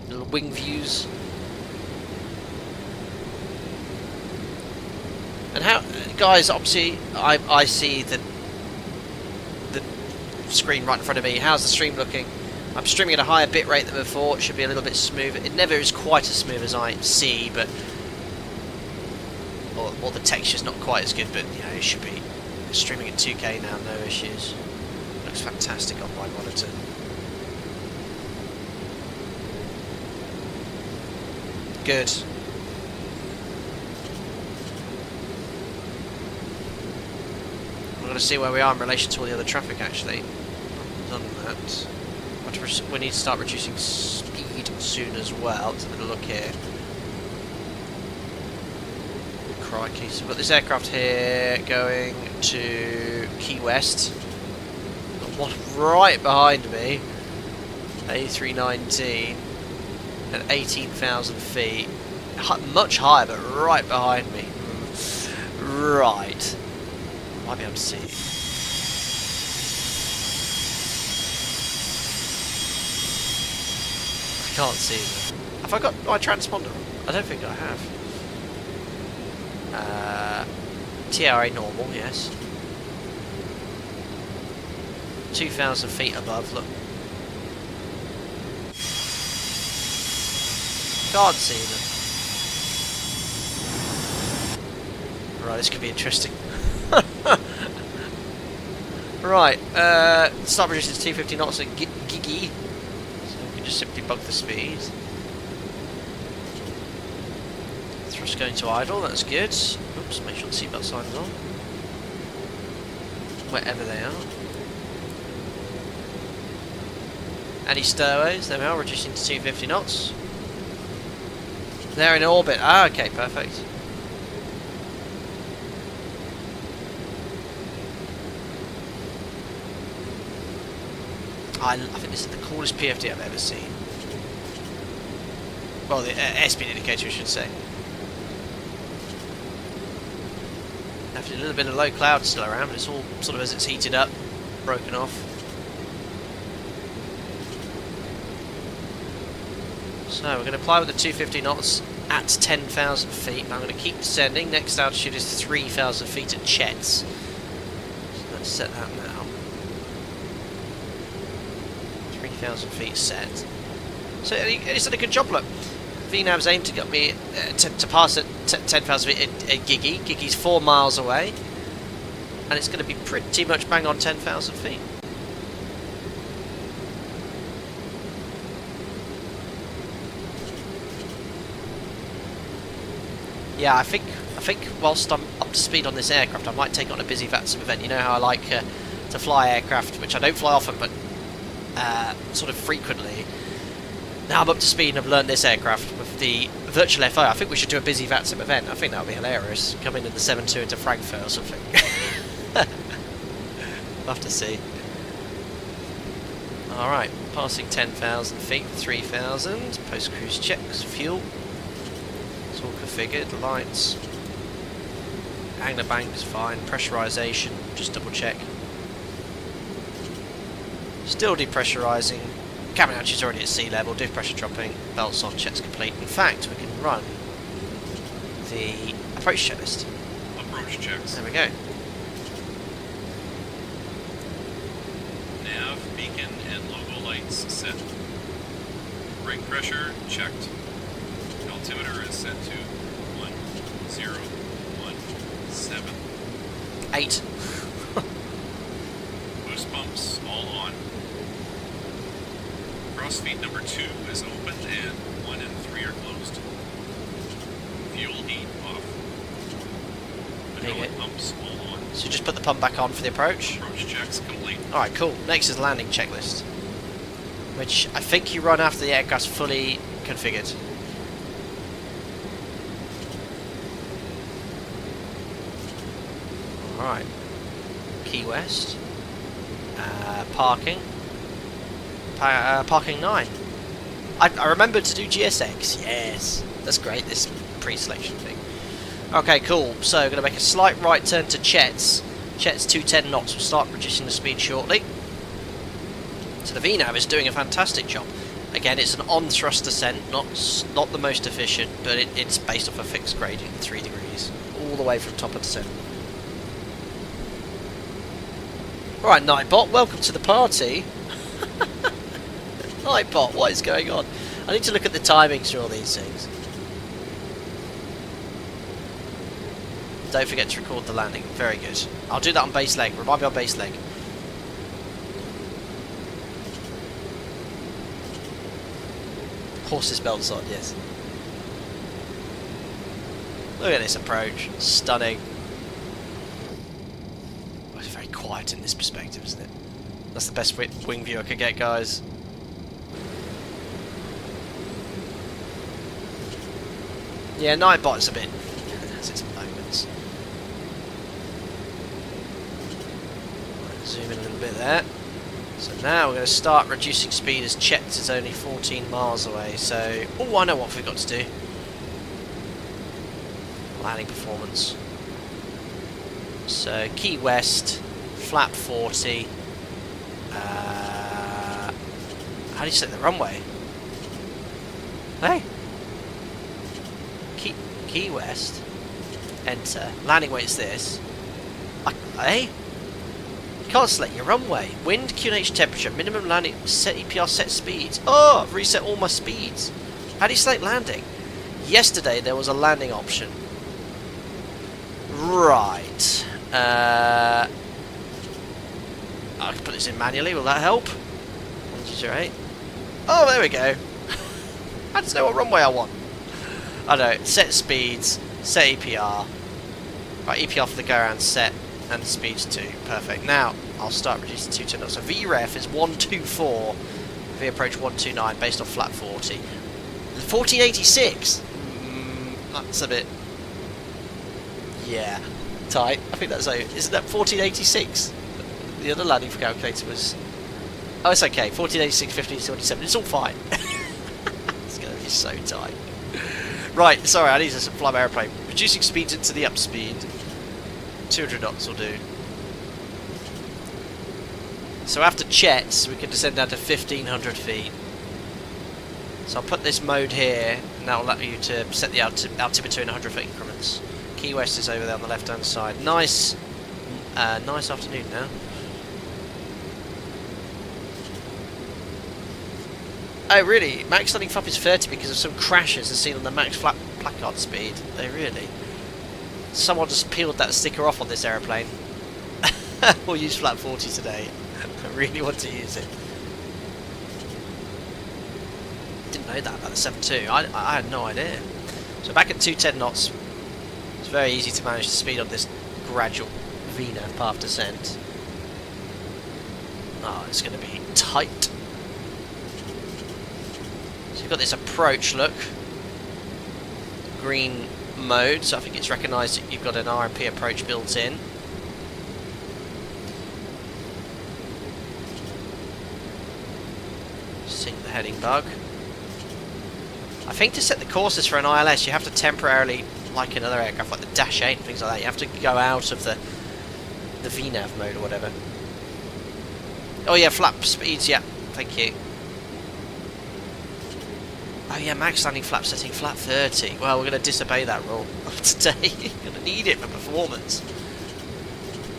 Little wing views. And how, guys, obviously I see the screen right in front of me. How's the stream looking? I'm streaming at a higher bit rate than before. It should be a little bit smoother. It never is quite as smooth as I see, but or the texture's not quite as good, but you know, it should be. Streaming at 2K now, no issues. Looks fantastic on my monitor. Good. We're going to see where we are in relation to all the other traffic, actually. I've done that. But we need to start reducing speed soon as well. Let's have a look here. Crikey. So we've got this aircraft here going to Key West. Got one right behind me. A319 at 18,000 feet. Much higher, but right behind me. Right. Might be able to see. I can't see them. Have I got my transponder on? I don't think I have. TRA normal, yes. 2,000 feet above, look. Can't see them. Right, this could be interesting. Right, start reducing to 250 knots at Gigi. So we can just simply bug the speed. Thrust going to idle, that's good. Oops, make sure the seatbelt sign is on. Wherever they are. Any stowaways? There we are, reducing to 250 knots. They're in orbit. Ah, okay, perfect. I think this is the coolest PFD I've ever seen. Well, the airspeed indicator, I should say. After a little bit of low cloud still around, but it's all sort of as it's heated up, broken off. So we're going to apply with the 250 knots at 10,000 feet. I'm going to keep descending. Next altitude is 3,000 feet at Chet's. So let's set that now. 3,000 feet set. So it's done a good job, look. VNAV's aimed to get me to pass at 10,000 feet at Gigi. Gigi's 4 miles away. And it's going to be pretty much bang on 10,000 feet. Yeah, I think whilst I'm up to speed on this aircraft, I might take on a busy VATSIM event. You know how I like to fly aircraft, which I don't fly often, but sort of frequently. Now I'm up to speed and I've learned this aircraft with the virtual FO. I think we should do a busy VATSIM event. I think that would be hilarious. Come in the 7-2 into Frankfurt or something. We'll have to see. Alright, passing 10,000 feet, 3,000. Post-cruise checks, fuel. So It's all configured. Lights. Angler bank is fine. Pressurization, just double check. Still depressurizing. Cabin altitude is already at sea level. Diff pressure dropping. Belts on. Checks complete. In fact, we can run the approach checklist. Approach checks. There we go. Nav, beacon, and logo lights set. Brake pressure checked. Altimeter is set to 1017. 8. Boost pumps all on. Cross feed number 2 is open and 1 and 3 are closed. Fuel heat off. Hydraulic pumps all on. So just put the pump back on for the approach. Approach checks complete. Alright, cool. Next is landing checklist, which I think you run after the aircraft's fully configured. Alright. Key West. Parking. Parking 9. I remembered to do GSX. Yes. That's great, this pre-selection thing. Okay, cool. So, going to make a slight right turn to Chet's. Chet's 210 knots. We'll start reducing the speed shortly. So the VNAV is doing a fantastic job. Again, it's an on-thrust descent, not the most efficient, but it's based off a fixed gradient, 3 degrees, all the way from top of descent. Alright, Nightbot, welcome to the party. Nightbot, what is going on? I need to look at the timings for all these things. Don't forget to record the landing. Very good. I'll do that on base leg. Remind me on base leg. Horses belts on, yes. Look at this approach. Stunning. Oh, it's very quiet in this perspective, isn't it? That's the best wing view I could get, guys. Yeah, Nightbot is a bit... has its moments. Zoom in a little bit there. So now we're going to start reducing speed as Chet is only 14 miles away. So, oh, I know what we've got to do. Landing performance. So, Key West, flap 40. How do you set the runway? Hey! Key West, enter. Landing weight's this. Hey? You can't select your runway. Wind, QNH temperature, minimum landing, set EPR, set speeds. Oh, I've reset all my speeds. How do you select landing? Yesterday there was a landing option. Right. I can put this in manually, will that help? 108. Oh, there we go. I just know what runway I want. I don't know, set speeds, set EPR. Right, EPR for the go around set, and speeds 2. Perfect. Now, I'll start reducing 210 knots. So VREF is 124, V approach 129, based on flat 40. 1486! That's a bit... yeah, tight. I think that's... isn't that 1486? The other landing for calculator was... oh, it's okay. 1486, 1577. It's all fine. It's going to be so tight. Right, sorry, I need to fly my aeroplane. Reducing speeds into the upspeed. 200 knots will do. So after Chet's, we can descend down to 1500 feet. So I'll put this mode here, and that will allow you to set the altimeter in 100 foot increments. Key West is over there on the left hand side. Nice, nice afternoon now. Oh really? Max landing flap is 30 because of some crashes as seen on the max flap placard speed. Oh really? Someone just peeled that sticker off on this aeroplane. We'll use flap 40 today. I really want to use it. Didn't know that about the 7.2. I had no idea. So back at 210 knots. It's very easy to manage the speed on this gradual VNAV path descent. Oh, it's going to be tight. So you've got this approach look. Green mode, so I think it's recognised that you've got an RNP approach built in. Sync the heading bug. I think to set the courses for an ILS, you have to temporarily, like in other aircraft, like the Dash 8 and things like that, you have to go out of the VNAV mode or whatever. Oh yeah, flap speeds, yeah, thank you. Oh yeah, max landing flap setting, flap 30. Well, we're going to disobey that rule today. You're going to need it for performance.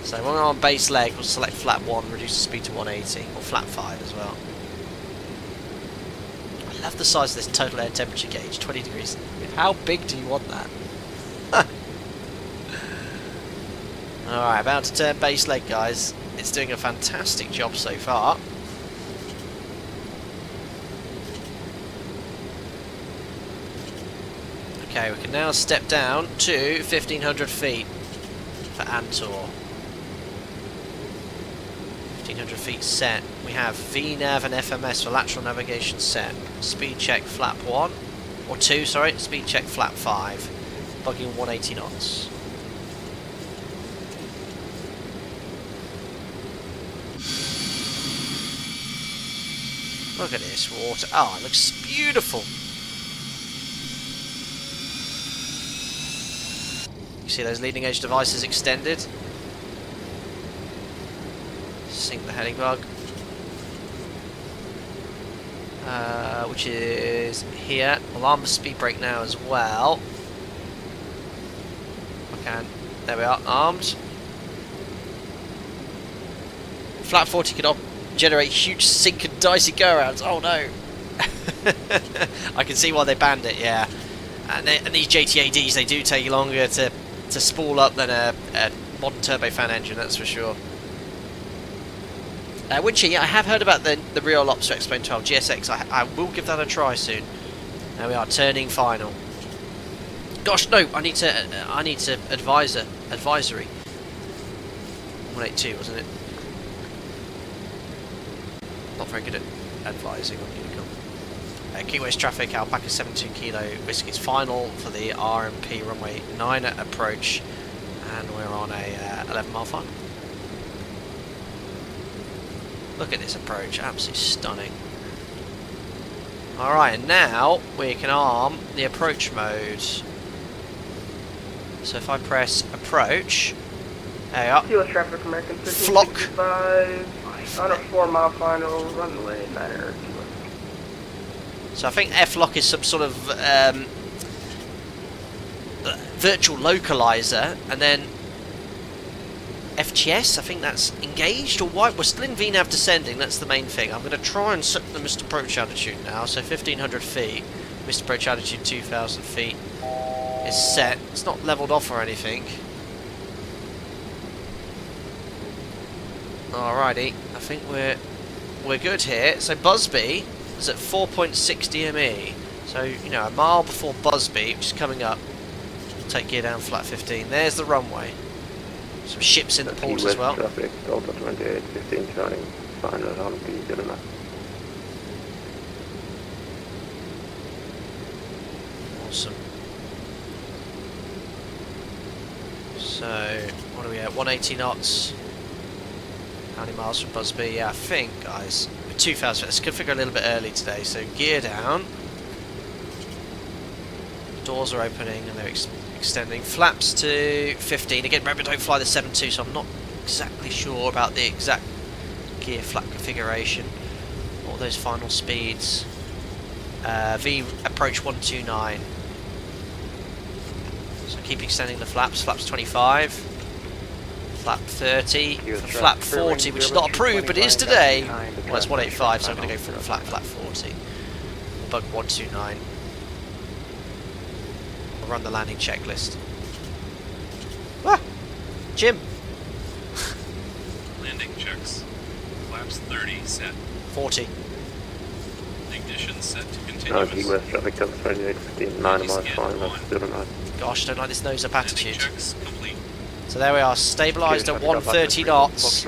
So when we're on base leg, we'll select flap 1, reduce the speed to 180, or flap 5 as well. I love the size of this total air temperature gauge, 20 degrees. How big do you want that? Alright, about to turn base leg, guys. It's doing a fantastic job so far. Okay, we can now step down to 1500 feet for Antor. 1500 feet set. We have VNAV and FMS for lateral navigation set. Speed check flap 1, or 2, sorry, speed check flap 5. Bugging 180 knots. Look at this water. Oh, it looks beautiful. You see those leading edge devices extended? Sink the heading bug. Which is here. I'll arm the speed brake now as well. I can. There we are, armed. Flap 40 can generate huge sink and dicey go-arounds. Oh no! I can see why they banned it, yeah. And these JTADs, they do take longer to spool up than a modern turbofan engine, that's for sure. Winchie, yeah, I have heard about the real ops for X-Plane 12 GSX. I will give that a try soon. There we are, turning final. Gosh, no, I need to advisory. 182, wasn't it? Not very good at advising on Unicom. Key-West traffic, Alpaca 72 Kilo Whiskey's final for the RNP runway 9 approach, and we're on a 11-mile final. Look at this approach, absolutely stunning. Alright, and now we can arm the approach mode. So if I press approach, there we are. Traffic American Flock. On a 4-mile final, runway 9. So I think F-lock is some sort of virtual localizer, and then FGS, I think that's engaged, or what? We're still in VNAV descending, that's the main thing. I'm going to try and set the missed approach altitude now, so 1500 feet, missed approach altitude 2000 feet is set. It's not leveled off or anything. Alrighty, I think we're good here. So Busby is at 4.6 DME, so you know, a mile before Busby, which is coming up. We'll take gear down flat 15. There's the runway. Some ships in the port as well. Traffic, Delta 28, 15 turning, final on the Illinois. Awesome. So, what are we at? 180 knots. How many miles from Busby? Yeah, I think, guys, we're 2,000. Let's configure a little bit early today. So, gear down. Doors are opening and they're extending. Flaps to 15. Again, remember, don't fly the 7.2, so I'm not exactly sure about the exact gear flap configuration. All those final speeds. V approach 129. So keep extending the flaps. Flaps 25. Flap 30. Flap 40, which is not approved, but it is today. Well, it's 185, so I'm going to go for the flap 40. Bug 129. We'll run the landing checklist. Ah! Jim! Landing checks. Flaps 30 set. 40. Ignition set to No, continuous. West traffic, Delta 28, 15, 9 miles final, that's Illinois. Gosh, don't like this nose up Landing attitude. checks complete. So there we are, stabilised at 130 knots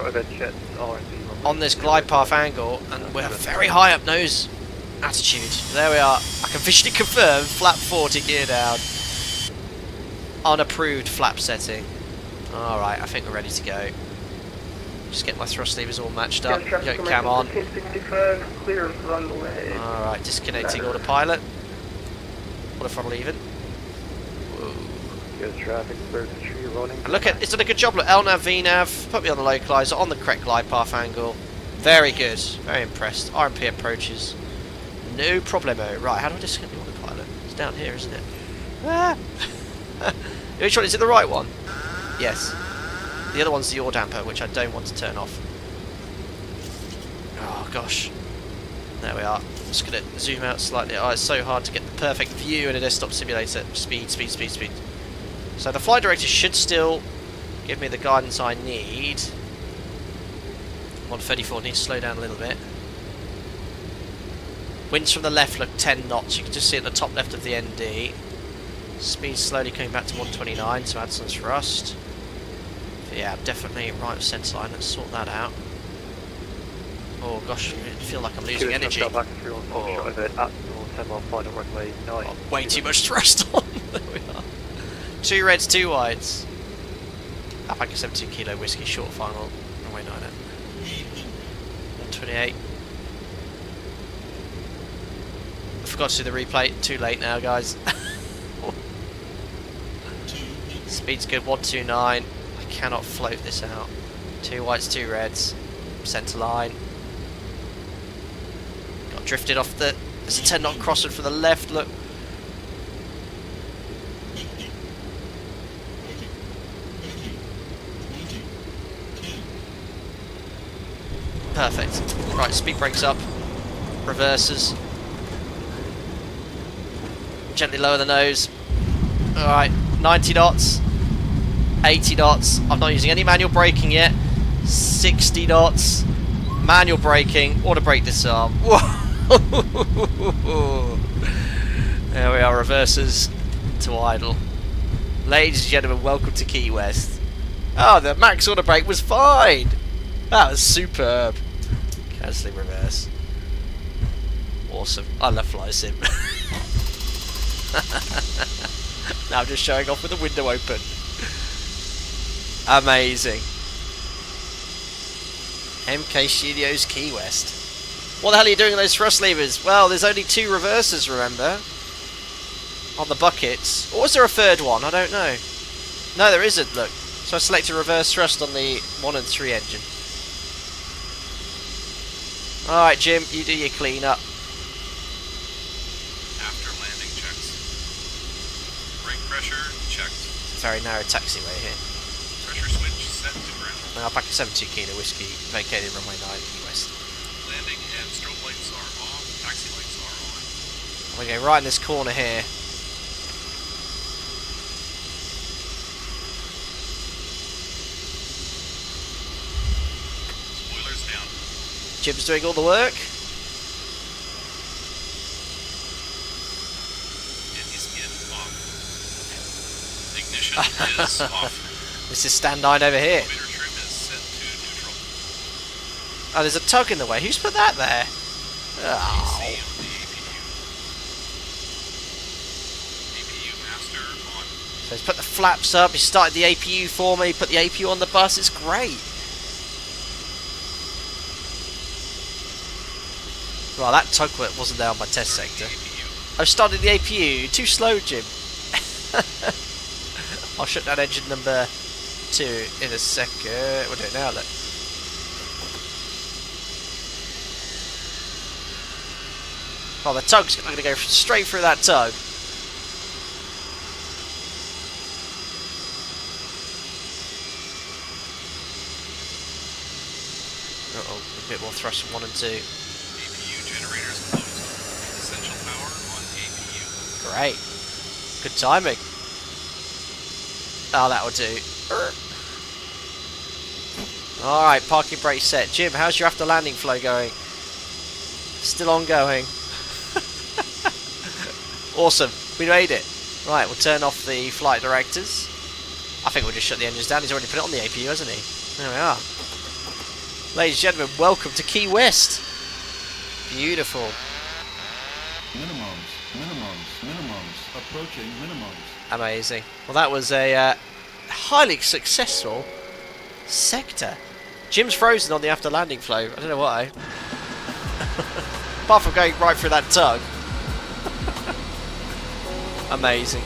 on this glide path angle, and we're very high up nose attitude. There we are. I can visually confirm flap 40 gear down. Unapproved flap setting. Alright, I think we're ready to go. Just get my thrust levers all matched up. Yoke cam on. Clear runway. Alright, disconnecting autopilot. What if I'm leaving? Whoa. Good traffic, bird tree running. And look at, it's done a good job. Look, LNAV, VNAV, put me on the localizer, on the correct glide path angle. Very good. Very impressed. RNP approaches. No problemo. Right, how do I disconnect the autopilot? It's down here, isn't it? Ah. Which one? Is it the right one? Yes. The other one's the yaw damper, which I don't want to turn off. Oh, gosh. There we are. I'm just going to zoom out slightly. Oh, it's so hard to get the perfect view in a desktop simulator. Speed, speed, speed, speed. So the flight director should still give me the guidance I need. 134 needs to slow down a little bit. Winds from the left look 10 knots. You can just see at the top left of the ND. Speed slowly coming back to 129, so add some thrust. But yeah, definitely right of centre line. Let's sort that out. Oh gosh, I feel like I'm losing energy. Oh, way too much thrust on. There we are. 2 reds, 2 whites. Alpaca 72 kilo whiskey, short final. Runway 9 at 128. I forgot to do the replay. Too late now, guys. Speed's good, 129. I cannot float this out. 2 whites, 2 reds. Centre line. Got drifted off the... There's a 10 knot crossing from the left, look. Perfect. Right, speed brakes up. Reverses. Gently lower the nose. Alright, 90 knots. 80 knots. I'm not using any manual braking yet. 60 knots. Manual braking. Auto brake disarm. Whoa! There we are, reverses to idle. Ladies and gentlemen, welcome to Key West. Oh, the max auto brake was fine. That was superb. Cancelling reverse. Awesome. I love fly sim. Now I'm just showing off with the window open. Amazing. MKStudios Key West. What the hell are you doing with those thrust levers? Well, there's only 2 reversers, remember? On the buckets. Or was there a third one? I don't know. No, there isn't, look. So I selected reverse thrust on the 1 and 3 engine. Alright, Jim, you do your clean up. After landing checks. Brake pressure checked. Very narrow taxiway here. Pressure switch set to ground. Now back at 72 kilo whiskey, vacated runway 9 Key West. Landing and strobe lights are off. Taxi lights are on. We're going right in this corner here. Spoilers down. Jim's doing all the work. And is in off. Ignition is off. This is stand 9 over here. Elevator trim is set to neutral. Oh, there's a tug in the way. Who's put that there? Oh. AC of the APU. APU master on. So he's put the flaps up. He started the APU for me. Put the APU on the bus. It's great. Well, that tug wasn't there on my test sector. I've started the APU. Too slow, Jim. I'll shut down engine number 2 in a second. We'll do it now, look. Oh, the tug's going to go straight through that tug. Uh-oh, a bit more thrust from 1 and 2. APU generators closed. Essential power on APU. Great. Good timing. Oh, that'll do. Alright, parking brake set. Jim, how's your after landing flow going? Still ongoing. Awesome. We made it. Right, we'll turn off the flight directors. I think we'll just shut the engines down. He's already put it on the APU, hasn't he? There we are. Ladies and gentlemen, welcome to Key West. Beautiful. Minimums, approaching minimums. Amazing. Well, that was a highly successful sector. Jim's frozen on the after landing flow. I don't know why. Apart from going right through that tug. Amazing.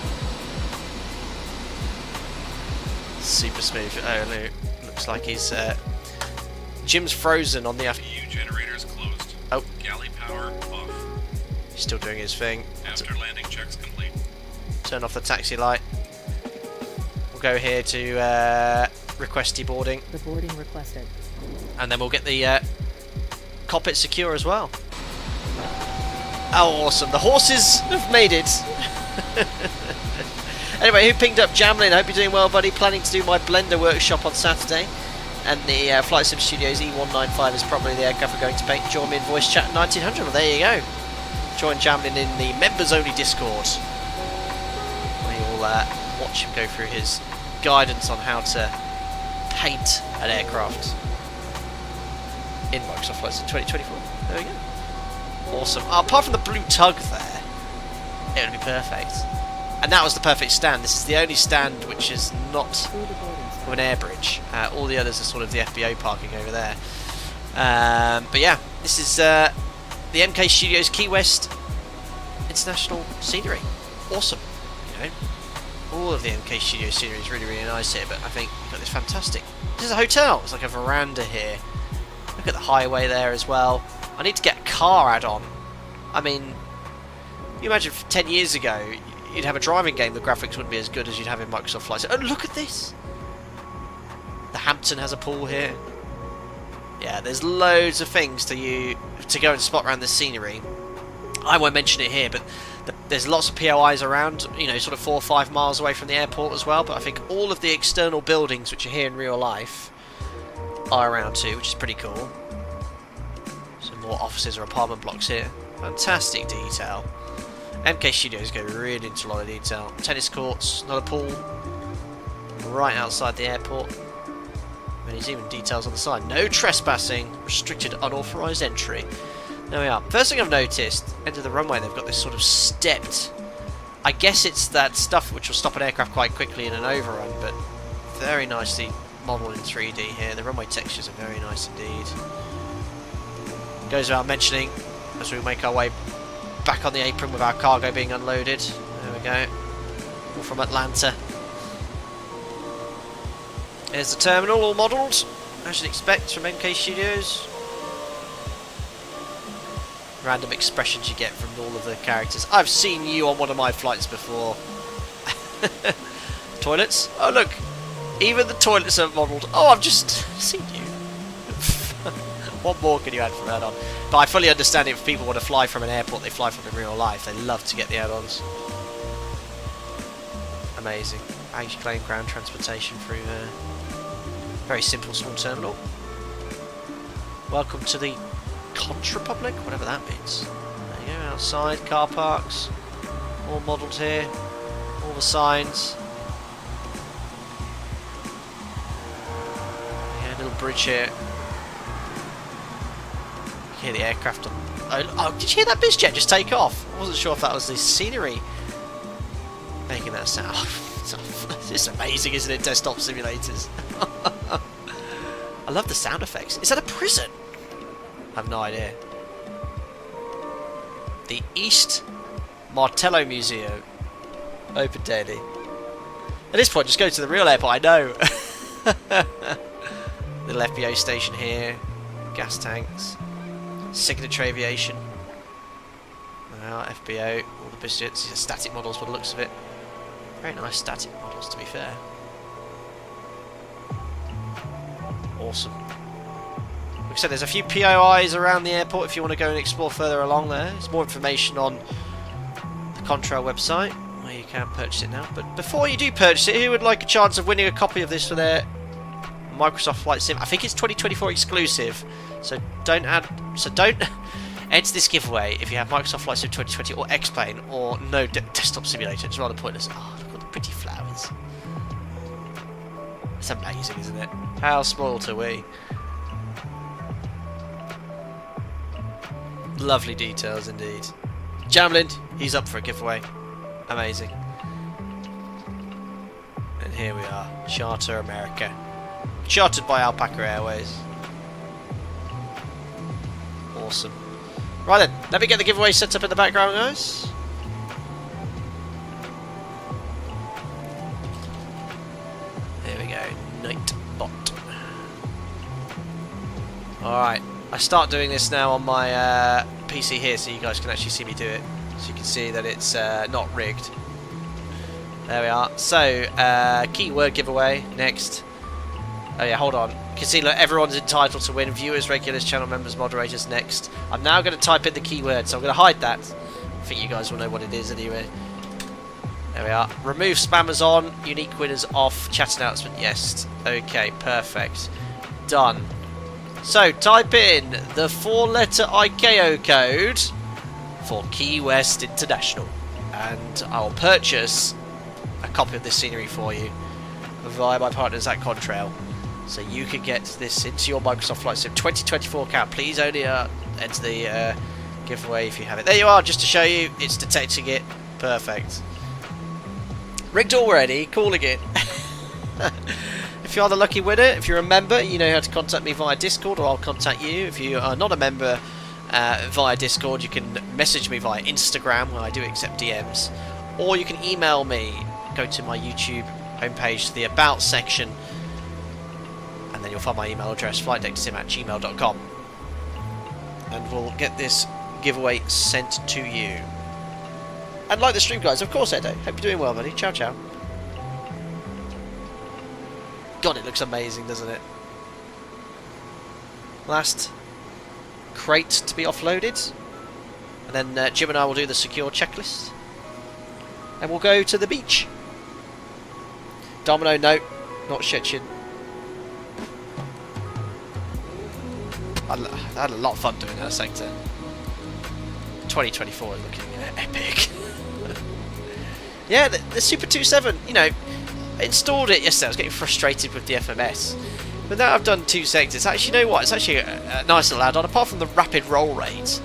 Super smooth. Oh, no. Looks like he's... Jim's frozen on the... VU generators closed. Oh. Galley power off. He's still doing his thing. After landing checks complete. Turn off the taxi light. We'll go here to request deboarding. The boarding requested. And then we'll get the cockpit secure as well. Oh, awesome. The horses have made it. Anyway, who pinged up Jamlin? Hope you're doing well, buddy. Planning to do my Blender workshop on Saturday. And the Flight Sim Studios E195 is probably the aircraft we're going to paint. Join me in voice chat 1900. Well, there you go. Join Jamlin in the members-only Discord. We'll watch him go through his guidance on how to paint an aircraft in Microsoft Flight Sim 2024. There we go. Awesome. Oh, apart from the blue tug there, it would be perfect. And that was the perfect stand. This is the only stand which is not with an air bridge. All the others are sort of the FBO parking over there. But yeah, this is the MKStudios Key West International scenery. Awesome. You know, all of the MKStudios scenery is really, really nice here. But I think we've got this fantastic. This is a hotel. It's like a veranda here. Look at the highway there as well. I need to get a car add-on. I mean, you imagine 10 years ago, you'd have a driving game, the graphics wouldn't be as good as you'd have in Microsoft Flight Sim. Oh, look at this! The Hampton has a pool here. Yeah, there's loads of things to go and spot around the scenery. I won't mention it here, but there's lots of POIs around, you know, sort of 4 or 5 miles away from the airport as well. But I think all of the external buildings which are here in real life are around too, which is pretty cool. Some more offices or apartment blocks here. Fantastic detail. MKStudios go really into a lot of detail. Tennis courts, not a pool, right outside the airport. And there's even details on the side. No trespassing, restricted unauthorised entry. There we are. First thing I've noticed, end of the runway, they've got this sort of stepped... I guess it's that stuff which will stop an aircraft quite quickly in an overrun, but very nicely modelled in 3D here. The runway textures are very nice indeed. Goes without mentioning, as we make our way back on the apron with our cargo being unloaded. There we go. All from Atlanta. There's the terminal, all modelled, as you'd expect from MKStudios. Random expressions you get from all of the characters. I've seen you on one of my flights before. Toilets? Oh look, even the toilets are modelled. Oh, I've just seen you. What more can you add from that on? But I fully understand if people want to fly from an airport, they fly from in real life. They love to get the add-ons. Amazing. How you claim ground transportation through a very simple small terminal. Welcome to the Contra Republic, whatever that means. There you go, outside, car parks. All modelled here. All the signs. Yeah, little bridge here. Hear the aircraft on... Oh, did you hear that bizjet just take off? I wasn't sure if that was the scenery making that sound. It's amazing, isn't it? Desktop simulators. I love the sound effects. Is that a prison? I have no idea. The East Martello Museum. Open daily. At this point, just go to the real airport, I know. Little FBO station here. Gas tanks. Signature Aviation. FBO, all the biscuits. These are static models by the looks of it. Very nice static models, to be fair. Awesome. Like I said, there's a few POIs around the airport if you want to go and explore further along there. There's more information on the Contrail website, where you can purchase it now. But before you do purchase it, who would like a chance of winning a copy of this for their Microsoft Flight Sim? I think it's 2024 exclusive, so don't enter this giveaway if you have Microsoft Flight Sim 2020 or X-Plane or no desktop simulator. It's rather pointless. Oh, look at the pretty flowers. It's amazing, isn't it? How spoiled are we? Lovely details indeed. Jamlin, he's up for a giveaway. Amazing. And here we are, Charter America. Chartered by Alpaca Airways. Awesome. Right then, let me get the giveaway set up in the background, guys. Alright, I start doing this now on my PC here so you guys can actually see me do it. So you can see that it's not rigged. There we are. So, keyword giveaway, next. Oh yeah, hold on. You can see, look, everyone's entitled to win. Viewers, regulars, channel members, moderators, next. I'm now going to type in the keyword, so I'm going to hide that. I think you guys will know what it is anyway. There we are. Remove spammers on, unique winners off, chat announcement, yes. Okay, perfect. Done. So, type in the 4-letter ICAO code for Key West International, and I'll purchase a copy of this scenery for you via my partners at Contrail, so you can get this into your Microsoft Flight Sim 2024 account. Please only enter the giveaway if you have it. There you are, just to show you, it's detecting it. Perfect. Rigged already, calling it. If you are the lucky winner, if you're a member, you know how to contact me via Discord, or I'll contact you. If you are not a member via Discord, you can message me via Instagram, where I do accept DMs, or you can email me. Go to my YouTube homepage to the About section, and then you'll find my email address, flightdecksim@gmail.com, and we'll get this giveaway sent to you. And like the stream, guys, of course, Edo. Hope you're doing well, buddy. Ciao, ciao. God, it looks amazing, doesn't it? Last crate to be offloaded, and then Jim and I will do the secure checklist, and we'll go to the beach. Domino, no, not Shechin. I had a lot of fun doing that sector. 2024 is looking epic. Yeah, the Super 27, you know, I installed it yesterday. I was getting frustrated with the FMS, but now I've done 2 sectors. Actually, you know what? It's actually a nice little add-on, apart from the rapid roll rate.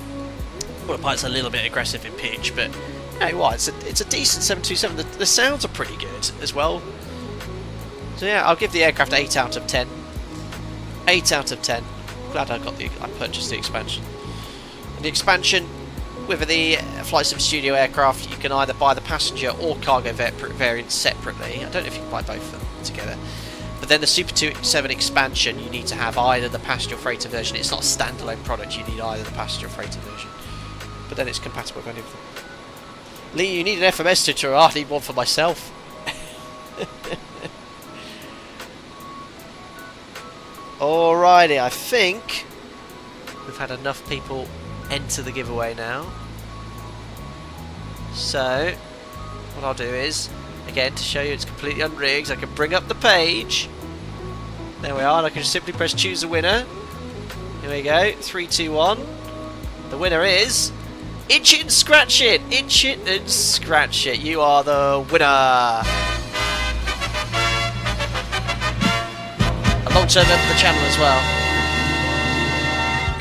Well, it's a little bit aggressive in pitch, but you know what? It's a decent 727. The sounds are pretty good as well. So yeah, I'll give the aircraft 8 out of 10. 8 out of 10. Glad I purchased the expansion. And the expansion with the Flight Sim Studio aircraft, you can either buy the passenger or cargo variant separately. I don't know if you can buy both of them together. But then the Super 27 expansion, you need to have either the passenger or freighter version. It's not a standalone product, you need either the passenger or freighter version. But then it's compatible with any of them. Lee, you need an FMS tutor. I need one for myself. Alrighty, I think we've had enough people enter the giveaway now. So what I'll do is, again, to show you it's completely unrigged, I can bring up the page. There we are, and I can just simply press choose a winner. Here we go, 3, 2, 1. The winner is Itch It and Scratch It. Itch It and Scratch It. You are the winner. A long-term member of the channel as well.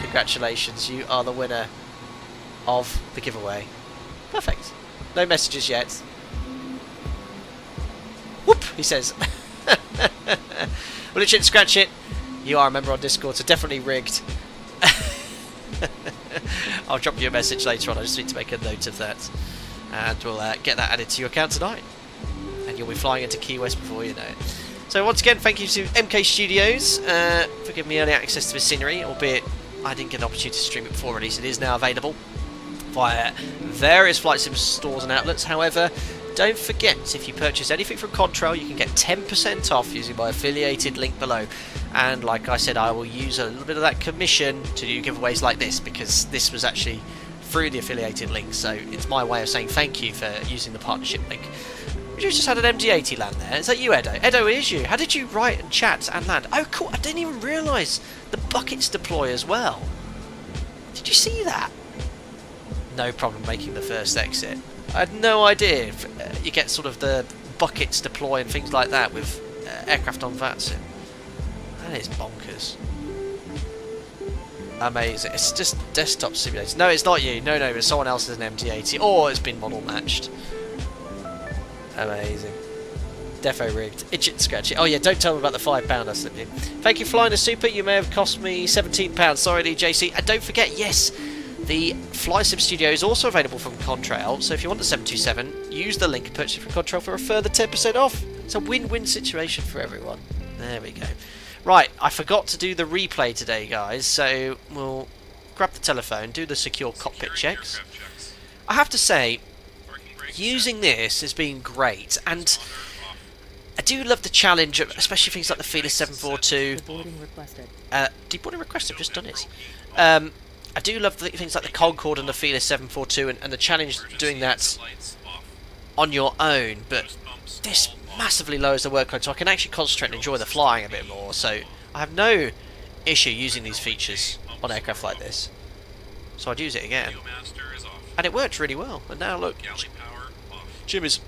Congratulations, you are the winner of the giveaway. Perfect. No messages yet. Whoop, he says. Well, Itch It and Scratch It. You are a member on Discord, so definitely rigged. I'll drop you a message later on. I just need to make a note of that, and we'll get that added to your account tonight, and you'll be flying into Key West before you know it. So once again, thank you to MKStudios for giving me early access to the scenery, albeit I didn't get an opportunity to stream it before release. It is now available via various Flight Sim stores and outlets. However, don't forget, if you purchase anything from Contrail, you can get 10% off using my affiliated link below. And like I said, I will use a little bit of that commission to do giveaways like this, because this was actually through the affiliated link. So it's my way of saying thank you for using the partnership link. You just had an MD-80 land there. Is that you, Edo? Edo, it is you. How did you write and chat and land? Oh, cool. I didn't even realise the buckets deploy as well. Did you see that? No problem making the first exit. I had no idea you get sort of the buckets deploy and things like that with aircraft on VATSIM. That is bonkers. Amazing. It's just desktop simulators. No, it's not you. No, it's someone else's an MD-80, or it's been model matched. Amazing. Defo rigged. Itch it, scratch it. Oh yeah, don't tell them about the £5 I slipped in. Thank you, Flying a Super. You may have cost me £17. Sorry, DJC. And don't forget, yes, the Flight Sim Studio is also available from Contrail. So if you want the 727, use the link and purchase it from Contrail for a further 10% off. It's a win-win situation for everyone. There we go. Right, I forgot to do the replay today, guys, so we'll grab the telephone, do the secure cockpit checks. I have to say, using this has been great, and I do love the challenge, especially things like the Fearless 742. Deboarding requested. Deboarding requested, I've just done it. I do love things like the Concorde and the Fearless 742, and the challenge doing that on your own, but this massively lowers the workload, so I can actually concentrate and enjoy the flying a bit more. So I have no issue using these features on aircraft like this. So I'd use it again. And it worked really well. And now look, Jim is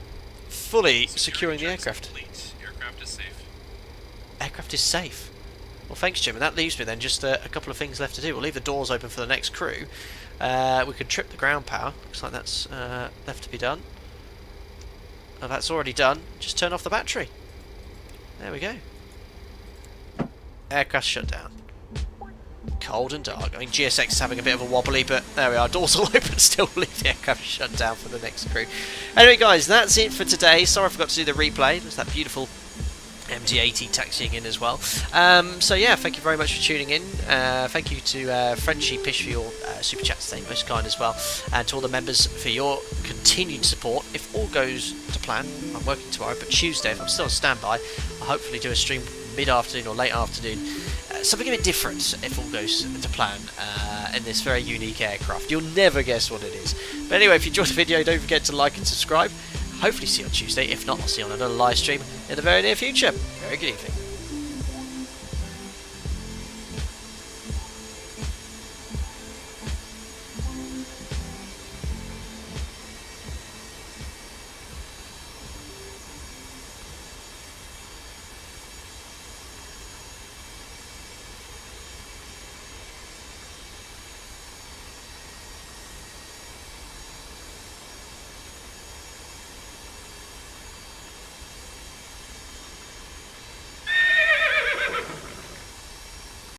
fully securing the aircraft. Aircraft is safe. Well, thanks, Jim. And that leaves me then just a couple of things left to do. We'll leave the doors open for the next crew. We could trip the ground power. Looks like that's left to be done. Oh, that's already done. Just turn off the battery. There we go. Aircraft shut down. Cold and dark. I mean, GSX is having a bit of a wobbly, but there we are. Doors all open still. Leave the aircraft shut down for the next crew. Anyway, guys, that's it for today. Sorry I forgot to do the replay. There's that beautiful MD-80 taxiing in as well. So yeah, thank you very much for tuning in. Thank you to Frenchy Pish for your super chat today, most kind as well, and to all the members for your continued support. If all goes to plan, I'm working tomorrow, but Tuesday, if I'm still on standby, I'll hopefully do a stream mid-afternoon or late afternoon. Something a bit different, if all goes to plan, in this very unique aircraft. You'll never guess what it is. But anyway, if you enjoyed the video, don't forget to like and subscribe. Hopefully see you on Tuesday. If not, I'll see you on another live stream in the very near future. Very good evening.